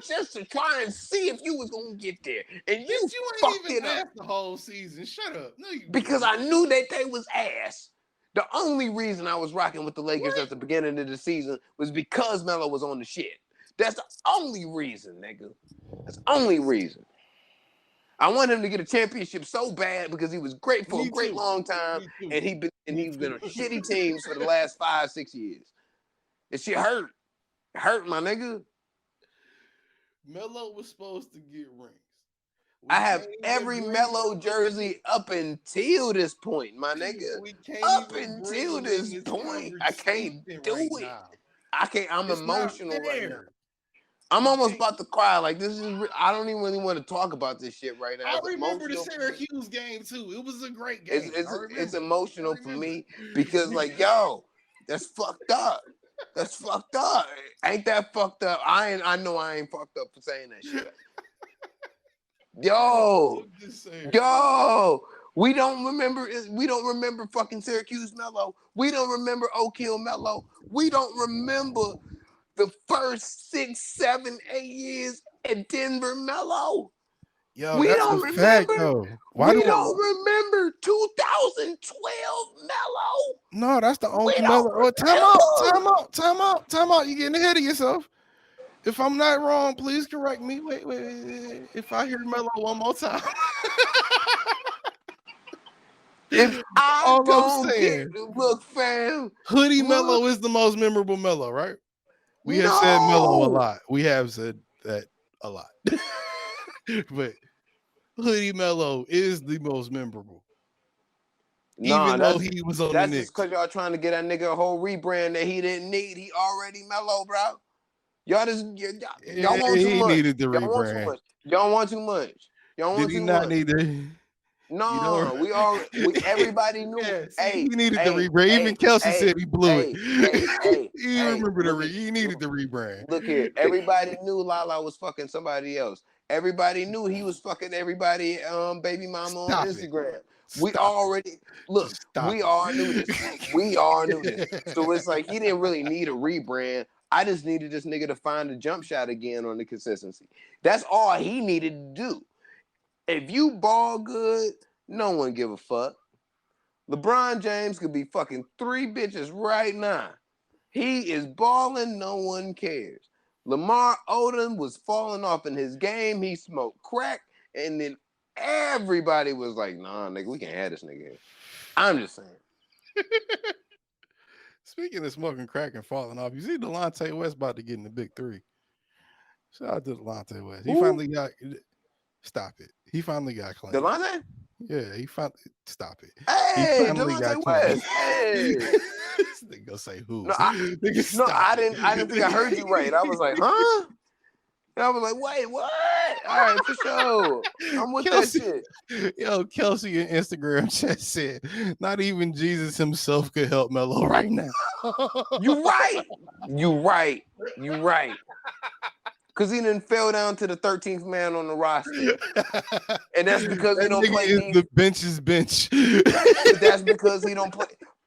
just to try and see if you was gonna get there, and you Bitch, you ain't fucked even it up last the whole season. Shut up. No, you because didn't. I knew that they was ass. The only reason I was rocking with the Lakers What? at the beginning of the season was because Melo was on the shit. That's the only reason, nigga. That's the only reason. I want him to get a championship so bad because he was great for a Me great too. long time, Me too. and he's Me been too. on shitty teams for the last 5-6 years. It shit hurt. It hurt, my nigga. Melo was supposed to get rings. We I have can't even every bring Melo jersey up until this point, my nigga. we can't Up even bring until him in this this point, I can't conversation do right it. now. I can't. I'm It's not emotional right now. fair. I'm We almost can't. about to cry. Like this is. I don't even really want to talk about this shit right now. I It's remember the emotional for me. Syracuse game too. It was a great It's game. it's I it's remember. I emotional for remember. me because like yo, that's fucked up. That's fucked up. Ain't that fucked up? I know I ain't fucked up for saying that shit. Yo, I'm just saying. yo, we don't remember fucking Syracuse Mello. We don't remember Oak Hill Mello. We don't remember the first 6, 7, 8 years at Denver Mello. Yo, We that's a don't fact remember. though. Why We do don't remember 2012 Mello. No, that's the We only don't Melo. Oh, time out, remember. time out, time out, time out. You're getting ahead of yourself. If I'm not wrong, please correct me. Wait. If I hear Melo one more time. If I All I'm don't get saying, look, fam, Hoodie look, Mello is the most memorable Mello, right? We have said Mello a no. lot. We have said that a lot. But Hoodie Mello is the most memorable. Nah, Even though he was on the that's just Knicks. because y'all trying to get that nigga a whole rebrand that he didn't need. He already Mellow, bro. Y'all want too He much. needed the Y'all want too rebrand. much. Y'all want too much. Y'all Did want he too not much. need the you know? No, everybody knew. Yeah, see, Hey, he needed the hey, rebrand. Even hey, Kelsey hey, said he blew it. hey, hey, hey, He hey, remember he needed the rebrand. look here. Everybody knew Lala was fucking somebody else. Everybody knew he was fucking everybody baby mama on Stop it. Instagram. We Stop already look, Just stop we it. all knew this. We all knew this. So it's like he didn't really need a rebrand. I just needed this nigga to find the jump shot again on the consistency. That's all he needed to do. If you ball good, no one give a fuck. LeBron James could be fucking 3 bitches right now. He is balling, no one cares. Lamar Odom was falling off in his game. He smoked crack, and then everybody was like, nah, nigga, we can't have this nigga here. I'm just saying. Speaking of smoking crack and falling off, you see Delonte West about to get in the big 3. Shout out to Delonte West. He finally got stop it. He finally got claimed. Delonte? Yeah, he finally stop it. Hey, He finally got Delonte claimed. West. Hey. This nigga say who? No, I didn't think I heard you right. I was like, huh? And I was like, wait, what? All right, for sure. I'm with that Kelsey, shit. Kelsey in Instagram chat said, not even Jesus himself could help Melo right now. You right. You right. You right. Because he didn't fell down to the 13th man on the roster. And that's because he That don't nigga play is defense. the bench's bench. But that's because he don't play.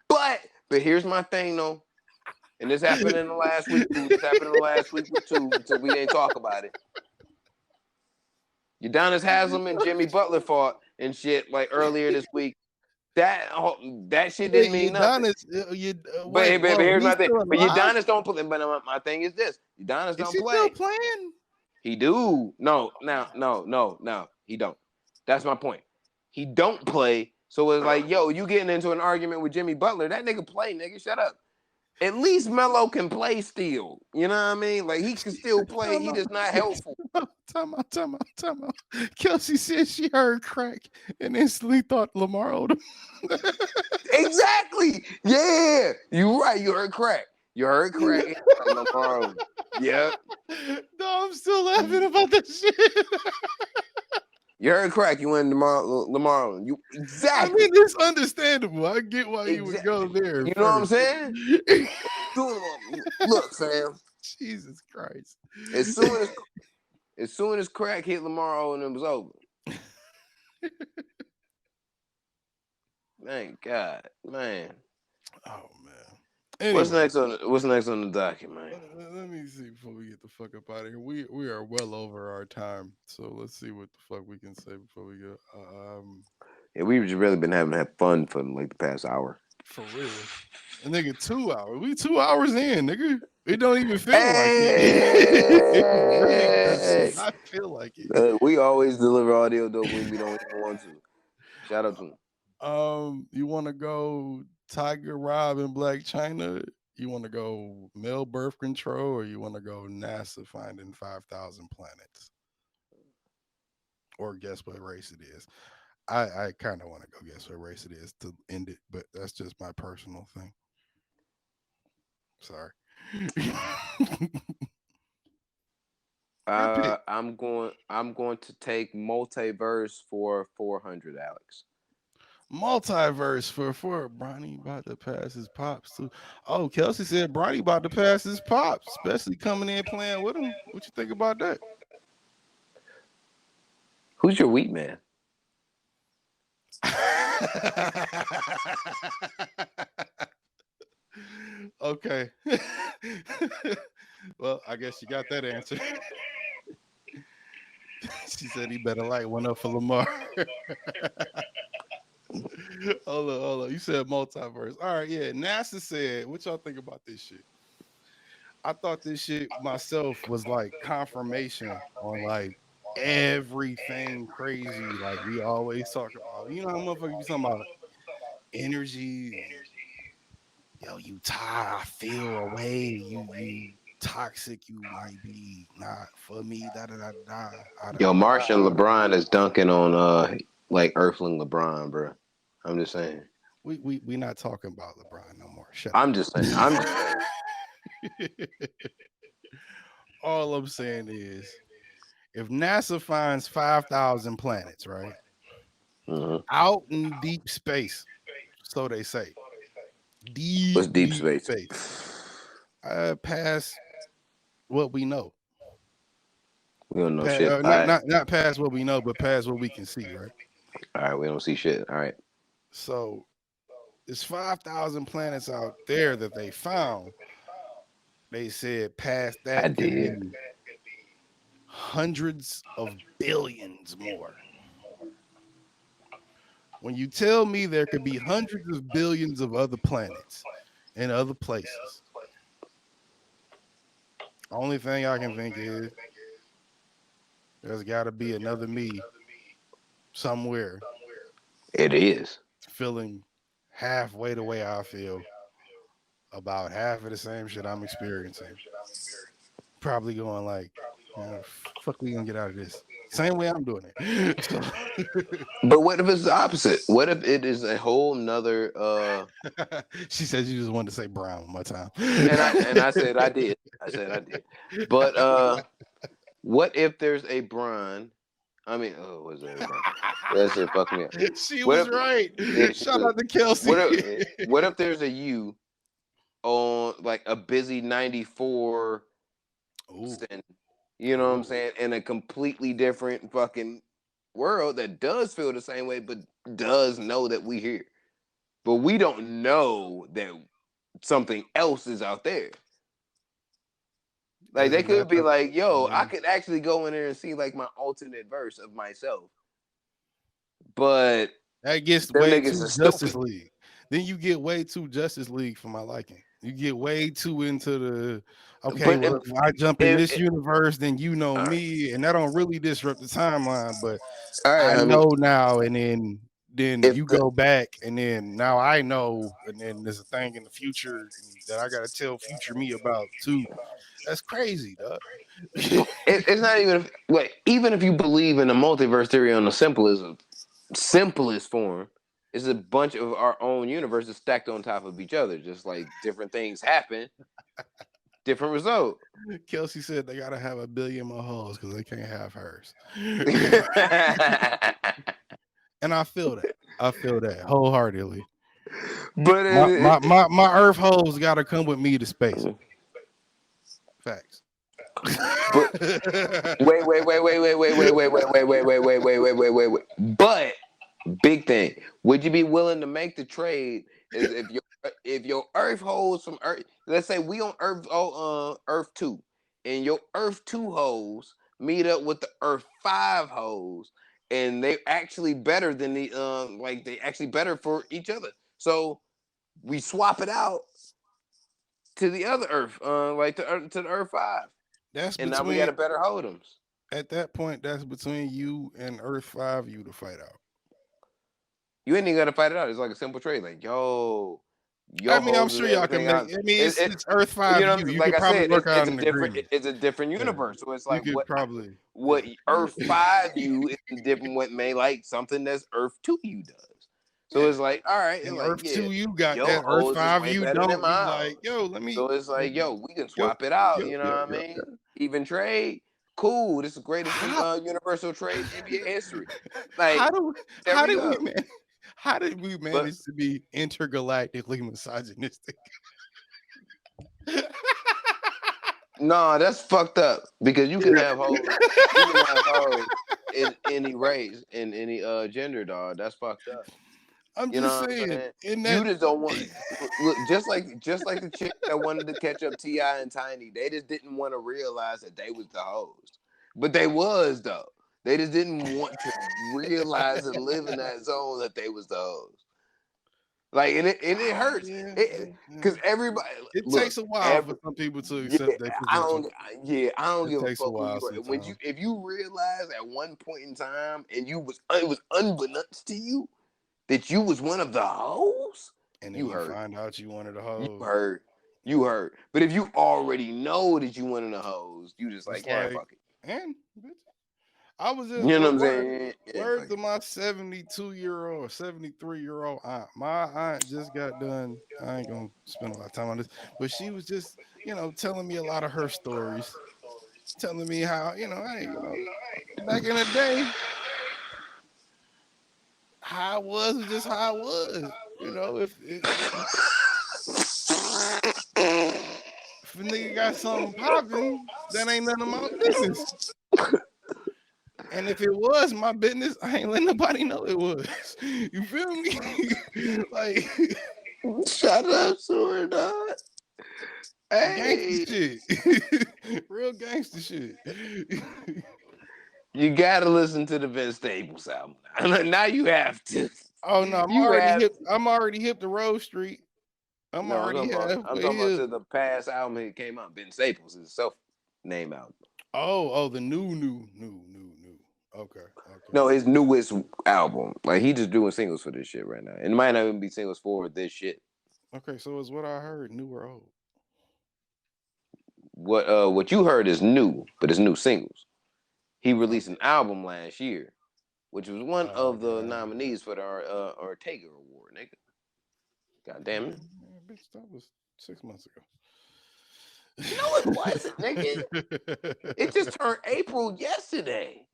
But here's my thing, though. And this happened in the last week, too. This happened in the last week, too, until we ain't talk about it. Udonis Haslem and Jimmy Butler fought and shit like earlier this week. That shit didn't mean nothing. But here's my thing. But Udonis don't play. But my thing is this: Udonis don't play. Still playing? He do. No, he don't. That's my point. He don't play. So it's like, yo, you getting into an argument with Jimmy Butler? That nigga play, nigga. Shut up. At least Melo can play still. You know what I mean? Like, he can still play. He just not helpful. Time out. Kelsey said she heard crack and instantly thought Lamar owed him. Exactly. Yeah. You right. You heard crack. You heard crack. Lamar owed him. Yep. No, I'm still laughing about that shit. You heard crack. You went Lamar. You exactly. I mean, it's understandable. I get why you would go there. You know what I'm saying? Look, fam. Jesus Christ. As soon as crack hit Lamar and it was over. Thank God, man. Oh man. Anyway, what's next on the docket, man? Let me see before we get the fuck up out of here. We are well over our time, so let's see what the fuck we can say before we go. Yeah, we've just really been having fun for like the past hour. For real. And nigga, 2 hours. We 2 hours in, nigga. It don't even feel like it. It really does not feel like it. We always deliver audio though when we don't even want to. Shout out to him. You want to go Tiger Rob and Black China? You want to go male birth control, or you want to go NASA finding 5,000 planets? Or guess what race it is? I kind of want to go guess what race it is to end it, but that's just my personal thing. Sorry. I'm going to take multiverse for 400, Alex. Multiverse for Bronny about to pass his pops too. Oh, Kelsey said Bronny about to pass his pops, especially coming in playing with him. What you think about that? Who's your wheat man? Okay. Well, I guess you got that answer. She said he better light one up for Lamar. Hold on. You said multiverse. All right, yeah. NASA said, what y'all think about this shit? I thought this shit myself was like confirmation on like everything crazy like we always talk about. You know how motherfuckers be talking about energy and yo, you tired, I feel away, you toxic, you might be not for me, Yo, Martian LeBron is dunking on like Earthling LeBron, bro. I'm just saying. We not talking about LeBron no more. I'm just saying. All I'm saying is if NASA finds 5,000 planets, right? Mm-hmm. Out in deep space, so they say. What's deep space? Past what we know. We don't know shit. Not past what we know, but past what we can see, right? All right, we don't see shit. All right. So there's 5,000 planets out there that they found. They said past that could be hundreds of billions more. When you tell me there could be hundreds of billions of other planets in other places, only thing I can think is there's got to be another me somewhere. It is. Feeling halfway the way I feel about half of the same shit I'm experiencing. Probably going like, fuck we gonna get out of this. Same way I'm doing it. But what if it's the opposite? What if it is a whole nother She said you just wanted to say brown one more time. And I said I did. But What if there's a Bron? I mean, oh, was there a Bron? That shit fucked me up. She What was if? right. Yeah, she Shout was. out to Kelsey. What if there's a you on like a busy 94 Ooh, Boston, you know what I'm ooh. saying, in a completely different fucking world that does feel the same way, but does know that we here. But we don't know that something else is out there. Like they Isn't that could be the? like, yo, I Mhm. could actually go in there and see like my alternate verse of myself. But That gets them way niggas too are Justice stupid. League. Then you get way too Justice League for my liking. You get way too into the okay. But Well, if I jump in this if universe, then you know all right, me, and that don't really disrupt the timeline. But all right, I homie. know now, and then If you the go back, and then now I know, and then there's a thing in the future that I got to tell future me about too. That's crazy, dog. it's not even like even if you believe in the multiverse theory on the simplest form, it's a bunch of our own universes stacked on top of each other. Just like different things happen, different result. Kelsey said they gotta have a billion more hoes because they can't have hers. And I feel that. I feel that wholeheartedly. but My Earth hoes gotta come with me to space. Facts. but wait. But big thing, would you be willing to make the trade? Is if your Earth holds from Earth, let's say we on Earth 2, and your Earth 2 hoes meet up with the Earth 5 hoes, and they actually better than the like they actually better for each other. So we swap it out to the other Earth, like to the Earth 5, That's and now we got between a better hold'ems. at that point. That's between you and Earth Five. You to fight out. You ain't even gotta fight it out. It's like a simple trade. Like, yo, I your mean, I'm hoes is sure y'all can everything make. out. I mean, It, it it's Earth you Five. know, You like could I probably said, work out an agreement. it's a different Yeah, universe. So it's you like could probably. what Earth 5 you is different what may like something that's Earth 2 you does. So Yeah. it's like, all right, it's And like, Earth yeah, Two, you got your that. Earth hoes is Five, way you better than don't. You my like, hoes. yo, let me. So it's like, yo, we can Yep, swap it out. yep, You know yep, what I yep, mean? yep. Even trade, cool. This is the greatest How universal trade in NBA history. how Like, do there how we did we go. man? How did we But manage to be intergalactically misogynistic? no, that's fucked up because you can have hoes. You can have hoes in any race, in any gender, dog. That's fucked up. I'm You just know what I'm saying, saying? in You that just don't want. Look, just like the chick that wanted to catch up Ti and Tiny, they just didn't want to realize that they was the hoes, but they was though. They just didn't want to realize and live in that zone that they was the hoes. Like, and it hurts. yeah, Because everybody it look, takes a while for every some people to yeah, accept their I position. don't. Yeah, I don't It give a takes a fuck who while you are. When sometimes. if you realize at one point in time, and it was unbeknownst to you that you was one of the hoes, And then you you hurt. find out you wanted a You hoe. hurt. You Yeah. hurt. But if you already know that you one of the hoes, you just like, It's yeah, like, fuck it. and I was just You know but what I'm saying? Yeah, word fuck to it. my 72-year-old or 73-year-old aunt. My aunt just got done. I ain't gonna spend a lot of time on this, but she was just, telling me a lot of her stories, telling me how, hey, back in the day, how I was just how I was. If a nigga got something popping, that ain't none of my business. And if it was my business, I ain't letting nobody know it was. You feel me? Like Shut up, sword dog. gangster Hey, shit. Real gangster shit. you gotta listen to the Vince Staples album. Now you have to. Oh no, You have to. I'm already hip to Rose Street. I'm No, already I'm halfway talking about hip. to the past album that came out. Ben Staples, his self name album. Oh, the new. Okay, okay. No, his newest album. Like he just doing singles for this shit right now. And it might not even be singles for this shit. Okay, so it's what I heard, new or old. What you heard is new, but it's new singles. He Oh, released an album last year, which was one oh, of okay. the nominees for the Ortega Award, nigga. God damn it. Bitch, that was 6 months ago. No, it wasn't, nigga. It just turned April yesterday.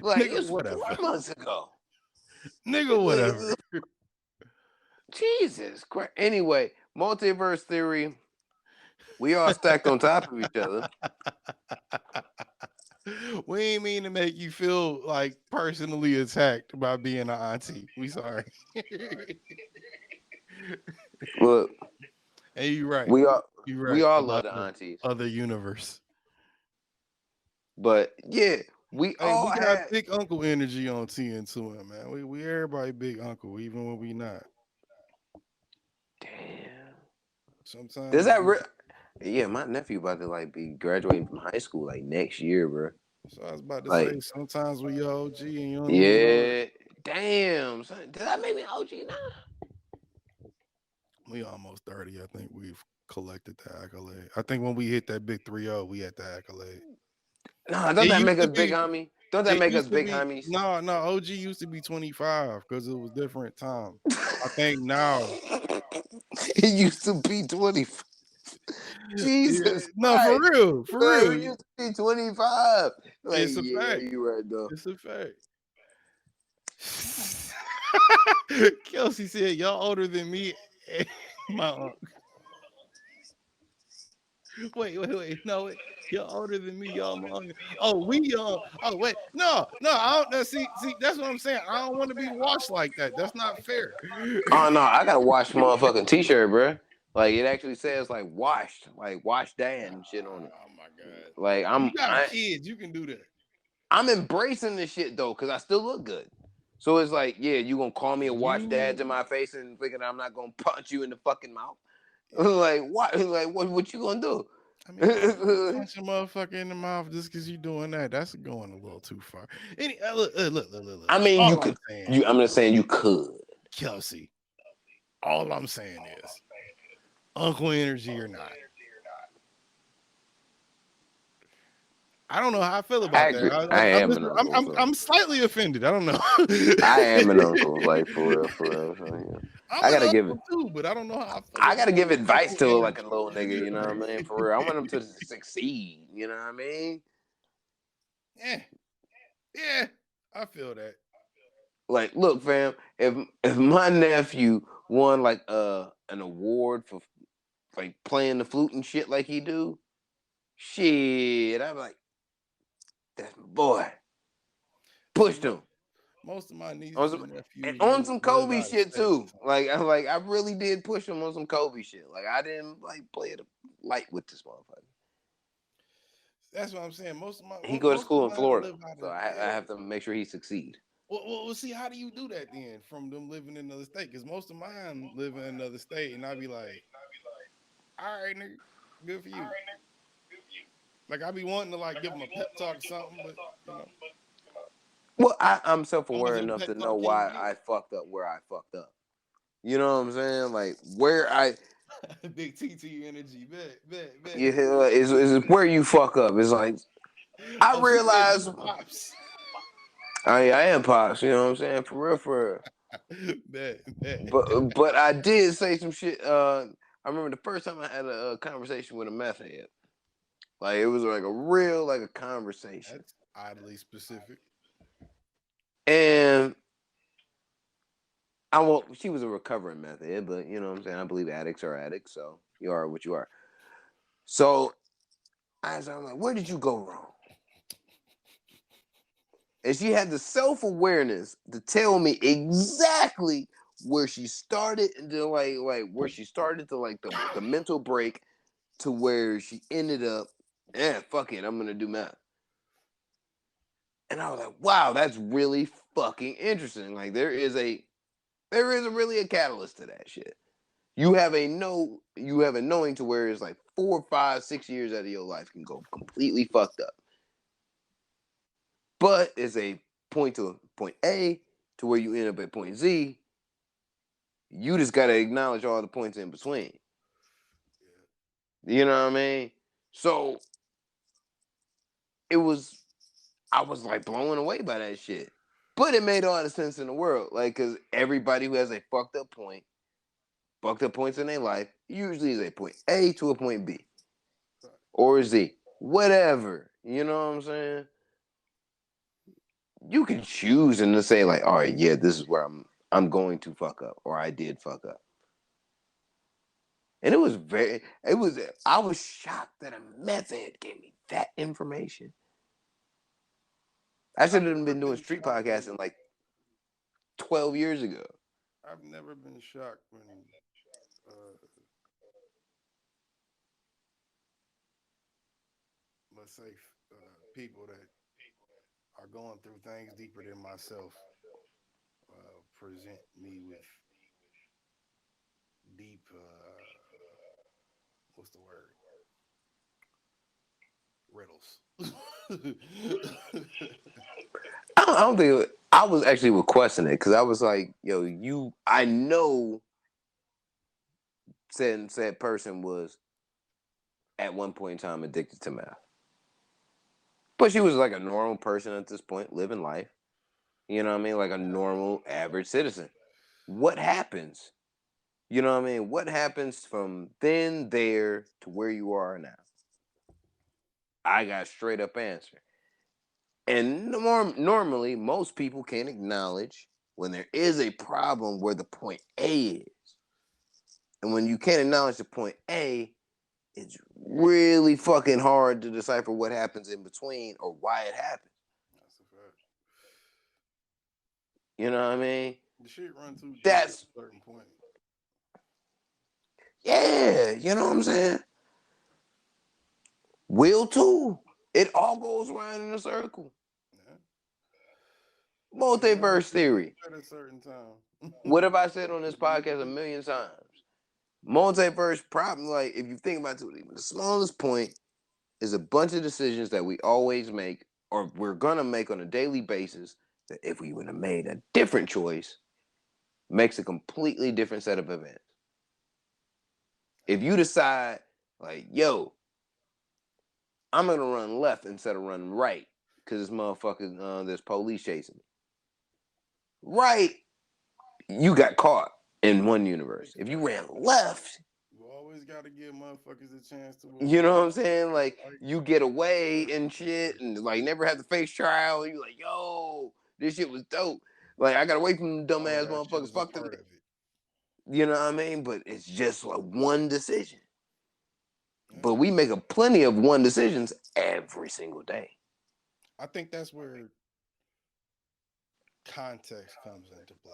Like, Nigga, it's 4 whatever. months ago. Nigga, whatever. Jesus Christ. Anyway, multiverse theory. We all stacked on top of each other. We ain't mean to make you feel like personally attacked by being an auntie. We sorry. Look, And you right. we all You we right all love about the the aunties. other universe. But yeah, we Hey, all we got had. big uncle energy on TN2, man. We everybody big uncle, even when we not. Damn. Does Sometimes that yeah, my nephew about to like be graduating from high school like next year, bro. so I was about to Like, say, sometimes we OG and you don't even know it. yeah, damn. Son, does that make me OG now? We almost 30. I think we've collected the accolade. I think when we hit that big 3-0, we had the accolade. Nah, don't It that used make to us big be homie? Don't that it make us used to big be homies? no, OG used to be 25 because it was different time. I think now It used to be 20. yeah, Jesus no, for Christ. real, for It real. used to be 25. Like, It's a yeah, fact. you right though. It's a fact. Kelsey said, "Y'all older than me." My uncle. Wait. No, wait. Y'all older than me. Y'all my uncle. Oh, we young. Oh, wait. No. I don't. See. That's what I'm saying. I don't want to be washed like that. That's not fair. Oh no, I gotta wash motherfucking t-shirt, bro. Like it actually says like washed, like wash dad and shit on it. Oh my god. Like You got kids. You can do that. I'm embracing this shit though, cause I still look good. So it's like, yeah, you gonna call me a wash dad You. to my face and thinking I'm not gonna punch you in the fucking mouth? Yeah. Like what? Like what you gonna do? I mean, why you gonna punch a motherfucker in the mouth just because you doing that? That's going a little too far. Look. I mean, you All I'm could. saying, I'm just saying you could. Kelsey. All I'm saying is, Uncle Energy or not. I don't know how I feel I about that. agree. I I'm am just, an uncle, so I'm slightly offended. I don't know. I am an uncle, like for real. So, yeah. I'm I an gotta give it. uncle too, but I don't know how I feel I gotta about give advice Uncle to like a Energy. little nigga, you know what I mean? For real, I want him to succeed. You know what I mean? Yeah, I feel that. Like, look, fam, if my nephew won like an award for like playing the flute and shit like he do, shit, I'm like, that's my boy. See, Pushed him. most of my nieces and And nephews on some live Kobe out of shit state. too. I really did push him on some Kobe shit. Like I didn't like play it light with this motherfucker. That's what I'm saying. Most of my He go to most of school in mine Florida, live out so of I have to make sure he succeed. Well, see, how do you do that then from them living in another state? Because most of mine live in another state, and I'd be like, all right, nigga, good for you. Like, I be wanting to, like, give them a pep talk or something, but, you know, Well, I'm how much self-aware of the enough pep to know talk can you why get? I fucked up where I fucked up. You know what I'm saying? Like where I Big TT energy, bet. yeah is where you fuck up. It's like I Oh, she said you realize pops. I am pops. You know what I'm saying? For real, for real. Bet. But I did say some shit. I remember the first time I had a conversation with a meth head. Like it was like a real like a conversation. That's oddly specific. And she was a recovering meth head, but you know what I'm saying? I believe addicts are addicts, so you are what you are. So I'm like, where did you go wrong? And she had the self-awareness to tell me exactly where she started and then like where she started to like the mental break to where she ended up, fuck it, I'm gonna do math. And I was like, wow, that's really fucking interesting. Like there is really a catalyst to that shit. You have a knowing to where it's like 4, 5, 6 years out of your life can go completely fucked up. But it's a point to point A to where you end up at point Z. You just gotta acknowledge all the points in between. You know what I mean? So I was like blown away by that shit. But it made all the sense in the world. Like, cause everybody who has a fucked up points in their life, usually is a point A to a point B. or is he whatever? You know what I'm saying? You can choose and to say like, all right, yeah, this is where I'm going to fuck up, or I did fuck up. And I was shocked that a method gave me that information. I should I've have never been doing been street shocked when podcasting like 12 years ago. I've never been shocked when uh, let's say people that are going through things deeper than myself present me with deep what's the word, riddles. I don't think I was actually requesting it because I was like, yo, I know said person was at one point in time addicted to meth. But she was like a normal person at this point, living life. You know what I mean? Like a normal, average citizen. What happens? You know what I mean? What happens from then there to where you are now? I got a straight up answer. And normally, most people can acknowledge when there is a problem where the point A is. And when you can't acknowledge the point A, it's really fucking hard to decipher what happens in between or why it happens. That's a fact. You know what I mean? The shit run too deep at That's, a certain point. yeah, you know what I'm saying? Will too. It all goes around in a circle. Yeah. It Multiverse run theory. deep at a certain time. What have I said on this podcast a million times? Multiverse problem, like if you think about it, even the smallest point is a bunch of decisions that we always make or we're gonna make on a daily basis that if we would have made a different choice, makes a completely different set of events. If you decide, like, yo, I'm gonna run left instead of running right, because this motherfucker, there's police chasing me. Right, you got caught in one universe. If you ran left, You always got to give motherfuckers a chance to you know avoid. what I'm saying? Like Like, you get away and shit, and like never have to face trial. And you like, yo, this shit was dope. Like I got away from the all of dumbass that shit motherfuckers. is a Fuck them. part of it. You know what I mean? But it's just like one decision. Yeah. But we make a plenty of one decisions every single day. I think that's where context comes into play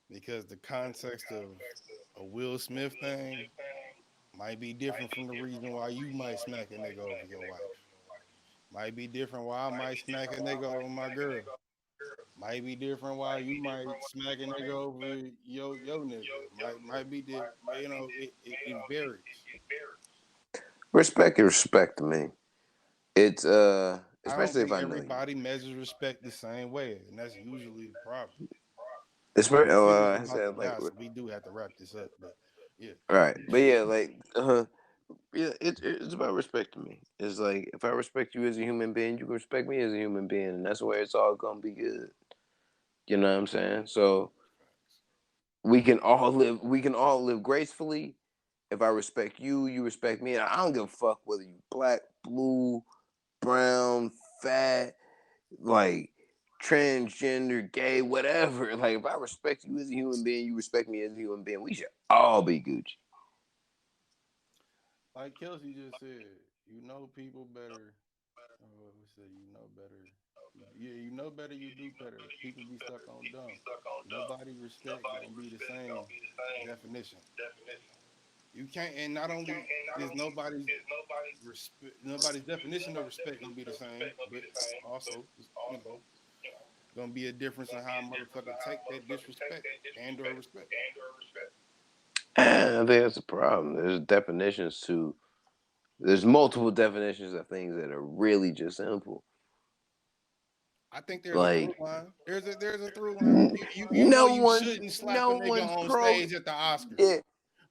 because the context of a Will Smith thing might be different from the reason why you might smack a nigga over your wife. Might be different why I might smack a nigga over my girl. Might be different why you might smack a nigga over your nigga. Might be different. You know, it varies. Respect is respect to me. It's I don't especially if think I know you. everybody measures respect the same way, and that's usually the problem. Especially, Niggas I about to said like die, so we do have to wrap this up. But yeah, right, but yeah, like yeah, it's about respect to me. It's like if I respect you as a human being, you can respect me as a human being, and that's where it's all gonna be good. You know what I'm saying? So we can all live gracefully. If I respect you, you respect me. And I don't give a fuck whether you black, blue, brown, fat, like transgender, gay, whatever. Like if I respect you as a human being, you respect me as a human being. We should all be Gucci. like Kelsey just said, you know people better. We said you know better. Yeah, you know better. You do better. People be stuck on dumb. Nobody respect gonna be the same definition. You can't, and not only is nobody's definition of respect gonna be the same, but also, you know, gonna be a difference in how a motherfucker take that disrespect and or respect. And I think that's a problem. There's multiple definitions of things that are really just simple. I think there's a through Like line. There's a through line. You know you shouldn't slap a no nigga one's on stage at the Oscars, yeah,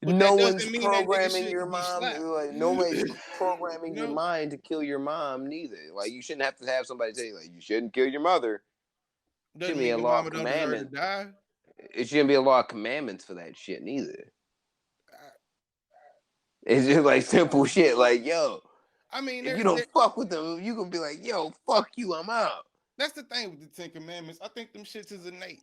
but that no one's doesn't mean that nigga programming your shouldn't be mom. slapped. Like You nobody's programming your know, mind to kill your mom neither. Like you shouldn't have to have somebody tell you like you shouldn't kill your mother. doesn't Shouldn't be mean a your law mama of don't deserve to commandment. die. It shouldn't be a law of commandments for that shit neither. I, It's just like simple shit. Like yo. I mean, If you don't fuck with them, you gonna be like, yo, fuck you, I'm out. that's the thing with the Ten Commandments. I think them shits is innate.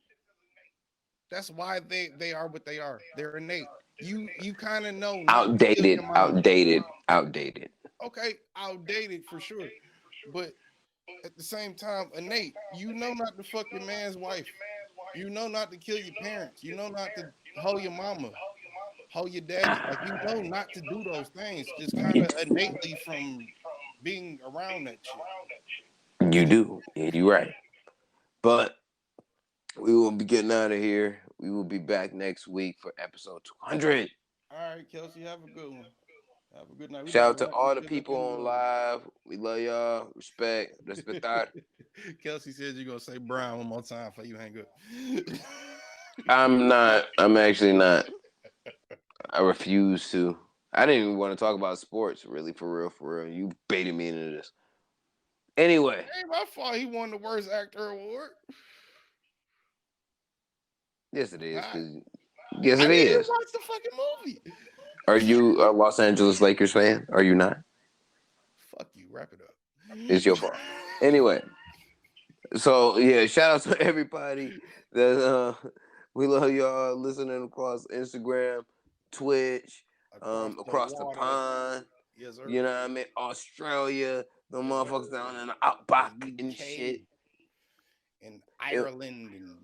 That's why they are what they are. They're innate. You kind of know not to kill Outdated, your mama. outdated, outdated. Okay, outdated for sure, but at the same time, innate. You know not to fuck your man's wife. You know not to kill your parents. You know not to hoe your mama, hoe your daddy. Like you know not to do those things. Just kind of innately from being around that shit. You do. Yeah, you're right. But we will be getting out of here. We will be back next week for episode 200. All right, Kelsey, have a good one. Have a good night. We Shout about out to to wrap this all the bitch up people on anyway. live. We love y'all. Respect. Respetar. Kelsey says you're gonna say Brown one more time before you hang up. I'm not. I'm actually not. I refuse to. I didn't even want to talk about sports, really, for real, for real. You baited me into this. Anyway. Ain't my fault he won the worst actor award. Yes, it is. Not. Cause yes, I it didn't even is. watch the fucking movie. Are you a Los Angeles Lakers fan? Are you not? Fuck you. Wrap it It's up. your fault. Anyway, so yeah, shout out to everybody that we love y'all listening across Instagram, Twitch, Across the across the water. pond. Yes, You sir. know what I mean? Australia, the Yes, motherfuckers sir. down in the The outback and shit. UK and It- Ireland and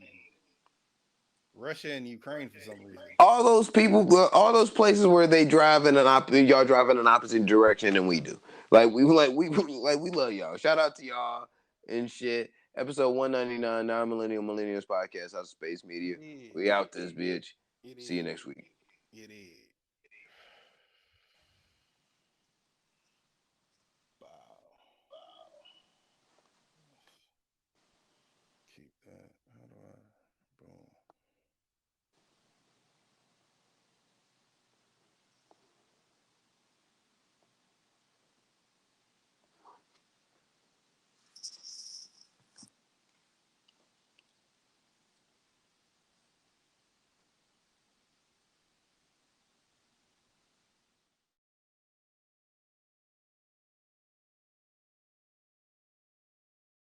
Russia and Ukraine for some reason. all those people, all those places where they drive in y'all drive in an opposite direction than we do. Like we love y'all. Shout out to y'all and shit. Episode 199, Non-Millennial Millennials Podcast, House of Space Media. It is. We out this bitch. It See you is. next week. It is. Wow. Keep that.